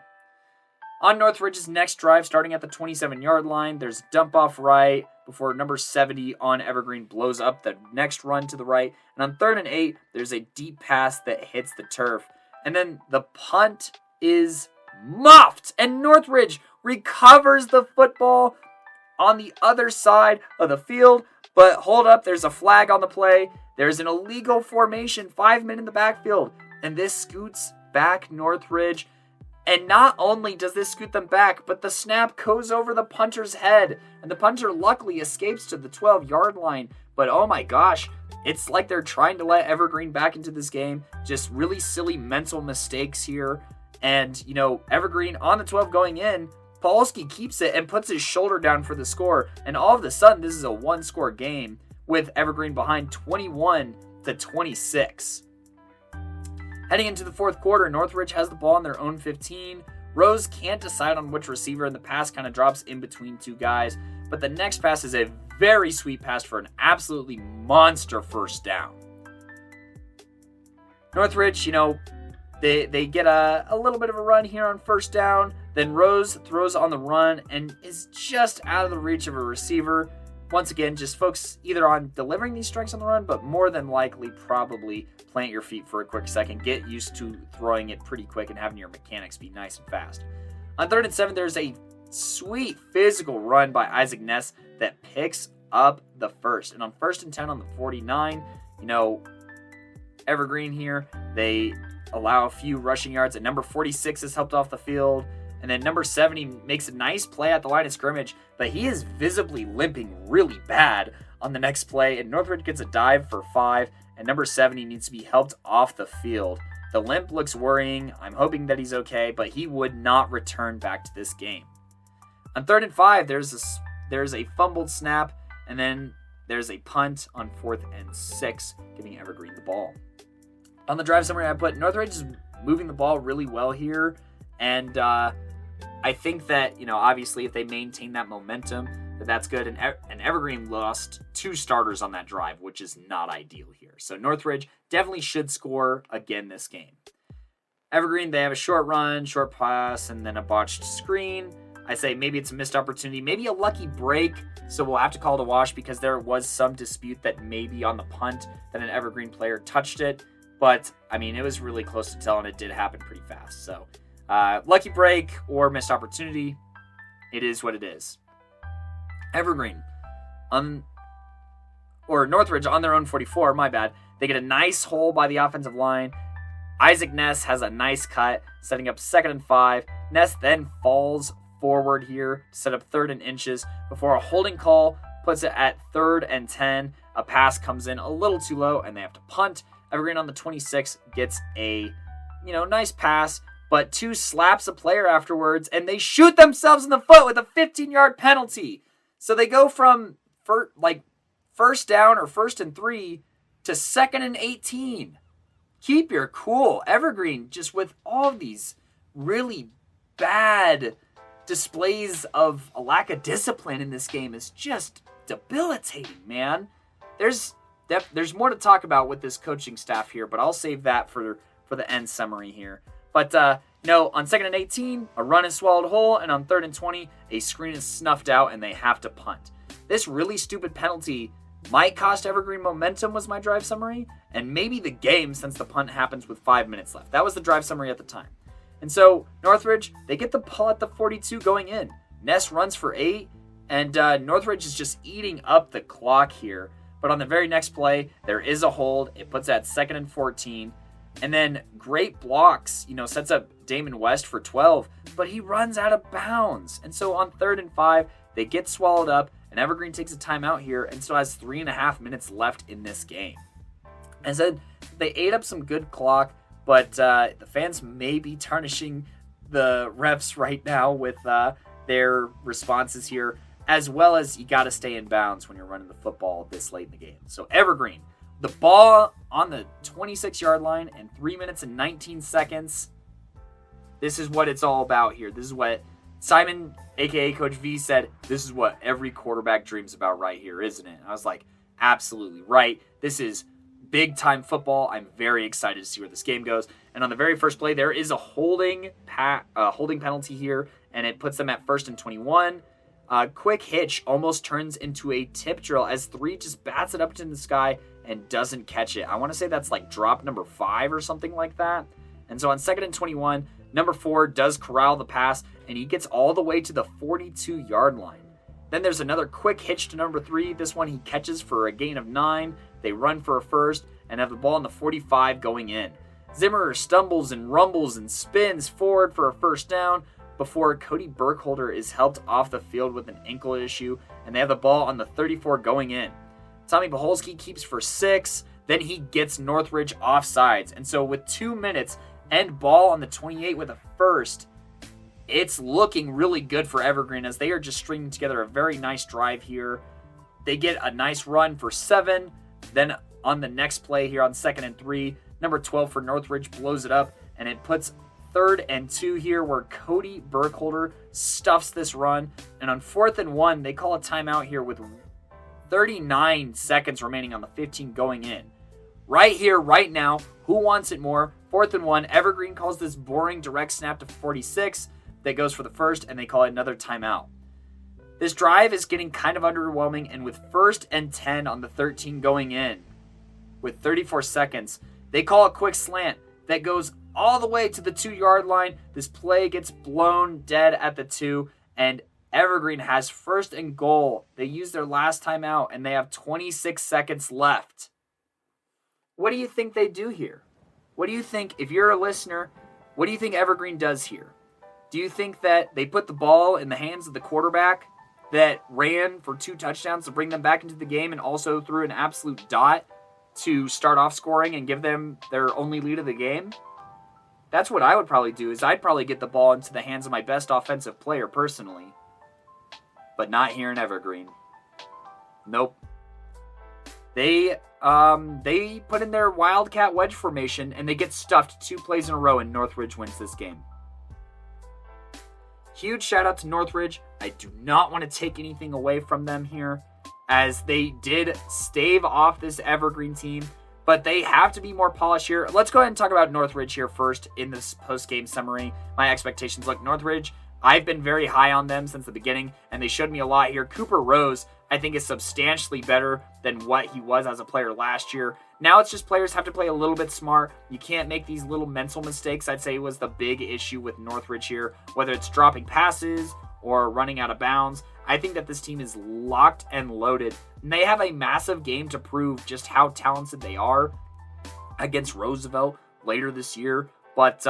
On Northridge's next drive, starting at the 27-yard line, there's a dump off right before number 70 on Evergreen blows up the next run to the right. And on 3rd and 8, there's a deep pass that hits the turf. And then the punt is muffed, and Northridge recovers the football on the other side of the field. But hold up, there's a flag on the play. There's an illegal formation, 5 men in the backfield. And this scoots back Northridge. And not only does this scoot them back, but the snap goes over the punter's head. And the punter luckily escapes to the 12-yard line. But oh my gosh, it's like they're trying to let Evergreen back into this game. Just really silly mental mistakes here. And, Evergreen on the 12 going in, Paholski keeps it and puts his shoulder down for the score. And all of a sudden, this is a 1-score game with Evergreen behind 21-26. Heading into the 4th quarter, Northridge has the ball on their own 15. Rose can't decide on which receiver, and the pass kind of drops in between 2 guys. But the next pass is a very sweet pass for an absolutely monster first down. Northridge, they get a little bit of a run here on first down. Then Rose throws on the run and is just out of the reach of a receiver. Once again, just focus either on delivering these strikes on the run, but more than likely probably plant your feet for a quick second. Get used to throwing it pretty quick and having your mechanics be nice and fast. On 3rd and 7, there's a sweet physical run by Isaac Ness that picks up the first. And on 1st and 10 on the 49, Evergreen here, they allow a few rushing yards. And number 46 is helped off the field. And then number 70 makes a nice play at the line of scrimmage, but he is visibly limping really bad on the next play. And Northridge gets a dive for 5, and number 70 needs to be helped off the field. The limp looks worrying. I'm hoping that he's okay, but he would not return back to this game. On 3rd and 5, there's a fumbled snap, and then there's a punt on 4th and 6, giving Evergreen the ball. On the drive summary, I put Northridge is moving the ball really well here, and I think that, obviously if they maintain that momentum, that's good. And Evergreen lost 2 starters on that drive, which is not ideal here. So Northridge definitely should score again this game. Evergreen, they have a short run, short pass, and then a botched screen. I say maybe it's a missed opportunity, maybe a lucky break. So we'll have to call it a wash because there was some dispute that maybe on the punt that an Evergreen player touched it. But, I mean, it was really close to tell, and it did happen pretty fast. So, lucky break or missed opportunity, it is what it is. Evergreen, or Northridge on their own 44, my bad. They get a nice hole by the offensive line. Isaac Ness has a nice cut, setting up 2nd and 5. Ness then falls forward here to set up 3rd and inches before a holding call puts it at 3rd and 10. A pass comes in a little too low, and they have to punt. Evergreen on the 26 gets a, nice pass, but 2 slaps a player afterwards, and they shoot themselves in the foot with a 15-yard penalty. So they go from first down or 1st and 3 to 2nd and 18. Keep your cool. Evergreen, just with all these really bad displays of a lack of discipline in this game, is just debilitating, man. There's more to talk about with this coaching staff here, but I'll save that for the end summary here. But, on 2nd and 18, a run is swallowed whole, and on 3rd and 20, a screen is snuffed out, and they have to punt. This really stupid penalty might cost Evergreen momentum, was my drive summary, and maybe the game since the punt happens with 5 minutes left. That was the drive summary at the time. And so, Northridge, they get the ball at the 42 going in. Ness runs for 8, and Northridge is just eating up the clock here. But on the very next play, there is a hold. It puts at 2nd and 14. And then great blocks, sets up Damon West for 12. But he runs out of bounds. And so on 3rd and 5, they get swallowed up. And Evergreen takes a timeout here and still has 3.5 minutes left in this game. And so they ate up some good clock. But the fans may be tarnishing the refs right now with their responses here. As well as you got to stay in bounds when you're running the football this late in the game. So Evergreen, the ball on the 26-yard line and 3 minutes and 19 seconds. This is what it's all about here. This is what Simon, a.k.a. Coach V, said. This is what every quarterback dreams about right here, isn't it? And I was like, absolutely right. This is big-time football. I'm very excited to see where this game goes. And on the very first play, there is a holding penalty here, and it puts them at 1st and 21. Quick hitch almost turns into a tip drill as 3 just bats it up into the sky and doesn't catch it. I want to say that's like drop number 5 or something like that. And so on 2nd and 21, number 4 does corral the pass, and he gets all the way to the 42-yard line. Then there's another quick hitch to number 3. This one he catches for a gain of 9. They run for a first and have the ball on the 45 going in. Zimmer stumbles and rumbles and spins forward for a first down before Cody Burkholder is helped off the field with an ankle issue, and they have the ball on the 34 going in. Tommy Baholski keeps for 6, then he gets Northridge offsides. And so with 2 minutes and ball on the 28 with a first, it's looking really good for Evergreen as they are just stringing together a very nice drive here. They get a nice run for 7, then on the next play here on 2nd and 3, number 12 for Northridge blows it up, and it puts 3rd and 2 here where Cody Burkholder stuffs this run. And on 4th and 1, they call a timeout here with 39 seconds remaining on the 15 going in. Right here, right now, who wants it more? 4th and 1, Evergreen calls this boring direct snap to 46 that goes for the first, and they call it another timeout. This drive is getting kind of underwhelming, and with 1st and 10 on the 13 going in, with 34 seconds, they call a quick slant that goes all the way to the 2-yard line. This play gets blown dead at the 2, and Evergreen has 1st and goal. They use their last timeout, and they have 26 seconds left. What do you think they do here? What do you think, if you're a listener, what do you think Evergreen does here? Do you think that they put the ball in the hands of the quarterback that ran for 2 touchdowns to bring them back into the game and also threw an absolute dot to start off scoring and give them their only lead of the game? That's what I would probably do, is I'd probably get the ball into the hands of my best offensive player personally. But not here in Evergreen. Nope. They put in their Wildcat wedge formation, and they get stuffed 2 plays in a row, and Northridge wins this game. Huge shout out to Northridge. I do not want to take anything away from them here, as they did stave off this Evergreen team, but they have to be more polished here. Let's go ahead and talk about Northridge here first in this post-game summary. My expectations look, Northridge, I've been very high on them since the beginning, and they showed me a lot here. Cooper Rose, I think, is substantially better than what he was as a player last year. Now it's just players have to play a little bit smart. You can't make these little mental mistakes. I'd say was the big issue with Northridge here, whether it's dropping passes or running out of bounds. I think that this team is locked and loaded, and they have a massive game to prove just how talented they are against Roosevelt later this year. But,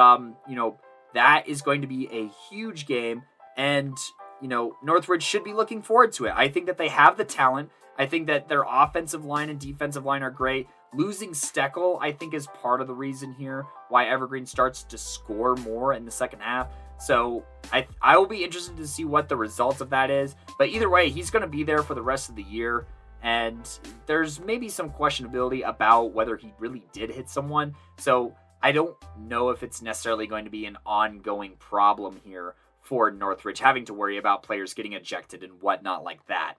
that is going to be a huge game, and, Northridge should be looking forward to it. I think that they have the talent. I think that their offensive line and defensive line are great. Losing Steckel, I think, is part of the reason here why Evergreen starts to score more in the second half. So I will be interested to see what the results of that is. But either way, he's going to be there for the rest of the year. And there's maybe some questionability about whether he really did hit someone. So I don't know if it's necessarily going to be an ongoing problem here for Northridge, having to worry about players getting ejected and whatnot like that.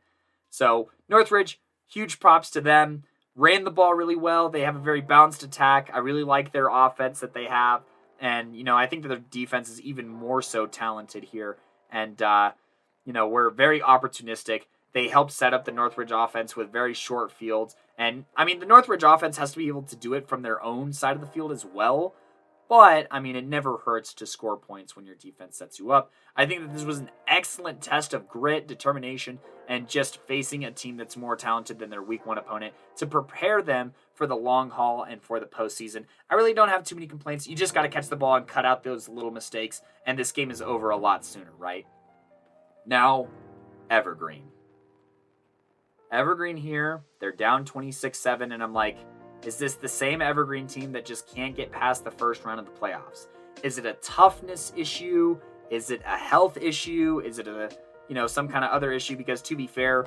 So Northridge, huge props to them. Ran the ball really well. They have a very balanced attack. I really like their offense that they have. And, I think that their defense is even more so talented here. And, we're very opportunistic. They help set up the Northridge offense with very short fields. And, the Northridge offense has to be able to do it from their own side of the field as well. But, it never hurts to score points when your defense sets you up. I think that this was an excellent test of grit, determination, and just facing a team that's more talented than their week one opponent to prepare them for the long haul and for the postseason. I really don't have too many complaints. You just got to catch the ball and cut out those little mistakes, and this game is over a lot sooner, right? Now, Evergreen. Evergreen here, they're down 26-7, and I'm like, is this the same Evergreen team that just can't get past the first round of the playoffs? Is it a toughness issue? Is it a health issue? Is it some kind of other issue? Because to be fair,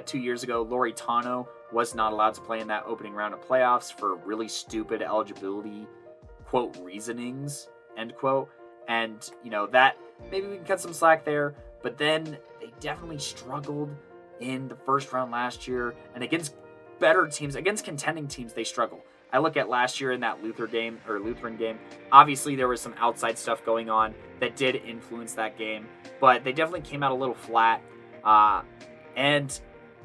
2 years ago, Lori Tano was not allowed to play in that opening round of playoffs for really stupid eligibility, quote, reasonings, end quote. And, that maybe we can cut some slack there. But then they definitely struggled in the first round last year. And against better teams, against contending teams, they struggle. I look at last year in that Lutheran game. Obviously, there was some outside stuff going on that did influence that game, but they definitely came out a little flat. And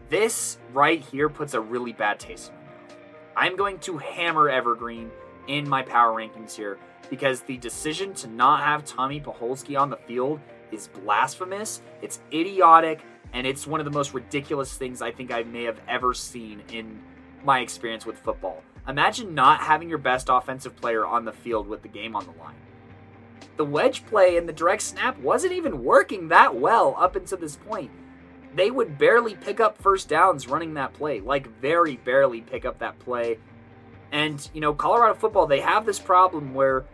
this right here puts a really bad taste in my mouth. I'm going to hammer Evergreen in my power rankings here because the decision to not have Tommy Paholski on the field is blasphemous. It's idiotic, and it's one of the most ridiculous things I think I may have ever seen in my experience with football. Imagine not having your best offensive player on the field with the game on the line. The wedge play and the direct snap wasn't even working that well up until this point. They would barely pick up first downs running that play, like very barely pick up that play. And, Colorado football, they have this problem where,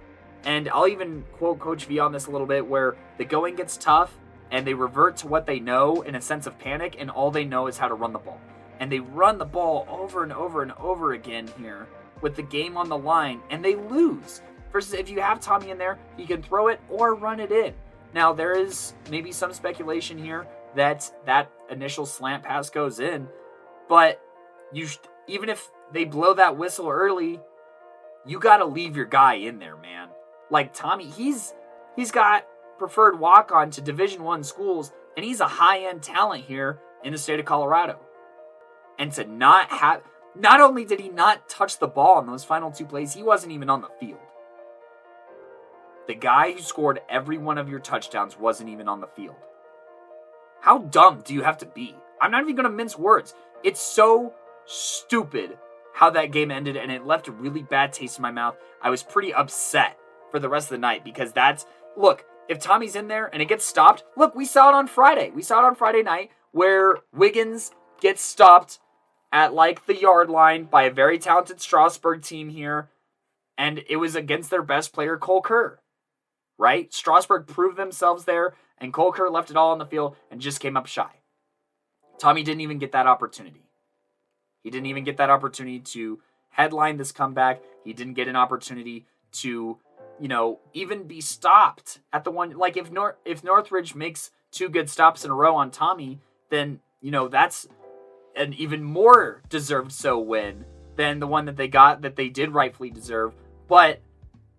and I'll even quote Coach V on this a little bit, where the going gets tough and they revert to what they know in a sense of panic, and all they know is how to run the ball. And they run the ball over and over and over again here with the game on the line, and they lose. Versus if you have Tommy in there, he can throw it or run it in. Now, there is maybe some speculation here that that initial slant pass goes in, but even if they blow that whistle early, you got to leave your guy in there, man. Like Tommy, he's got preferred walk-on to Division I schools, and he's a high-end talent here in the state of Colorado. And to not only did he not touch the ball in those final two plays, he wasn't even on the field. The guy who scored every one of your touchdowns wasn't even on the field. How dumb do you have to be? I'm not even going to mince words. It's so stupid how that game ended, and it left a really bad taste in my mouth. I was pretty upset for the rest of the night because look, if Tommy's in there and it gets stopped, look, we saw it on Friday. We saw it on Friday night where Wiggins gets stopped at the yard line by a very talented Strasburg team here, and it was against their best player, Cole Kerr, right? Strasburg proved themselves there, and Cole Kerr left it all on the field and just came up shy. Tommy didn't even get that opportunity. He didn't even get that opportunity to headline this comeback. He didn't get an opportunity to, even be stopped at the one. Like, if Northridge makes two good stops in a row on Tommy, then, that's an even more deserved so win than the one that they got that they did rightfully deserve. But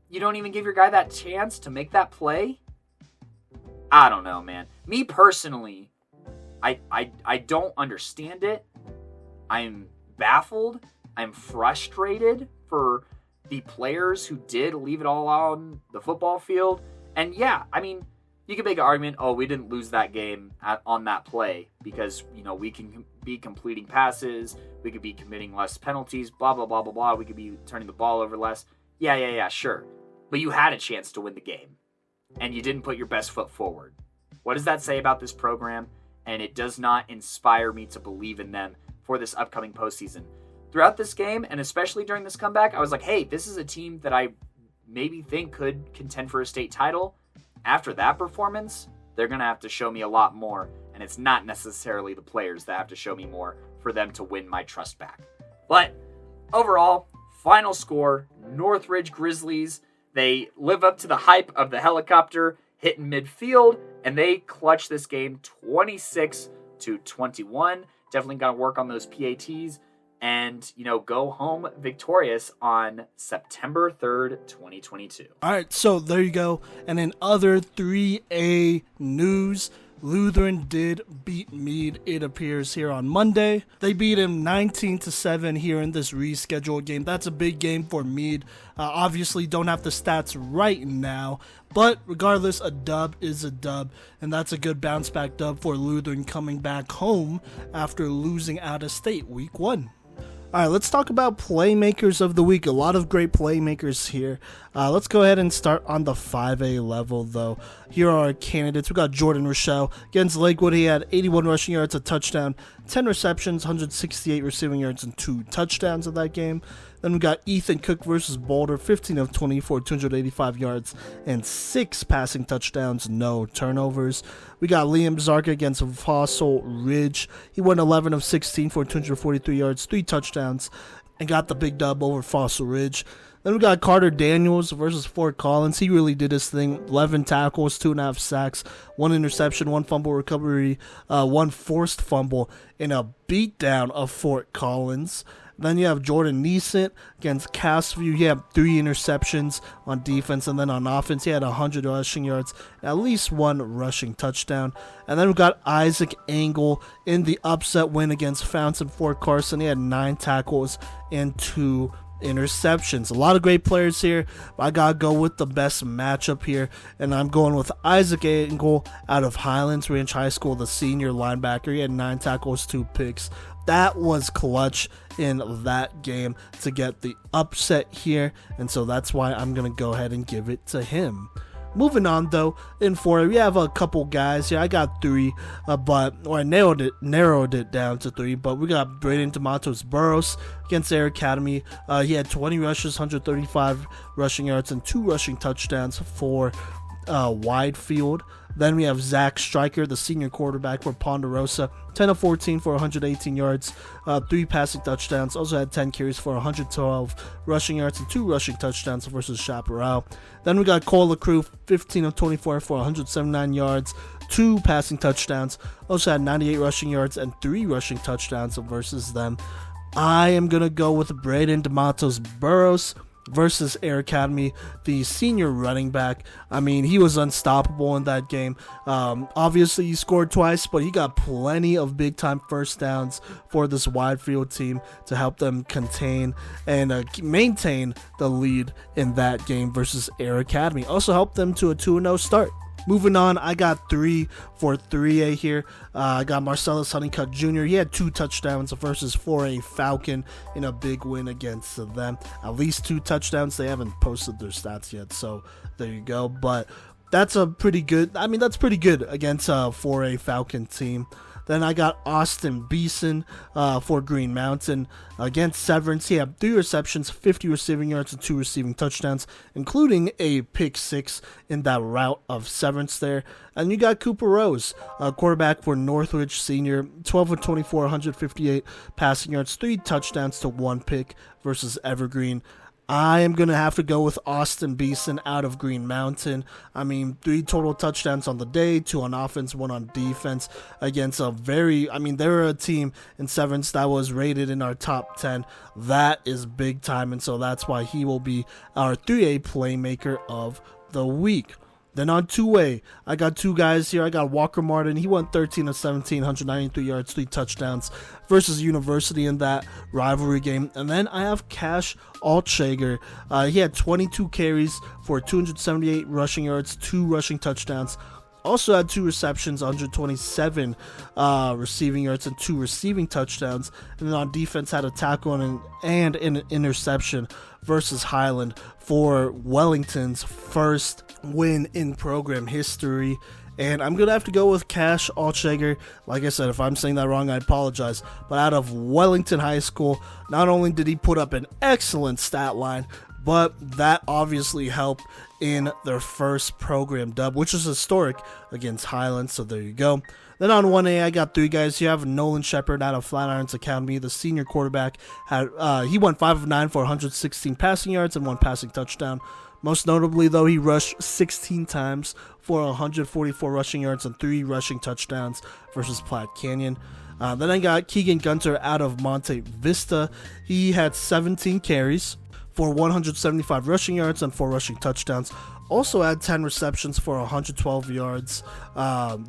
you don't even give your guy that chance to make that play? I don't know, man. Me personally, I don't understand it. I'm baffled. I'm frustrated for the players who did leave it all on the football field. And yeah, I mean, you can make an argument, oh, we didn't lose that game on that play because, we can be completing passes, we could be committing less penalties, blah, blah, blah, blah, blah. We could be turning the ball over less. Yeah, sure. But you had a chance to win the game, and you didn't put your best foot forward. What does that say about this program? And it does not inspire me to believe in them for this upcoming postseason. Throughout this game, and especially during this comeback, I was like, hey, this is a team that I maybe think could contend for a state title. After that performance, they're going to have to show me a lot more, and it's not necessarily the players that have to show me more for them to win my trust back. But overall, final score, Northridge Grizzlies, they live up to the hype of the helicopter hitting midfield, and they clutch this game 26-21. Definitely got to work on those PATs and, go home victorious on September 3rd, 2022. All right, so there you go. And in other 3A news, Lutheran did beat Meade, it appears, here on Monday. They beat him 19-7 here in this rescheduled game. That's a big game for Meade. Obviously, don't have the stats right now, but regardless, a dub is a dub, and that's a good bounce-back dub for Lutheran coming back home after losing out of state week 1. All right, let's talk about Playmakers of the Week. A lot of great Playmakers here. Let's go ahead and start on the 5A level, though. Here are our candidates. We got Jordan Rochelle. Against Lakewood, he had 81 rushing yards, a touchdown, 10 receptions, 168 receiving yards, and 2 touchdowns in that game. Then we got Ethan Cook versus Boulder, 15 of 24, 285 yards, and 6 passing touchdowns, no turnovers. We got Liam Zarka against Fossil Ridge. He went 11 of 16 for 243 yards, 3 touchdowns, and got the big dub over Fossil Ridge. Then we got Carter Daniels versus Fort Collins. He really did his thing. 11 tackles, 2.5 sacks, 1 interception, 1 fumble recovery, 1 forced fumble in a beatdown of Fort Collins. Then you have Jordan Neeson against Castview. He had 3 interceptions on defense, and then on offense, he had 100 rushing yards, at least 1 rushing touchdown. And then we got Isaac Angle in the upset win against Fountain Fort Carson. He had 9 tackles and 2 interceptions. A lot of great players here. I gotta go with the best matchup here, and I'm going with Isaac Angle out of Highlands Ranch High School, the senior linebacker. He had 9 tackles, 2 picks. That was clutch in that game to get the upset here, and so that's why I'm going to go ahead and give it to him. Moving on, though, in 4A, we have a couple guys here. I got 3, I narrowed it down to 3, but we got Braden DeMatos Burrows against Air Academy. He had 20 rushes, 135 rushing yards, and 2 rushing touchdowns for Widefield. Then we have Zach Stryker, the senior quarterback for Ponderosa, 10 of 14 for 118 yards, 3 passing touchdowns. Also had 10 carries for 112 rushing yards and 2 rushing touchdowns versus Chaparral. Then we got Cole LaCrue, 15 of 24 for 179 yards, 2 passing touchdowns. Also had 98 rushing yards and 3 rushing touchdowns versus them. I am going to go with Braden DeMatos Burrows versus Air Academy, the senior running back. I mean, he was unstoppable in that game. Obviously, he scored twice, but he got plenty of big-time first downs for this Widefield team to help them contain and maintain the lead in that game versus Air Academy. Also helped them to a 2-0 start. Moving on, I got 3 for 3A here. I got Marcellus Honeycutt Jr. He had 2 touchdowns versus 4A Falcon in a big win against them. At least 2 touchdowns. They haven't posted their stats yet, so there you go. But that's pretty good against a 4A Falcon team. Then I got Austin Beeson for Green Mountain. Against Severance, he had 3 receptions, 50 receiving yards, and 2 receiving touchdowns, including a pick 6 in that route of Severance there. And you got Cooper Rose, quarterback for Northridge Senior, 12 of 24, 158 passing yards, 3 touchdowns to 1 pick versus Evergreen. I am going to have to go with Austin Beeson out of Green Mountain. I mean, 3 total touchdowns on the day, 2 on offense, 1 on defense against they were a team in Severance that was rated in our top 10. That is big time, and so that's why he will be our 3A Playmaker of the Week. Then on 2A, I got two guys here. I got Walker Martin. He went 13 of 17, 193 yards, 3 touchdowns versus University in that rivalry game. And then I have Cash Altshager. He had 22 carries for 278 rushing yards, 2 rushing touchdowns. Also had 2 receptions, 127 receiving yards, and 2 receiving touchdowns. And then on defense had a tackle and an interception versus Highland for Wellington's first win in program history. And I'm going to have to go with Cash Altshager. Like I said, if I'm saying that wrong, I apologize. But out of Wellington High School, not only did he put up an excellent stat line, but that obviously helped in their first program dub, which is historic against Highland. So there you go. Then on 1A, I got 3 guys. You have Nolan Shepard out of Flatirons Academy. The senior quarterback he went 5 of 9 for 116 passing yards and 1 passing touchdown. Most notably, though, he rushed 16 times for 144 rushing yards and 3 rushing touchdowns versus Platte Canyon. Then I got Keegan Gunter out of Monte Vista. He had 17 carries for 175 rushing yards and 4 rushing touchdowns. Also had 10 receptions for 112 yards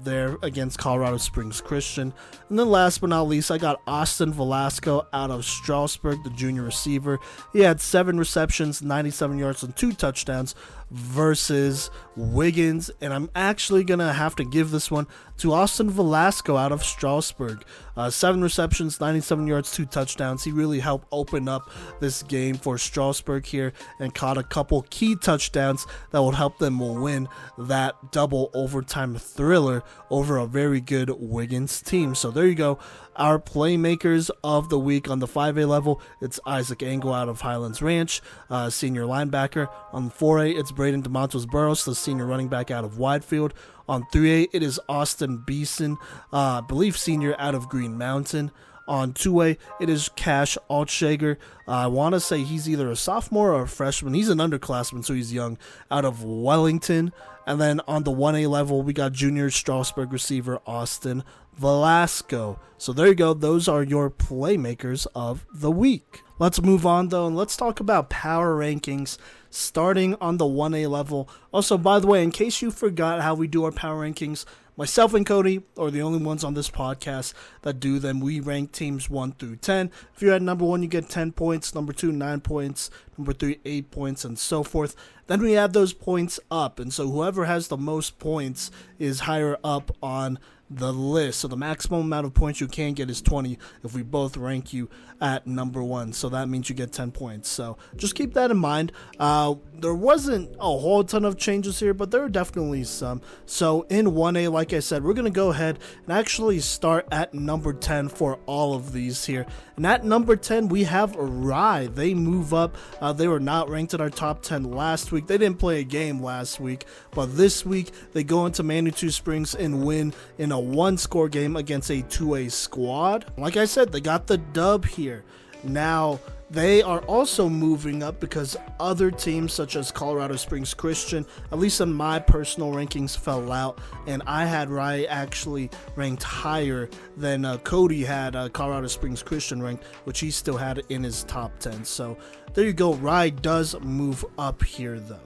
there against Colorado Springs Christian. And then last but not least, I got Austin Velasco out of Strasburg, the junior receiver. He had 7 receptions, 97 yards, and 2 touchdowns versus Wiggins. And I'm actually going to have to give this one to Austin Velasco out of Strasburg. 7 receptions, 97 yards, 2 touchdowns. He really helped open up this game for Strasburg here and caught a couple key touchdowns that will help them win that double overtime thriller over a very good Wiggins team. So there you go. Our playmakers of the week on the 5A level, it's Isaac Angle out of Highlands Ranch, senior linebacker. On 4A, it's Braden DeMontos Burrows, the senior running back out of Widefield. On 3A, it is Austin Beeson, I believe senior out of Green Mountain. On 2A, it is Cash Altshager. I want to say he's either a sophomore or a freshman. He's an underclassman, so he's young, out of Wellington. And then on the 1A level, we got junior Strasburg receiver Austin Velasco. So there you go. Those are your playmakers of the week. Let's move on, though, and let's talk about power rankings starting on the 1A level. Also, by the way, in case you forgot how we do our power rankings, myself and Kodey are the only ones on this podcast that do them. We rank teams 1 through 10. If you're at number 1, you get 10 points. Number 2, 9 points. Number 3, 8 points, and so forth. Then we add those points up, and so whoever has the most points is higher up on the list. So the maximum amount of points you can get is 20 if we both rank you at number 1. So that means you get 10 points. So just keep that in mind. There wasn't a whole ton of changes here, but there are definitely some. So in 1A, like I said, we're going to go ahead and actually start at number 10 for all of these here. And at number 10, we have Rye. They move up. They were not ranked in our top 10 last week. They didn't play a game last week, but this week they go into Manitou Springs and win in a 1-score game against a 2A squad. Like I said, they got the dub here. Now, they are also moving up because other teams such as Colorado Springs Christian, at least in my personal rankings, fell out, and I had Rye actually ranked higher than Kodey had Colorado Springs Christian ranked, which he still had in his top 10. So there you go. Rye does move up here, though.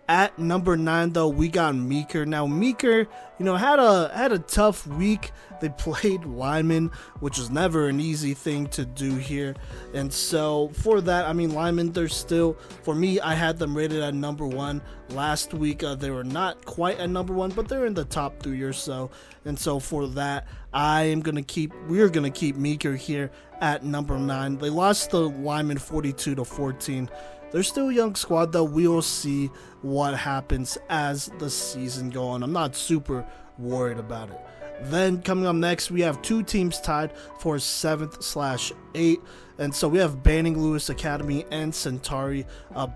At number 9, though, we got Meeker. Now, Meeker, had a tough week. They played Lyman, which is never an easy thing to do here. And so for that, Lyman, they're still, for me, I had them rated at number 1. Last week, they were not quite at number 1, but they're in the top 3 or so. And so for that, we're going to keep Meeker here at number 9. They lost to Lyman 42-14. They're still a young squad, though. We will see what happens as the season goes on. I'm not super worried about it. Then coming up next, we have 2 teams tied for 7th/8. And so we have Banning Lewis Academy and Centauri.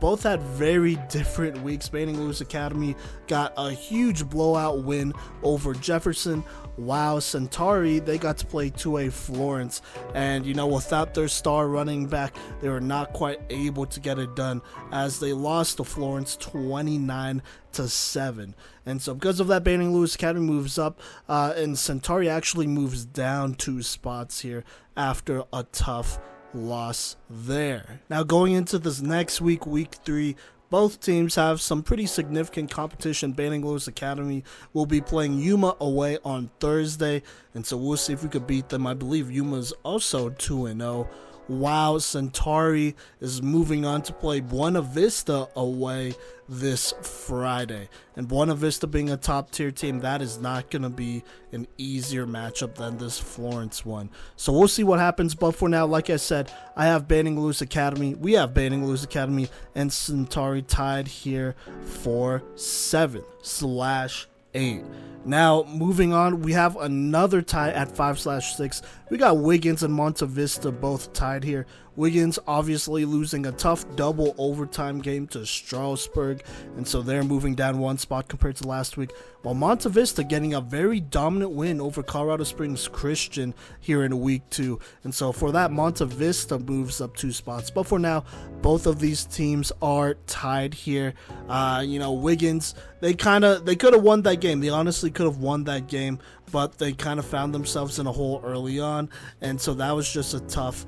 Both had very different weeks. Banning Lewis Academy got a huge blowout win over Jefferson. Wow, Centauri, they got to play 2A Florence. And, without their star running back, they were not quite able to get it done as they lost to Florence 29-7. And so because of that, Banning Lewis Academy moves up, and Centauri actually moves down 2 spots here after a tough loss there. Now going into this next week, week 3, both teams have some pretty significant competition. Banning Lewis Academy will be playing Yuma away on Thursday, and so we'll see if we could beat them. I believe Yuma's also 2-0. While Centauri is moving on to play Buena Vista away this Friday. And Buena Vista being a top tier team, that is not going to be an easier matchup than this Florence one. So we'll see what happens. But for now, like I said, I have Banning Lewis Academy. We have Banning Lewis Academy and Centauri tied here for 7/8. Now, moving on, we have another tie at 5/6. We got Wiggins and Monte Vista both tied here. Wiggins obviously losing a tough double overtime game to Strasburg, and so they're moving down one spot compared to last week, while Monte Vista getting a very dominant win over Colorado Springs Christian here in week 2, and so for that, Monte Vista moves up 2 spots. But for now, both of these teams are tied here. Wiggins, they could have won that game. They honestly could have won that game, but they kind of found themselves in a hole early on, and so that was just a tough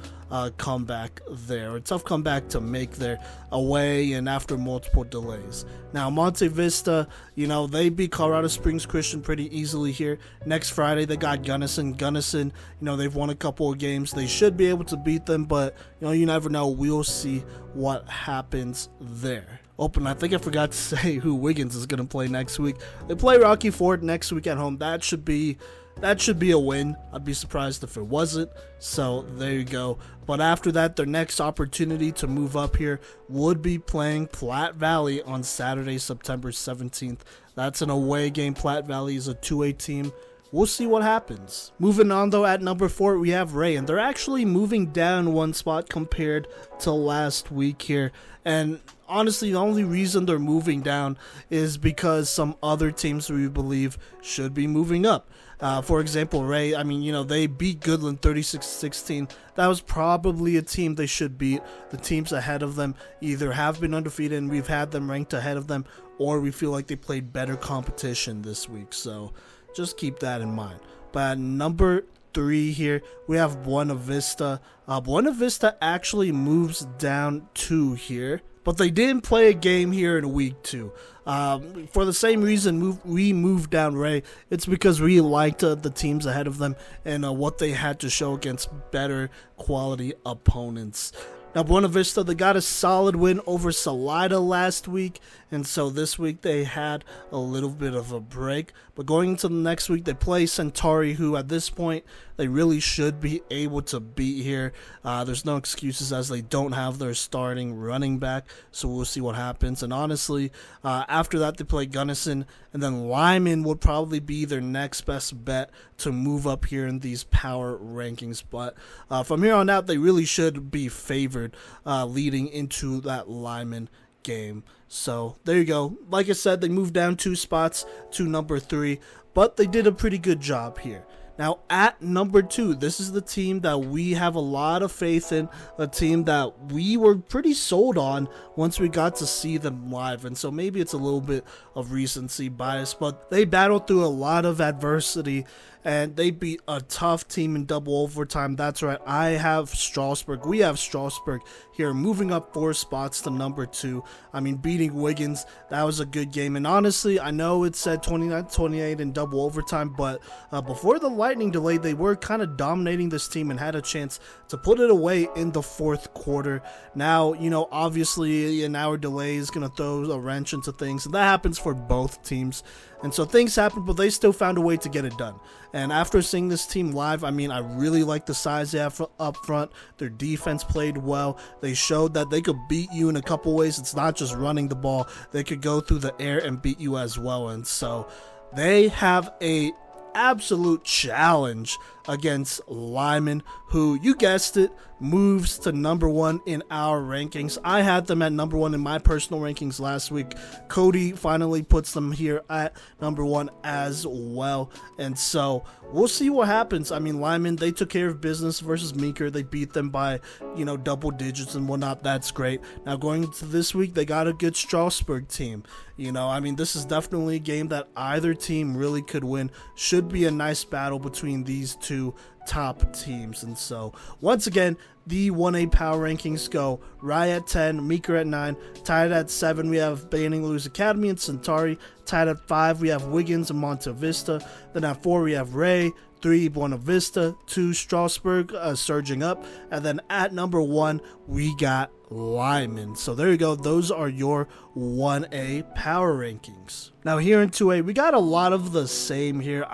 comeback there. A tough comeback to make there away and after multiple delays. Now, Monte Vista, they beat Colorado Springs Christian pretty easily here. Next Friday, they got Gunnison. Gunnison, they've won a couple of games. They should be able to beat them, but, you never know. We'll see what happens there. And I think I forgot to say who Wiggins is going to play next week. They play Rocky Ford next week at home. That should be a win. I'd be surprised if it wasn't. So there you go. But after that, their next opportunity to move up here would be playing Platte Valley on Saturday, September 17th. That's an away game. Platte Valley is a 2A team. We'll see what happens. Moving on, though, at number 4, we have Ray, and they're actually moving down one spot compared to last week here. And honestly, the only reason they're moving down is because some other teams we believe should be moving up. For example, Ray, they beat Goodland 36-16. That was probably a team they should beat. The teams ahead of them either have been undefeated and we've had them ranked ahead of them, or we feel like they played better competition this week. So just keep that in mind. But at number 3 here, we have Buena Vista. Buena Vista actually moves down 2 here, but they didn't play a game here in week 2. For the same reason we moved down Ray, it's because we liked the teams ahead of them and what they had to show against better quality opponents. Now, Buena Vista, they got a solid win over Salida last week, and so this week they had a little bit of a break. But going into the next week, they play Centauri, who at this point they really should be able to beat here. There's no excuses as they don't have their starting running back, so we'll see what happens. And honestly, after that, they play Gunnison, and then Lyman would probably be their next best bet to move up here in these power rankings. But from here on out, they really should be favored leading into that Lyman game. So there you go. Like I said, they moved down 2 spots to number 3, but they did a pretty good job here. Now, at number 2, this is the team that we have a lot of faith in, a team that we were pretty sold on once we got to see them live, and so maybe it's a little bit of recency bias, but they battled through a lot of adversity, and they beat a tough team in double overtime. That's right, we have Strasburg here, moving up 4 spots to number 2. Beating Wiggins, that was a good game, and honestly, I know it said 29-28 in double overtime, but before the lightning delay, they were kind of dominating this team and had a chance to put it away in the 4th quarter. Now, obviously an hour delay is going to throw a wrench into things, and that happens for both teams. And so things happen, but they still found a way to get it done. And after seeing this team live, I really like the size they have up front. Their defense played well. They showed that they could beat you in a couple ways. It's not just running the ball. They could go through the air and beat you as well. And so they have a absolute challenge against Lyman, who, you guessed it, moves to number 1 in our rankings. I had them at number 1 in my personal rankings last week. Kodey finally puts them here at number 1 as well, and so we'll see what happens. Lyman, they took care of business versus Meeker. They beat them by double digits and whatnot. That's great. Now going into this week, they got a good Strasburg team. I mean, this is definitely a game that either team really could win. Should be a nice battle between these two top teams. And so, once again, the 1A power rankings go Rye at 10, Meeker at 9, tied at 7, we have Banning Lewis Academy and Centauri, tied at 5, we have Wiggins and Monte Vista, then at 4, we have Ray, 3, Buena Vista, 2, Strasburg, surging up, and then at number 1, we got Lyman. So there you go, those are your 1A power rankings. Now here in 2A, we got a lot of the same here.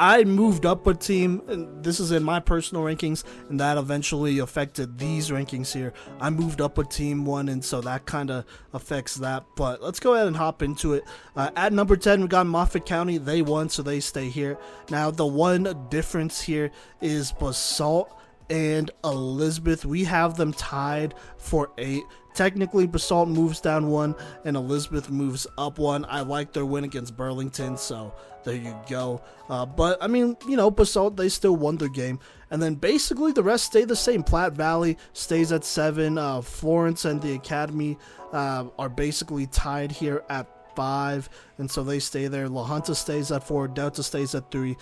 I moved up a team, and this is in my personal rankings, and that eventually affected these rankings here. I moved up a team one, and so that kind of affects that, but let's go ahead and hop into it. At number 10, we got Moffat County. They won, so they stay here. Now, the one difference here is Basalt and Elizabeth. We have them tied for 8. Technically, Basalt moves down 1 and Elizabeth moves up 1. I like their win against Burlington, so there you go. But, I mean, Basalt, they still won their game. And then basically the rest stay the same. Platte Valley stays at 7. Florence and the Academy are basically tied here at 5, and so they stay there. La Junta stays at 4, Delta stays at 3.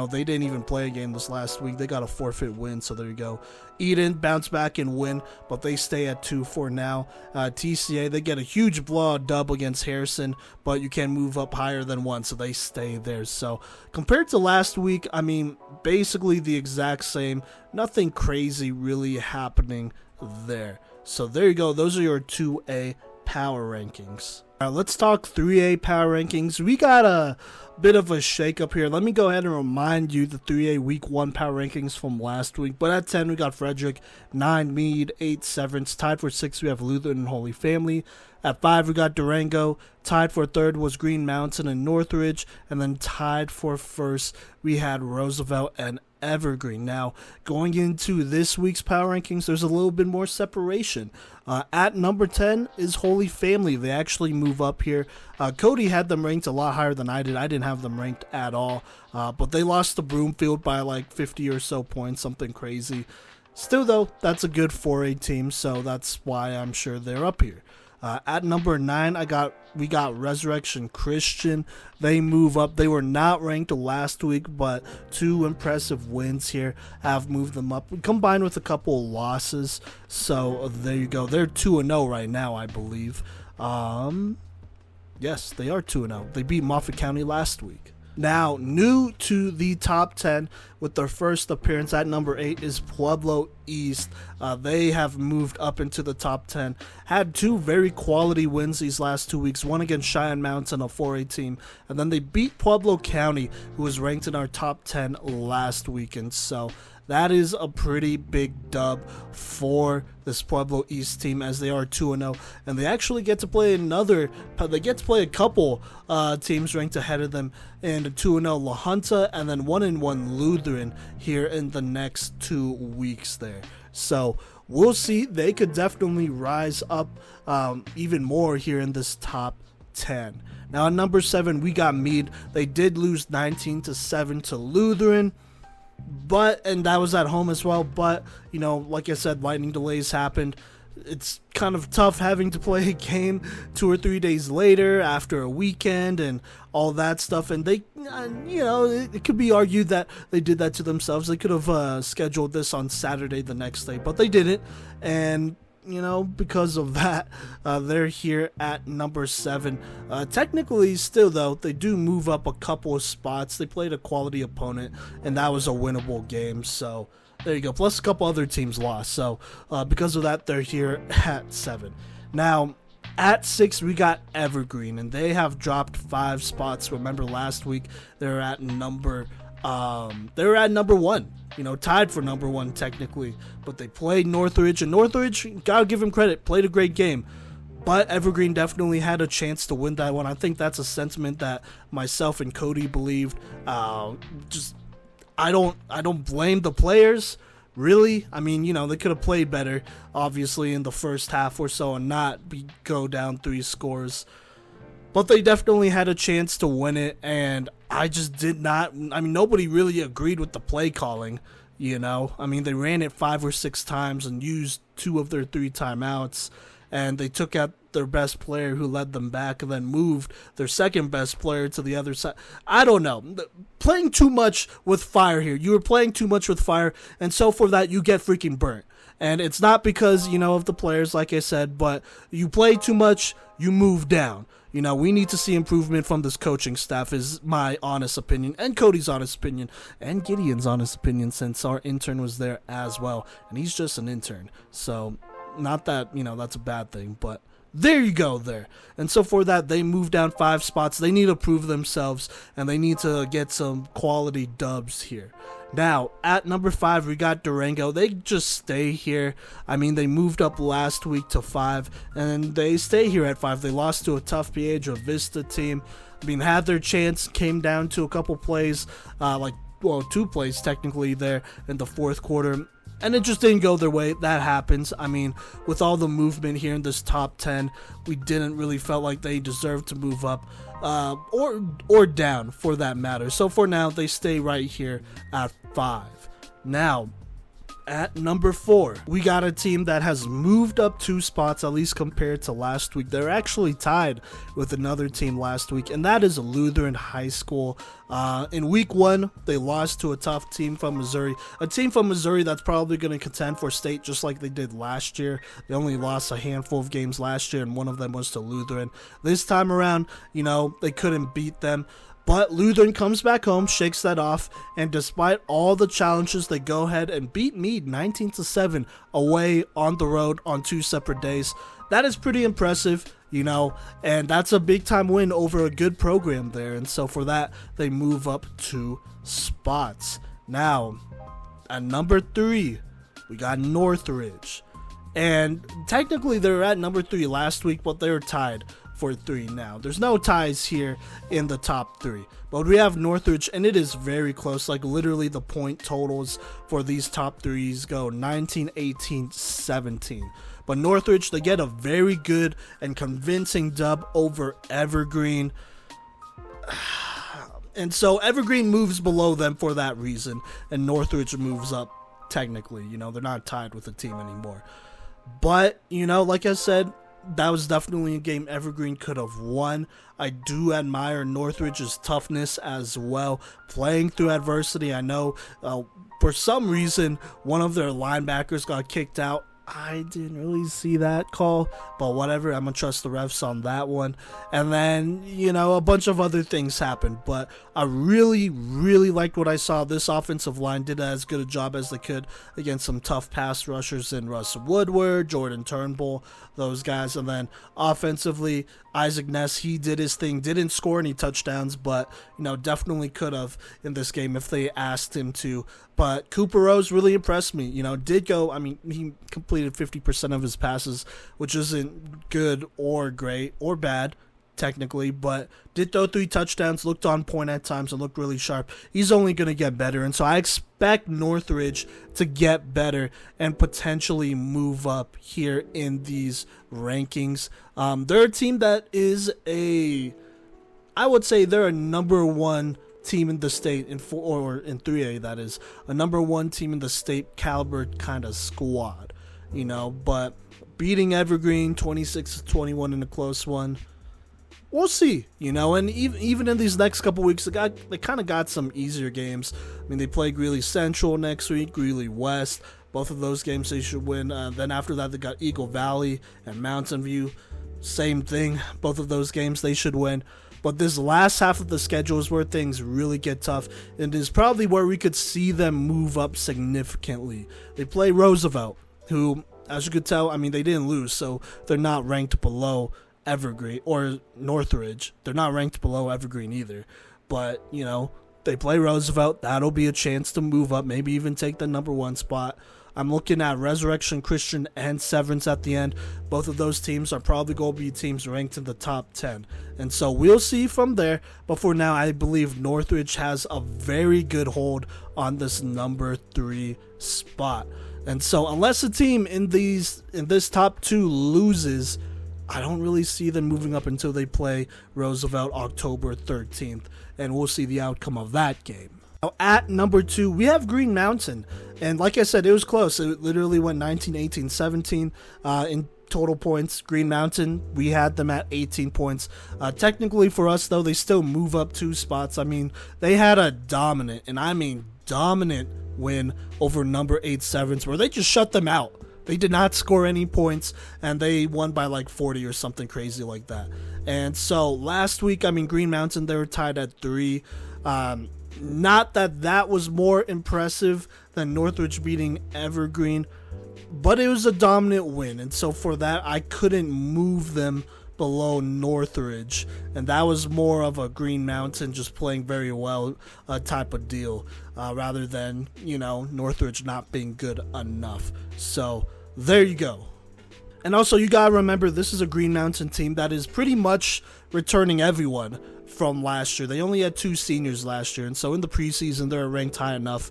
They didn't even play a game this last week. They got a forfeit win, so there you go. Eden bounce back and win, but they stay at 2 for now. TCA, they get a huge blowout dub against Harrison, but you can move up higher than 1, so they stay there. So compared to last week, I mean, basically the exact same. Nothing crazy really happening there. So there you go. Those are your 2A power rankings. Let's talk 3A power rankings. We got a bit of a shakeup here. Let me go ahead and remind you the 3A week 1 power rankings from last week. But at 10, we got Frederick, 9, Meade, 8, Severance. Tied for 6, we have Lutheran and Holy Family. At 5, we got Durango. Tied for 3rd was Green Mountain and Northridge. And then tied for 1st, we had Roosevelt and Evergreen. Now, going into this week's power rankings, there's a little bit more separation. At number 10 is Holy Family. They actually move up here. Kodey had them ranked a lot higher than I did. I didn't have them ranked at all. But they lost to Broomfield by like 50 or so points, something crazy. Still, though, that's a good 4A team, so that's why I'm sure they're up here. At number 9, we got Resurrection Christian. They move up. They were not ranked last week, but 2 impressive wins here have moved them up, combined with a couple losses. So there you go. They're 2-0 right now, I believe. Yes, they are 2-0. They beat Moffat County last week. Now, new to the top 10 with their first appearance at number 8 is Pueblo East. They have moved up into the top 10. Had 2 very quality wins these last 2 weeks. One against Cheyenne Mountain, a 4A team. And then they beat Pueblo County, who was ranked in our top 10 last week. And so that is a pretty big dub for this Pueblo East team, as they are 2-0, and they actually get to play a couple teams ranked ahead of them, and 2-0 La Junta, and then 1-1 Lutheran here in the next 2 weeks there. So we'll see. They could definitely rise up even more here in this top 10. Now at number 7, we got Meade. They did lose 19-7 to Lutheran, and that was at home as well. But, like I said, lightning delays happened. It's kind of tough having to play a game 2 or 3 days later after a weekend and all that stuff. And they, it could be argued that they did that to themselves. They could have scheduled this on Saturday the next day, but they didn't. And because of that, they're here at number 7. Technically, still, though, they do move up a couple of spots. They played a quality opponent, and that was a winnable game. So there you go. Plus, a couple other teams lost. So because of that, they're here at 7. Now, at 6, we got Evergreen, and they have dropped 5 spots. Remember, last week they were at number 1. Tied for number 1 technically, but they played Northridge, and Northridge, gotta give him credit, played a great game. But Evergreen definitely had a chance to win that one. I think that's a sentiment that myself and Kodey believed. I don't blame the players, really. I mean, they could have played better, obviously, in the first half or so and not go down 3 scores. But they definitely had a chance to win it, and I just did not. I mean, nobody really agreed with the play calling, I mean, they ran it 5 or 6 times and used 2 of their 3 timeouts. and they took out their best player who led them back and then moved their second best player to the other side. I don't know. Playing too much with fire here. You were playing too much with fire, and so for that, you get freaking burnt. And it's not because, of the players, like I said, but you play too much, you move down. We need to see improvement from this coaching staff is my honest opinion, and Cody's honest opinion, and Gideon's honest opinion, since our intern was there as well. And he's just an intern. So, not that, that's a bad thing, but there you go there. And so for that, they move down 5 spots. They need to prove themselves, and they need to get some quality dubs here. Now, at number 5, we got Durango. They just stay here. I mean, they moved up last week to 5, and they stay here at 5. They lost to a tough Piedra Vista team. I mean, had their chance, came down to a couple plays, 2 plays technically there in the fourth quarter. And it just didn't go their way. That happens. I mean, with all the movement here in this top 10, we didn't really felt like they deserved to move up or down for that matter. So for now, they stay right here at 5. Now, at number 4, we got a team that has moved up 2 spots, at least compared to last week. They're actually tied with another team last week, and that is Lutheran High School. In week 1, they lost to a tough team from Missouri. A team from Missouri that's probably going to contend for state just like they did last year. They only lost a handful of games last year, and one of them was to Lutheran. This time around, they couldn't beat them. But Lutheran comes back home, shakes that off, and despite all the challenges, they go ahead and beat Meade 19-7 away on the road on 2 separate days. That is pretty impressive, and that's a big-time win over a good program there. And so for that, they move up 2 spots. Now, at number 3, we got Northridge. And technically, they were at number 3 last week, but they were tied for 3 now. There's no ties here in the top 3, but we have Northridge, and it is very close. Like literally the point totals for these top 3s go 19, 18, 17. But Northridge, they get a very good and convincing dub over Evergreen. And so Evergreen moves below them for that reason, and Northridge moves up technically. They're not tied with the team anymore. But, like I said, that was definitely a game Evergreen could have won. I do admire Northridge's toughness as well, playing through adversity. I know for some reason one of their linebackers got kicked out. I didn't really see that call, but whatever, I'm going to trust the refs on that one. And then, a bunch of other things happened, but I really, really liked what I saw. This offensive line did as good a job as they could against some tough pass rushers in Russ Woodward, Jordan Turnbull, those guys. And then offensively, Isaac Ness, he did his thing, didn't score any touchdowns, but, definitely could have in this game if they asked him to. But Cooper Rose really impressed me. Did go, he completed 50% of his passes, which isn't good or great or bad, technically, but did throw 3 touchdowns, looked on point at times, and looked really sharp. He's only going to get better, and so I expect Northridge to get better and potentially move up here in these rankings. They're a team that is I would say they're a number 1 team in the state in 3A, that is a number 1 team in the state caliber kind of squad, but beating Evergreen 26-21 in a close one, we'll see, and even in these next couple weeks, they kind of got some easier games. They play Greeley Central next week, Greeley West, both of those games they should win. Then after that, they got Eagle Valley and Mountain View, same thing, both of those games they should win. But this last half of the schedule is where things really get tough, and is probably where we could see them move up significantly. They play Roosevelt, who, as you could tell, they didn't lose, so they're not ranked below Evergreen or Northridge. They're not ranked below Evergreen either. But, they play Roosevelt. That'll be a chance to move up, maybe even take the number 1 spot. I'm looking at Resurrection Christian and Severance at the end. Both of those teams are probably going to be teams ranked in the top 10. And so we'll see from there. But for now, I believe Northridge has a very good hold on this number 3 spot. And so unless a team in this top 2 loses, I don't really see them moving up until they play Roosevelt October 13th. And we'll see the outcome of that game. Now, at number 2, we have Green Mountain. And like I said, it was close. It literally went 19, 18, 17. In total points. Green Mountain, we had them at 18 points. Technically for us, though, they still move up 2 spots. I mean, they had a dominant, and I mean dominant, win over number 8 Severance, where they just shut them out. They did not score any points, and they won by like 40 or something crazy like that. And so last week, I mean, Green Mountain, they were tied at 3. Not that was more impressive than Northridge beating Evergreen, but it was a dominant win. And so for that, I couldn't move them below Northridge, and that was more of a Green Mountain just playing very well type of deal, rather than, Northridge not being good enough. So there you go. And also, you gotta remember, this is a Green Mountain team that is pretty much returning everyone from last year. They only had 2 seniors last year, and so in the preseason, they're ranked high enough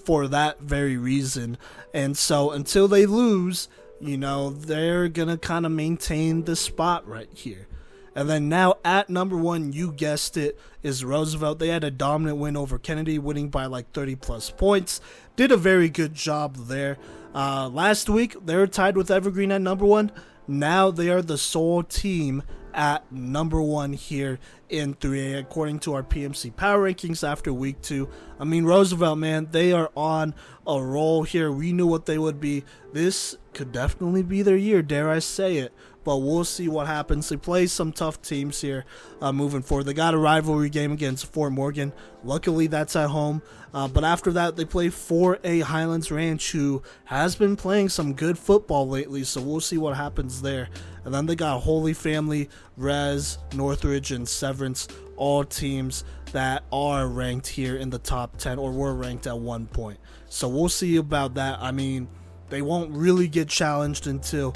for that very reason. And so until they lose, they're going to kind of maintain the spot right here. And then now at number 1, you guessed it, is Roosevelt. They had a dominant win over Kennedy, winning by like 30-plus points. Did a very good job there. Last week, they were tied with Evergreen at number 1. Now they are the sole team at number 1 here in 3A, according to our PMC power rankings after week 2. I mean, Roosevelt, man, they are on a roll here. We knew what they would be. This could definitely be their year, dare I say it. But we'll see what happens. They play some tough teams here moving forward. They got a rivalry game against Fort Morgan. Luckily, that's at home. But after that, they play 4A Highlands Ranch, who has been playing some good football lately. So we'll see what happens there. And then they got Holy Family, Res, Northridge, and Severance, all teams that are ranked here in the top 10 or were ranked at one point. So we'll see about that. I mean, they won't really get challenged until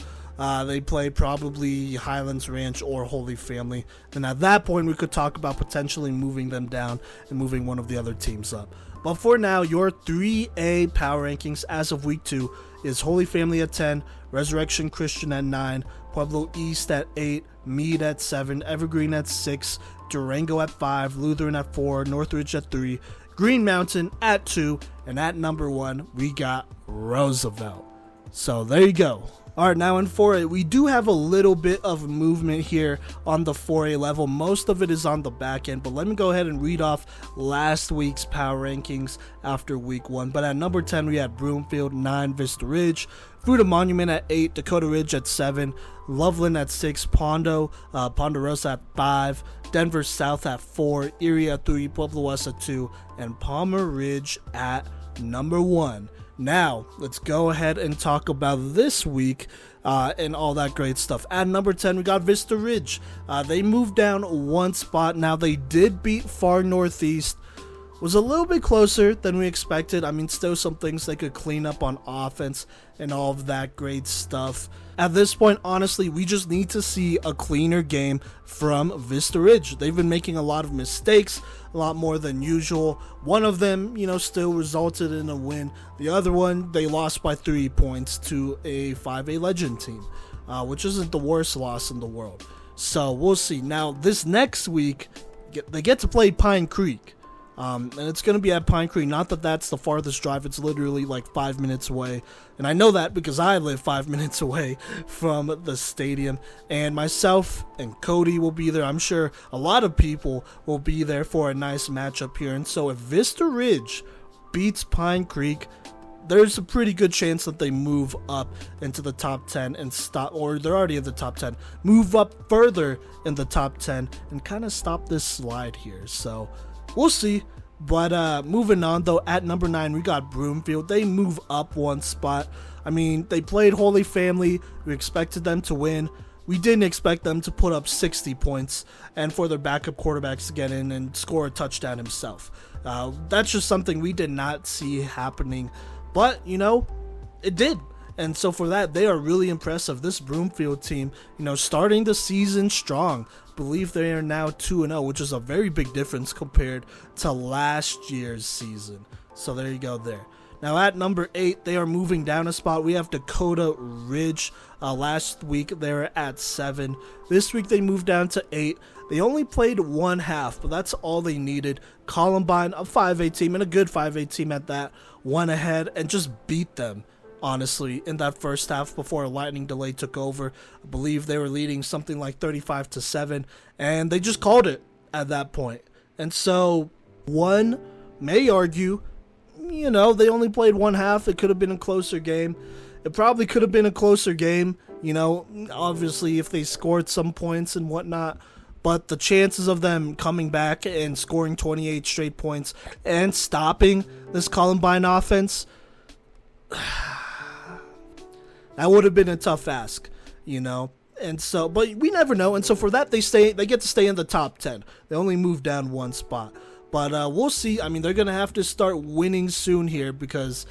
they play probably Highlands Ranch or Holy Family. And at that point, we could talk about potentially moving them down and moving one of the other teams up. But for now, your 3A power rankings as of week 2 is Holy Family at 10, Resurrection Christian at 9, Pueblo East at 8, Meade at 7, Evergreen at 6, Durango at 5, Lutheran at 4, Northridge at 3, Green Mountain at 2, and at number 1, we got Roosevelt. So there you go. Alright, now in 4A, we do have a little bit of movement here on the 4A level. Most of it is on the back end, but let me go ahead and read off last week's power rankings after week 1. But at number 10, we had Broomfield, 9, Vista Ridge, Fruita Monument at 8, Dakota Ridge at 7, Loveland at 6, Ponderosa at 5, Denver South at 4, Erie at 3, Pueblo West at 2, and Palmer Ridge at number 1. Now, let's go ahead and talk about this week and all that great stuff. At number 10, we got Vista Ridge. They moved down 1 spot. Now, they did beat Far Northeast. Was a little bit closer than we expected. I mean, still some things they could clean up on offense and all of that great stuff. At this point, honestly, we just need to see a cleaner game from Vista Ridge. They've been making a lot of mistakes, a lot more than usual. One of them, still resulted in a win. The other one, they lost by 3 points to a 5A Legend team, which isn't the worst loss in the world. So we'll see. Now, this next week, they get to play Pine Creek. And it's going to be at Pine Creek. Not that that's the farthest drive. It's literally like 5 minutes away. And I know that because I live 5 minutes away from the stadium. And myself and Kodey will be there. I'm sure a lot of people will be there for a nice matchup here. And so if Vista Ridge beats Pine Creek, there's a pretty good chance that they move up into the top 10 and stop, or they're already in the top 10, move up further in the top 10 and kind of stop this slide here. So we'll see. But moving on, though, at number 9, we got Broomfield. They move up 1 spot. I mean, they played Holy Family. We expected them to win. We didn't expect them to put up 60 points and for their backup quarterbacks to get in and score a touchdown himself. That's just something we did not see happening. But, it did. And so for that, they are really impressive. This Broomfield team, starting the season strong. Believe they are now 2-0, which is a very big difference compared to last year's season. So there you go there. Now at number 8, they are moving down a spot. We have Dakota Ridge. Last week they were at 7. This week they moved down to 8. They only played 1 half, but that's all they needed. Columbine, a 5A team, and a good 5A team at that, went ahead and just beat them. honestly, in that first half before a lightning delay took over. I believe they were leading something like 35-7, and they just called it at that point. And so one may argue, they only played one half. It could have been a closer game. It probably could have been a closer game, obviously if they scored some points and whatnot. But the chances of them coming back and scoring 28 straight points and stopping this Columbine offense, that would have been a tough ask, And so, but we never know. And so for that, they get to stay in the top 10. They only move down one spot. But we'll see. I mean, they're going to have to start winning soon here because,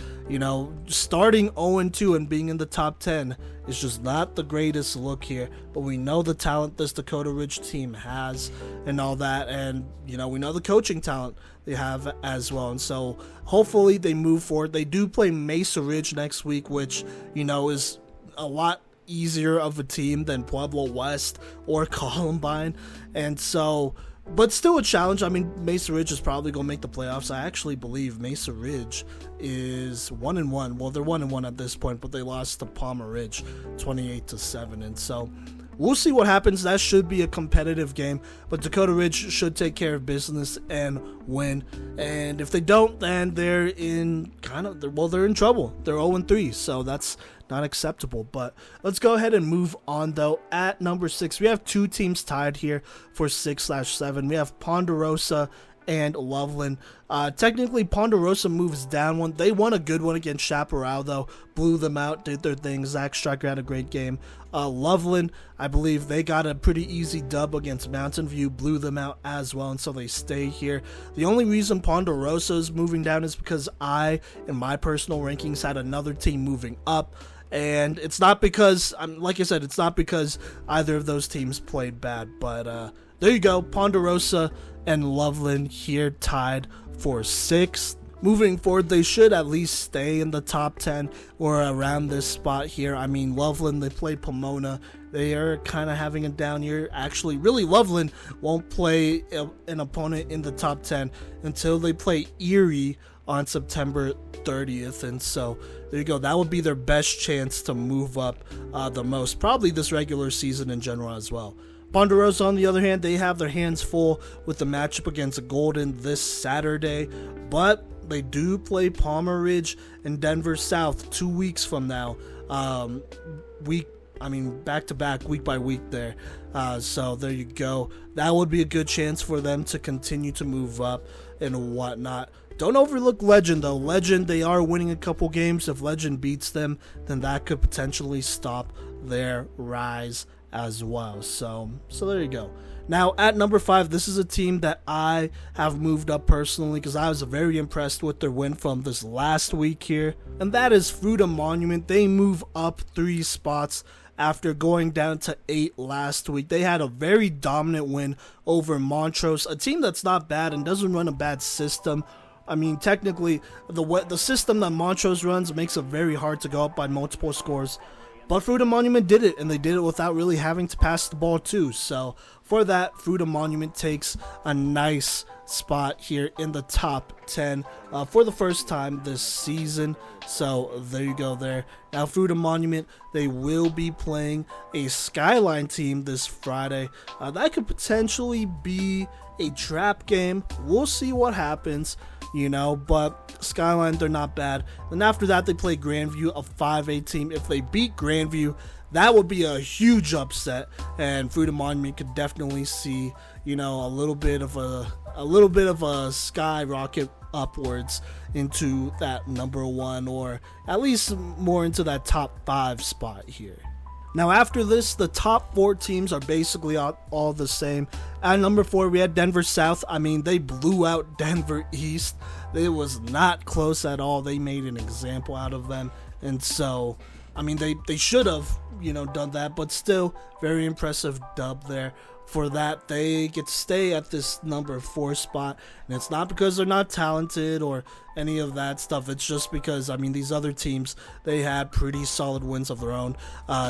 starting 0-2 and being in the top 10 is just not the greatest look here. But we know the talent this Dakota Ridge team has and all that. And, we know the coaching talent they have as well. And so hopefully they move forward. They do play Mesa Ridge next week, which, is a lot easier of a team than Pueblo West or Columbine. And so... but still a challenge. I mean, Mesa Ridge is probably going to make the playoffs. I actually believe Mesa Ridge is 1-1. Well, they're 1-1 at this point, but they lost to Palmer Ridge 28-7. And so we'll see what happens. That should be a competitive game, but Dakota Ridge should take care of business and win. And if they don't, then they're in they're in trouble. They're 0-3, so that's not acceptable. But let's go ahead and move on, though. At number 6, we have two teams tied here for 6/7. We have Ponderosa and Loveland. Technically, Ponderosa moves down one. They won a good one against Chaparral, though. Blew them out, did their thing. Zach Stryker had a great game. Loveland, I believe they got a pretty easy dub against Mountain View. Blew them out as well, and so they stay here. The only reason Ponderosa is moving down is because I, in my personal rankings, had another team moving up. And it's not because, like I said, it's not because either of those teams played bad. But there you go. Ponderosa and Loveland here tied for 6th. Moving forward, they should at least stay in the top 10 or around this spot here. I mean, Loveland, they played Pomona. They are kind of having a down year. Actually, really, Loveland won't play an opponent in the top 10 until they play Erie on September 30th. And so there you go. That would be their best chance to move up the most, probably this regular season in general as well. Ponderosa, on the other hand, they have their hands full with the matchup against Golden this Saturday, but they do play Palmer Ridge and Denver South 2 weeks from now. Back to back, week by week there. So there you go. That would be a good chance for them to continue to move up and whatnot. Don't overlook Legend, though. Legend, they are winning a couple games. If Legend beats them, then that could potentially stop their rise as well. So there you go. Now, at number 5, this is a team that I have moved up personally because I was very impressed with their win from this last week here. And that is Freedom Monument. They move up 3 spots after going down to 8 last week. They had a very dominant win over Montrose, a team that's not bad and doesn't run a bad system. I mean, technically, the system that Montrose runs makes it very hard to go up by multiple scores. But Freedom Monument did it, and they did it without really having to pass the ball too. So for that, Freedom Monument takes a nice spot here in the top 10 for the first time this season. So there you go there. Now Freedom Monument, they will be playing a Skyline team this Friday. That could potentially be a trap game. We'll see what happens, but Skyline, they're not bad. And after that, they play Grandview, a 5A team. If they beat Grandview, that would be a huge upset, and Freedom Monument could definitely see, a little bit of a skyrocket upwards into that number 1, or at least more into that top 5 spot here. Now after this, the top 4 teams are basically all the same. At number 4, we had Denver South. I mean, they blew out Denver East. It was not close at all. They made an example out of them. And so, I mean, they should have, done that, but still, very impressive dub there for that, they get to stay at this number 4 spot. And it's not because they're not talented or any of that stuff. It's just because, I mean, these other teams, they had pretty solid wins of their own.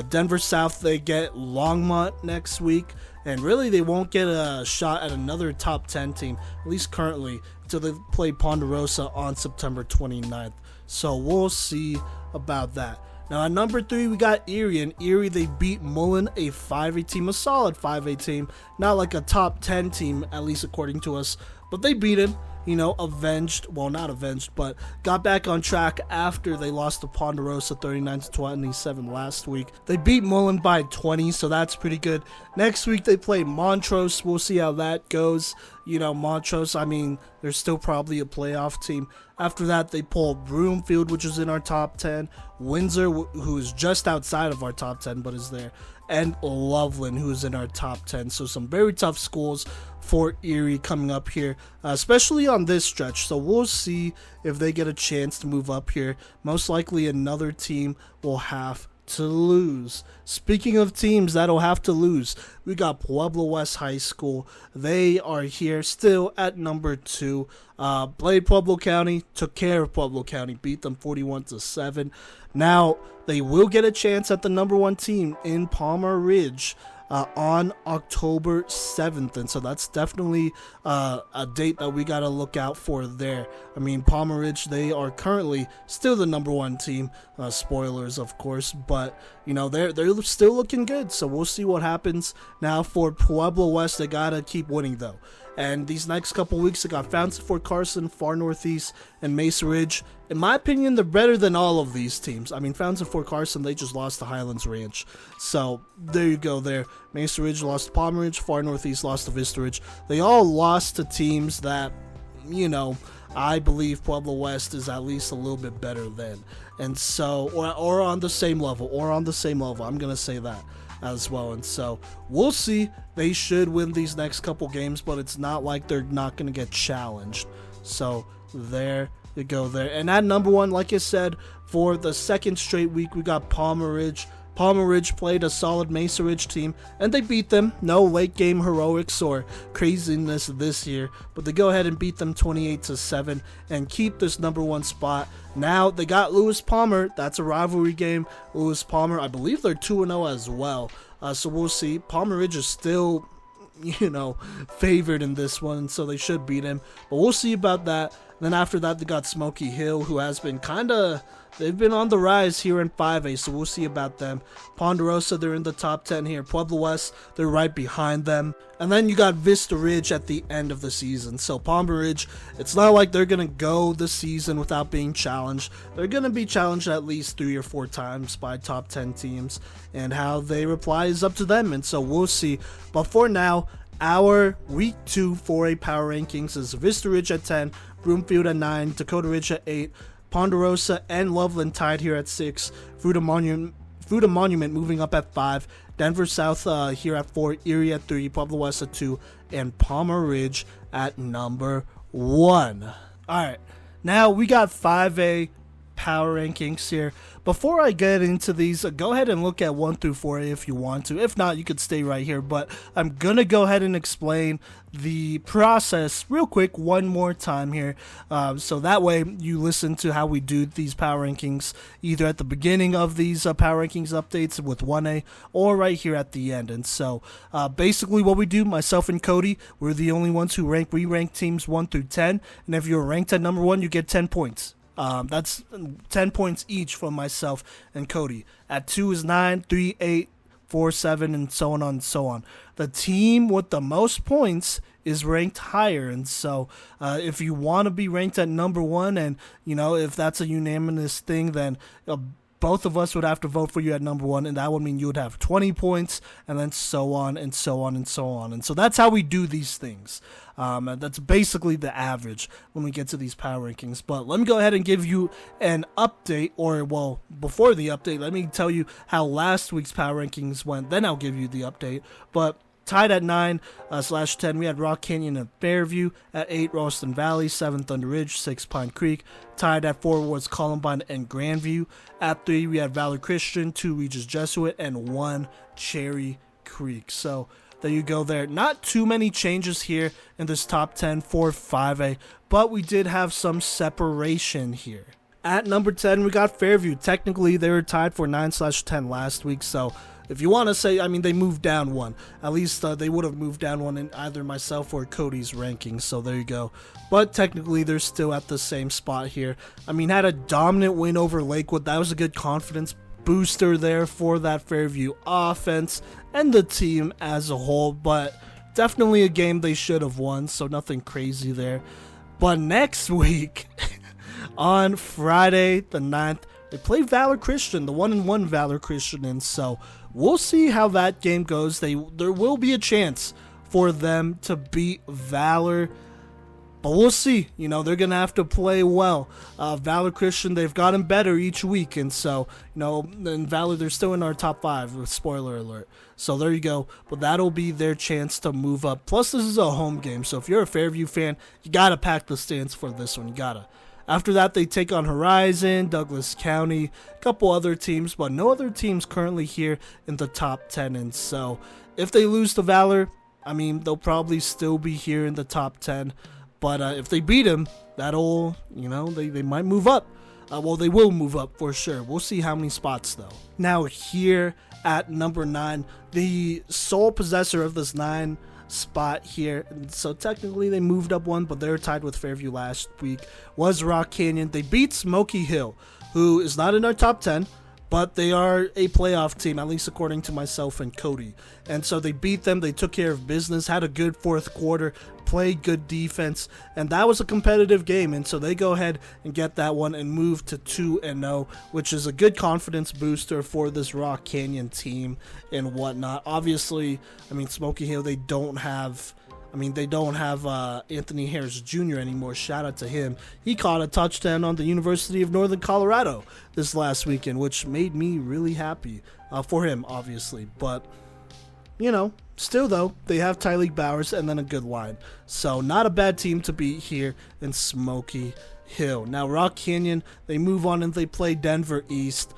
Denver South, they get Longmont next week. And really, they won't get a shot at another top 10 team, at least currently, until they play Ponderosa on September 29th. So we'll see about that. Now at number 3, we got Erie. And Erie, they beat Mullen, a 5A team, a solid 5A team. Not like a top 10 team, at least according to us. But they beat him, avenged. Well, not avenged, but got back on track after they lost to Ponderosa 39-27 last week. They beat Mullen by 20, so that's pretty good. Next week, they play Montrose. We'll see how that goes. Montrose, I mean, they're still probably a playoff team. After that, they pull Broomfield, which is in our top 10. Windsor, who is just outside of our top 10, but is there. And Loveland, who is in our top 10. So some very tough schools for Erie coming up here, especially on this stretch. So we'll see if they get a chance to move up here. Most likely another team will have to lose. Speaking of teams that'll have to lose, we got Pueblo West High School. They are here still at number 2. Played Pueblo County, took care of Pueblo County, beat them 41-7. Now they will get a chance at the number 1 team in Palmer Ridge on October 7th, and so that's definitely a date that we got to look out for there. I mean, Palmer Ridge, they are currently still the number 1 team, spoilers of course, but they're still looking good, so we'll see what happens. Now for Pueblo West, they got to keep winning though. And these next couple weeks, they got Fountain Fort Carson, Far Northeast, and Mesa Ridge. In my opinion, they're better than all of these teams. I mean, Fountain Fort Carson, they just lost to Highlands Ranch. So, there you go there. Mesa Ridge lost to Palmer Ridge, Far Northeast lost to Vista Ridge. They all lost to teams that, I believe Pueblo West is at least a little bit better than. And so, or on the same level, I'm going to say that as well. And so we'll see. They should win these next couple games, but it's not like they're not going to get challenged. So there you go there. And at number 1, like I said, for the second straight week, we got Palmer Ridge. Palmer Ridge played a solid Mesa Ridge team, and they beat them. No late game heroics or craziness this year, but they go ahead and beat them 28-7 and keep this number 1 spot. Now they got Lewis Palmer. That's a rivalry game. Lewis Palmer, I believe they're 2-0 as well. So we'll see. Palmer Ridge is still, favored in this one, so they should beat him. But we'll see about that. Then after that, they got Smoky Hill, who has been they've been on the rise here in 5A, so we'll see about them. Ponderosa, they're in the top 10 here. Pueblo West, they're right behind them. And then you got Vista Ridge at the end of the season. So Palmer Ridge, it's not like they're going to go the season without being challenged. They're going to be challenged at least 3 or 4 times by top 10 teams. And how they reply is up to them. And so we'll see. But for now, our Week 2 4A Power Rankings is Vista Ridge at 10, Broomfield at 9, Dakota Ridge at 8, Ponderosa and Loveland tied here at 6, Fruita Monument moving up at 5, Denver South here at 4, Erie at 3, Pueblo West at 2, and Palmer Ridge at number 1. Alright, now we got 5A Power Rankings here. Before I get into these, go ahead and look at 1 through 4A if you want to. If not, you could stay right here. But I'm going to go ahead and explain the process real quick one more time here. So that way you listen to how we do these power rankings either at the beginning of these power rankings updates with 1A or right here at the end. And so basically what we do, myself and Kodey, we're the only ones who we rank teams 1 through 10. And if you're ranked at number 1, you get 10 points. That's 10 points each from myself and Kodey. At 2 is 9, 3, 8, 4, 7, and so on and so on. The team with the most points is ranked higher, and so if you want to be ranked at number 1, and if that's a unanimous thing, then both of us would have to vote for you at number 1, and that would mean you would have 20 points, and then so on and so on and so on. And so that's how we do these things. And that's basically the average when we get to these power rankings. But let me go ahead and give you an update, or well, before the update, let me tell you how last week's power rankings went. Then I'll give you the update. But tied at 9/10, we had Rock Canyon and Fairview. At 8, Ralston Valley. 7, Thunder Ridge. 6, Pine Creek. Tied at 4 was Columbine and Grandview. At 3, we had Valor Christian. 2, Regis Jesuit. And 1, Cherry Creek. So there you go there. Not too many changes here in this top 10 for 5A, but we did have some separation here. At number 10, we got Fairview. Technically, they were tied for 9/10 last week, so if you want to say, I mean, they moved down one. At least they would have moved down one in either myself or Cody's rankings, so there you go. But technically, they're still at the same spot here. I mean, had a dominant win over Lakewood. That was a good confidence booster there for that Fairview offense and the team as a whole, but definitely a game they should have won, so nothing crazy there. But next week, on Friday the 9th, they play Valor Christian, the 1-1 Valor Christian, and so we'll see how that game goes. There will be a chance for them to beat Valor, but we'll see. You know, they're going to have to play well. Valor Christian, they've gotten better each week, and so, you know, in Valor, they're still in our top 5, spoiler alert. So there you go, but that'll be their chance to move up. Plus, this is a home game, so if you're a Fairview fan, you got to pack the stands for this one. You got to. After that, they take on Horizon, Douglas County, a couple other teams, but no other teams currently here in the top 10. And so if they lose to Valor, I mean, they'll probably still be here in the top 10. But if they beat them, that'll, you know, they might move up. Well, they will move up for sure. We'll see how many spots, though. Now, here at number 9, the sole possessor of this 9 spot here, and so technically they moved up one, but they're tied with Fairview last week, was Rock Canyon. They beat Smoky Hill, who is not in our top 10, but they are a playoff team, at least according to myself and Cody. And so they beat them, they took care of business, had a good fourth quarter, played good defense, and that was a competitive game. And so they go ahead and get that one and move to 2-0, which is a good confidence booster for this Rock Canyon team and whatnot. Obviously, I mean, Smoky Hill, they don't have Anthony Harris Jr. anymore. Shout out to him. He caught a touchdown on the University of Northern Colorado this last weekend, which made me really happy for him, obviously. But, you know, still though, they have Tyleek Bowers and then a good line. So not a bad team to beat here in Smoky Hill. Now, Rock Canyon, they move on and they play Denver East.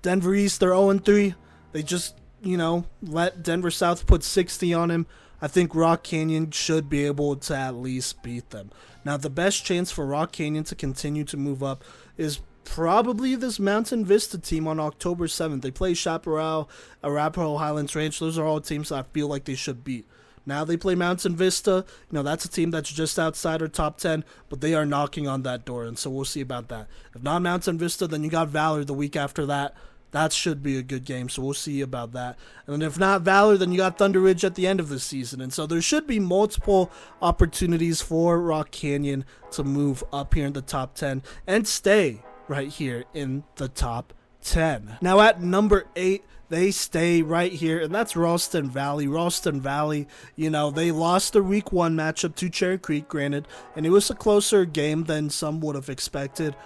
Denver East, they're 0-3. They just, you know, let Denver South put 60 on him. I think Rock Canyon should be able to at least beat them. Now, the best chance for Rock Canyon to continue to move up is probably this Mountain Vista team on October 7th. They play Chaparral, Arapahoe Highlands Ranch. Those are all teams that I feel like they should beat. Now they play Mountain Vista. You know, that's a team that's just outside our top 10, but they are knocking on that door, and so we'll see about that. If not Mountain Vista, then you got Valor the week after that. That should be a good game, so we'll see about that. And then if not Valor, then you got Thunder Ridge at the end of the season. And so there should be multiple opportunities for Rock Canyon to move up here in the top 10 and stay right here in the top 10. Now at number 8, they stay right here, and that's Ralston Valley. Ralston Valley, you know, they lost their week 1 matchup to Cherry Creek, granted, and it was a closer game than some would have expected.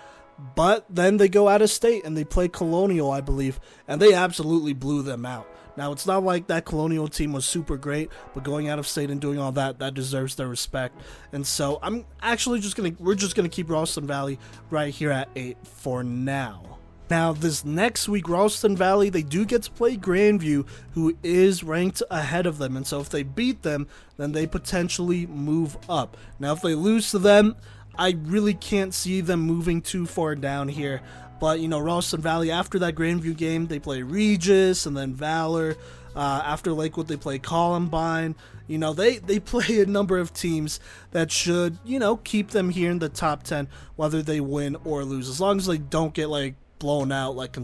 But then they go out of state and they play Colonial, I believe, and they absolutely blew them out. Now, it's not like that Colonial team was super great, but going out of state and doing all that, that deserves their respect. And so I'm actually we're just gonna keep Ralston Valley right here at 8 for now. Now, this next week, Ralston Valley, they do get to play Grandview, who is ranked ahead of them. And so if they beat them, then they potentially move up. Now, if they lose to them, I really can't see them moving too far down here. But, you know, Ralston Valley, after that Grandview game, they play Regis and then Valor. After Lakewood, they play Columbine. You know, they play a number of teams that should, you know, keep them here in the top 10, whether they win or lose. As long as they don't get, like, blown out, like,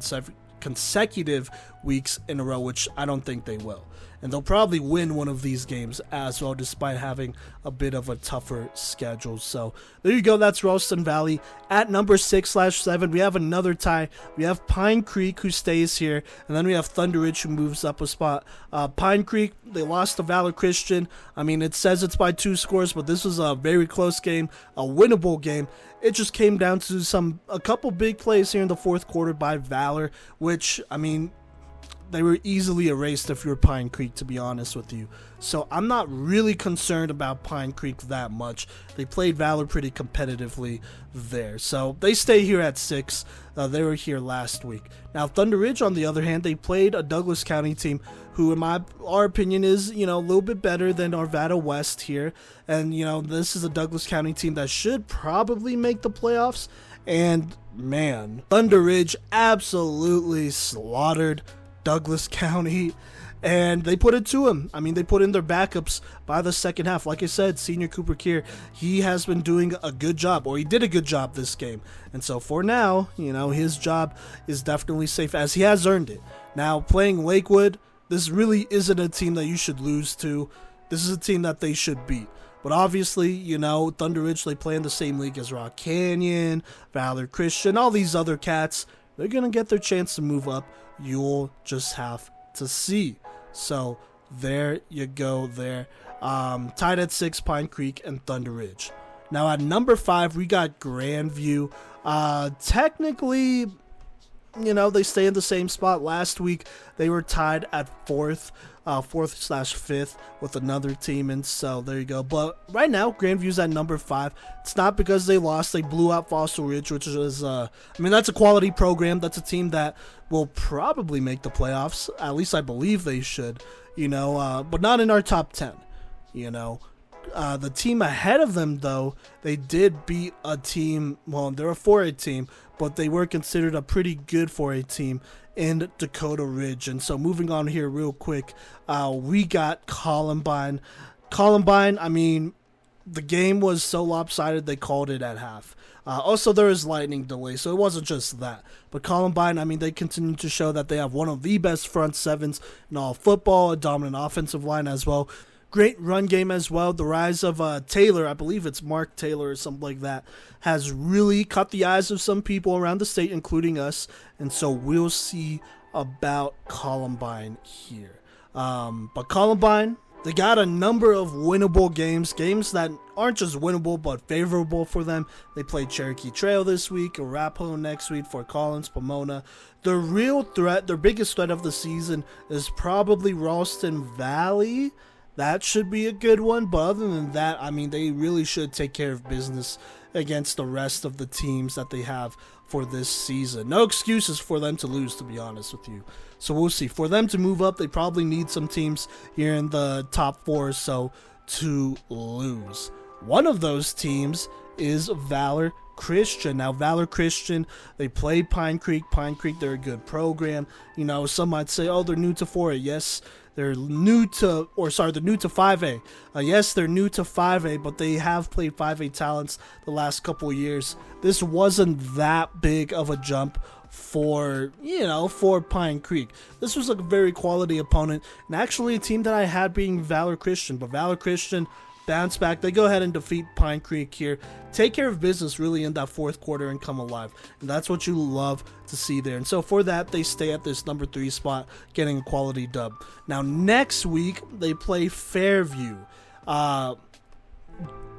consecutive weeks in a row, which I don't think they will. And they'll probably win one of these games as well, despite having a bit of a tougher schedule. So there you go. That's Ralston Valley. At number 6/7, we have another tie. We have Pine Creek, who stays here. And then we have Thunder Ridge, who moves up a spot. Pine Creek, they lost to Valor Christian. I mean, it says it's by 2 scores, but this was a very close game, a winnable game. It just came down to a couple big plays here in the fourth quarter by Valor, which, I mean, they were easily erased if you're Pine Creek, to be honest with you. So I'm not really concerned about Pine Creek that much. They played Valor pretty competitively there. So they stay here at 6. They were here last week. Now Thunder Ridge, on the other hand, they played a Douglas County team who, in our opinion, is, a little bit better than Arvada West here. And, this is a Douglas County team that should probably make the playoffs. And, man, Thunder Ridge absolutely slaughtered Douglas County, and they put it to him. I mean, they put in their backups by the second half. Like I said, Senior Cooper Kier, he has been doing a good job, or he did a good job this game. And so for now, his job is definitely safe, as he has earned it. Now, playing Lakewood, this really isn't a team that you should lose to. This is a team that they should beat. But obviously, Thunder Ridge, they play in the same league as Rock Canyon, Valor Christian, all these other cats. They're going to get their chance to move up. You'll just have to see. So there you go there. Tied at 6, Pine Creek and Thunder Ridge. Now at number 5, we got Grandview. Technically, they stay in the same spot. Last week, they were tied at 4th. 4th/5th with another team, and so there you go. But right now, Grandview's at number 5. It's not because they lost. They blew out Fossil Ridge, which is, that's a quality program. That's a team that will probably make the playoffs. At least I believe they should, but not in our top 10, The team ahead of them, though, they did beat a team. Well, they're a 4A team, but they were considered a pretty good 4A team in Dakota Ridge. And so moving on here real quick, we got Columbine. Columbine, the game was so lopsided they called it at half. Also, there is lightning delay, so it wasn't just that. But Columbine, they continue to show that they have one of the best front sevens in all football, a dominant offensive line as well. Great run game as well. The rise of Taylor, I believe it's Mark Taylor or something like that, has really caught the eyes of some people around the state, including us. And so we'll see about Columbine here. But Columbine, they got a number of winnable games that aren't just winnable but favorable for them. They played Cherokee Trail this week, Arapahoe next week, Fort Collins, Pomona. The real threat, their biggest threat of the season, is probably Ralston Valley. That should be a good one, but other than that, they really should take care of business against the rest of the teams that they have for this season. No excuses for them to lose, to be honest with you. So we'll see. For them to move up, they probably need some teams here in the top 4 or so to lose. One of those teams is Valor Christian. Now, Valor Christian, they played Pine Creek. Pine Creek, they're a good program. Some might say, oh, they're new to 4A. Yes, they're new to 5A. Yes, they're new to 5A, but they have played 5A talents the last couple of years. This wasn't that big of a jump for Pine Creek. This was a very quality opponent, and actually a team that I had being Valor Christian, but Valor Christian bounce back. They go ahead and defeat Pine Creek here. Take care of business really in that 4th quarter and come alive. And that's what you love to see there. And so for that, they stay at this number 3 spot, getting a quality dub. Now next week, they play Fairview.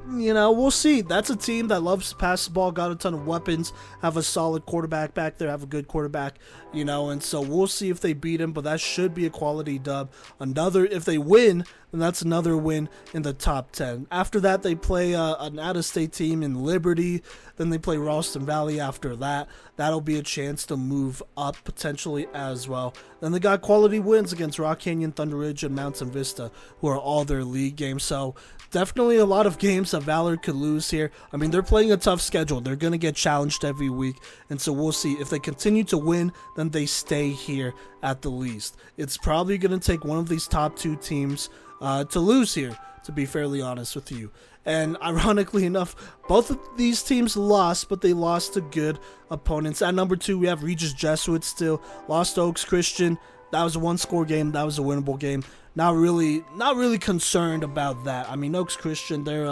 We'll see. That's a team that loves to pass the ball, got a ton of weapons, have a solid quarterback back there, have a good quarterback, and so we'll see if they beat him, but that should be a quality dub. If they win, then that's another win in the top 10. After that, they play an out-of-state team in Liberty, then they play Ralston Valley after that. That'll be a chance to move up potentially as well. Then they got quality wins against Rock Canyon, Thunder Ridge, and Mountain Vista, who are all their league games. So definitely a lot of games that Valor could lose here. They're playing a tough schedule. They're going to get challenged every week. And so we'll see. If they continue to win, then they stay here at the least. It's probably going to take one of these top 2 teams to lose here, to be fairly honest with you. And ironically enough, both of these teams lost, but they lost to good opponents. At number 2, we have Regis Jesuit still. Lost to Oaks Christian. That was a 1-score game. That was a winnable game. Not really concerned about that. Oaks Christian, they're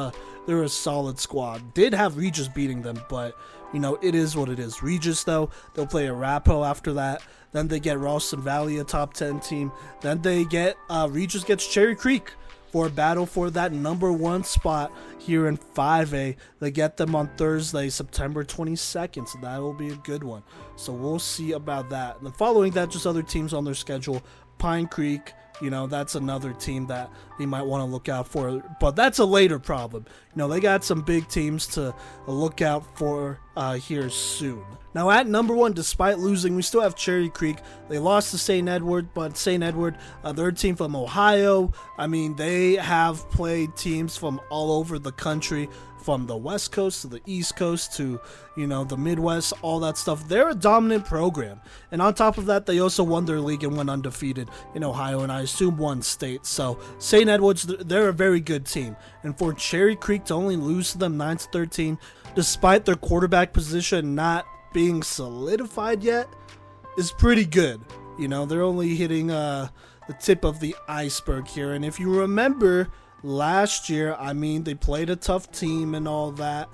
a solid squad. Did have Regis beating them, but it is what it is. Regis, though, they'll play Arapahoe after that. Then they get Ralston Valley, a top 10 team. Then they get Regis gets Cherry Creek, for a battle for that number 1 spot here in 5A. They get them on Thursday, September 22nd, so that will be a good one. So we'll see about that. And then following that, just other teams on their schedule. Pine Creek, that's another team that they might want to look out for, but that's a later problem. They got some big teams to look out for here soon. Now at number 1, despite losing, we still have Cherry Creek. They lost to St. Edward, but St. Edward, they're a team from Ohio. They have played teams from all over the country, from the West Coast to the East Coast to, the Midwest, all that stuff. They're a dominant program. And on top of that, they also won their league and went undefeated in Ohio, and I assume won state. So St. Edwards, they're a very good team. And for Cherry Creek to only lose to them 9-13, despite their quarterback position not being solidified yet, is pretty good. They're only hitting the tip of the iceberg here. And if you remember last year, they played a tough team and all that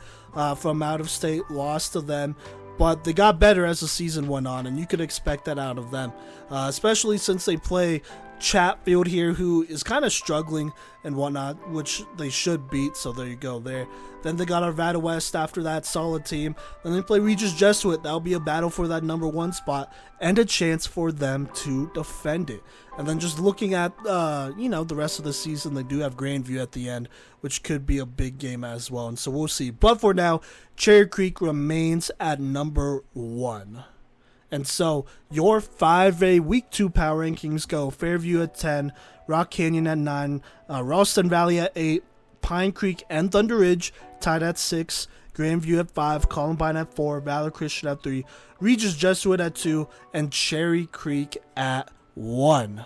from out of state, lost to them, but they got better as the season went on, and you could expect that out of them, especially since they play Chatfield here, who is kind of struggling and whatnot, which they should beat, so there you go there. Then they got Arvada West after that, solid team. Then they play Regis Jesuit. That'll be a battle for that number 1 spot and a chance for them to defend it. And then just looking at, the rest of the season, they do have Grandview at the end, which could be a big game as well. And so we'll see. But for now, Cherry Creek remains at number 1. And so your 5A Week 2 power rankings go Fairview at 10, Rock Canyon at 9, Ralston Valley at 8, Pine Creek and Thunder Ridge tied at 6, Grandview at 5, Columbine at 4, Valor Christian at 3, Regis Jesuit at 2, and Cherry Creek at 1.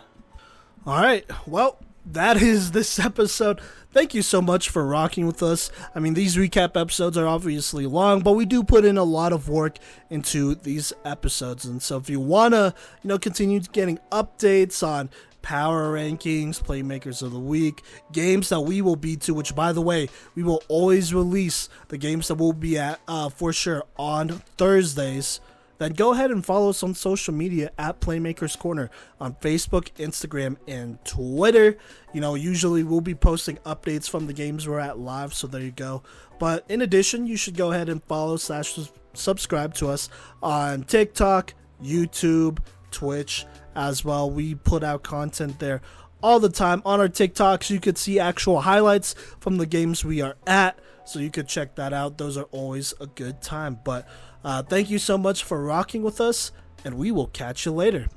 All right, well, that is this episode. Thank you so much for rocking with us. These recap episodes are obviously long, but we do put in a lot of work into these episodes. And so if you want to, continue getting updates on power rankings, Playmakers of the Week, games that we will be to, which, by the way, we will always release the games that we'll be at for sure on Thursdays, then go ahead and follow us on social media at Playmakers Corner on Facebook, Instagram, and Twitter. Usually we'll be posting updates from the games we're at live, so there you go. But in addition, you should go ahead and follow / subscribe to us on TikTok, YouTube, Twitch as well. We put out content there all the time on our TikToks. You could see actual highlights from the games we are at, so you could check that out. Those are always a good time. But thank you so much for rocking with us, and we will catch you later.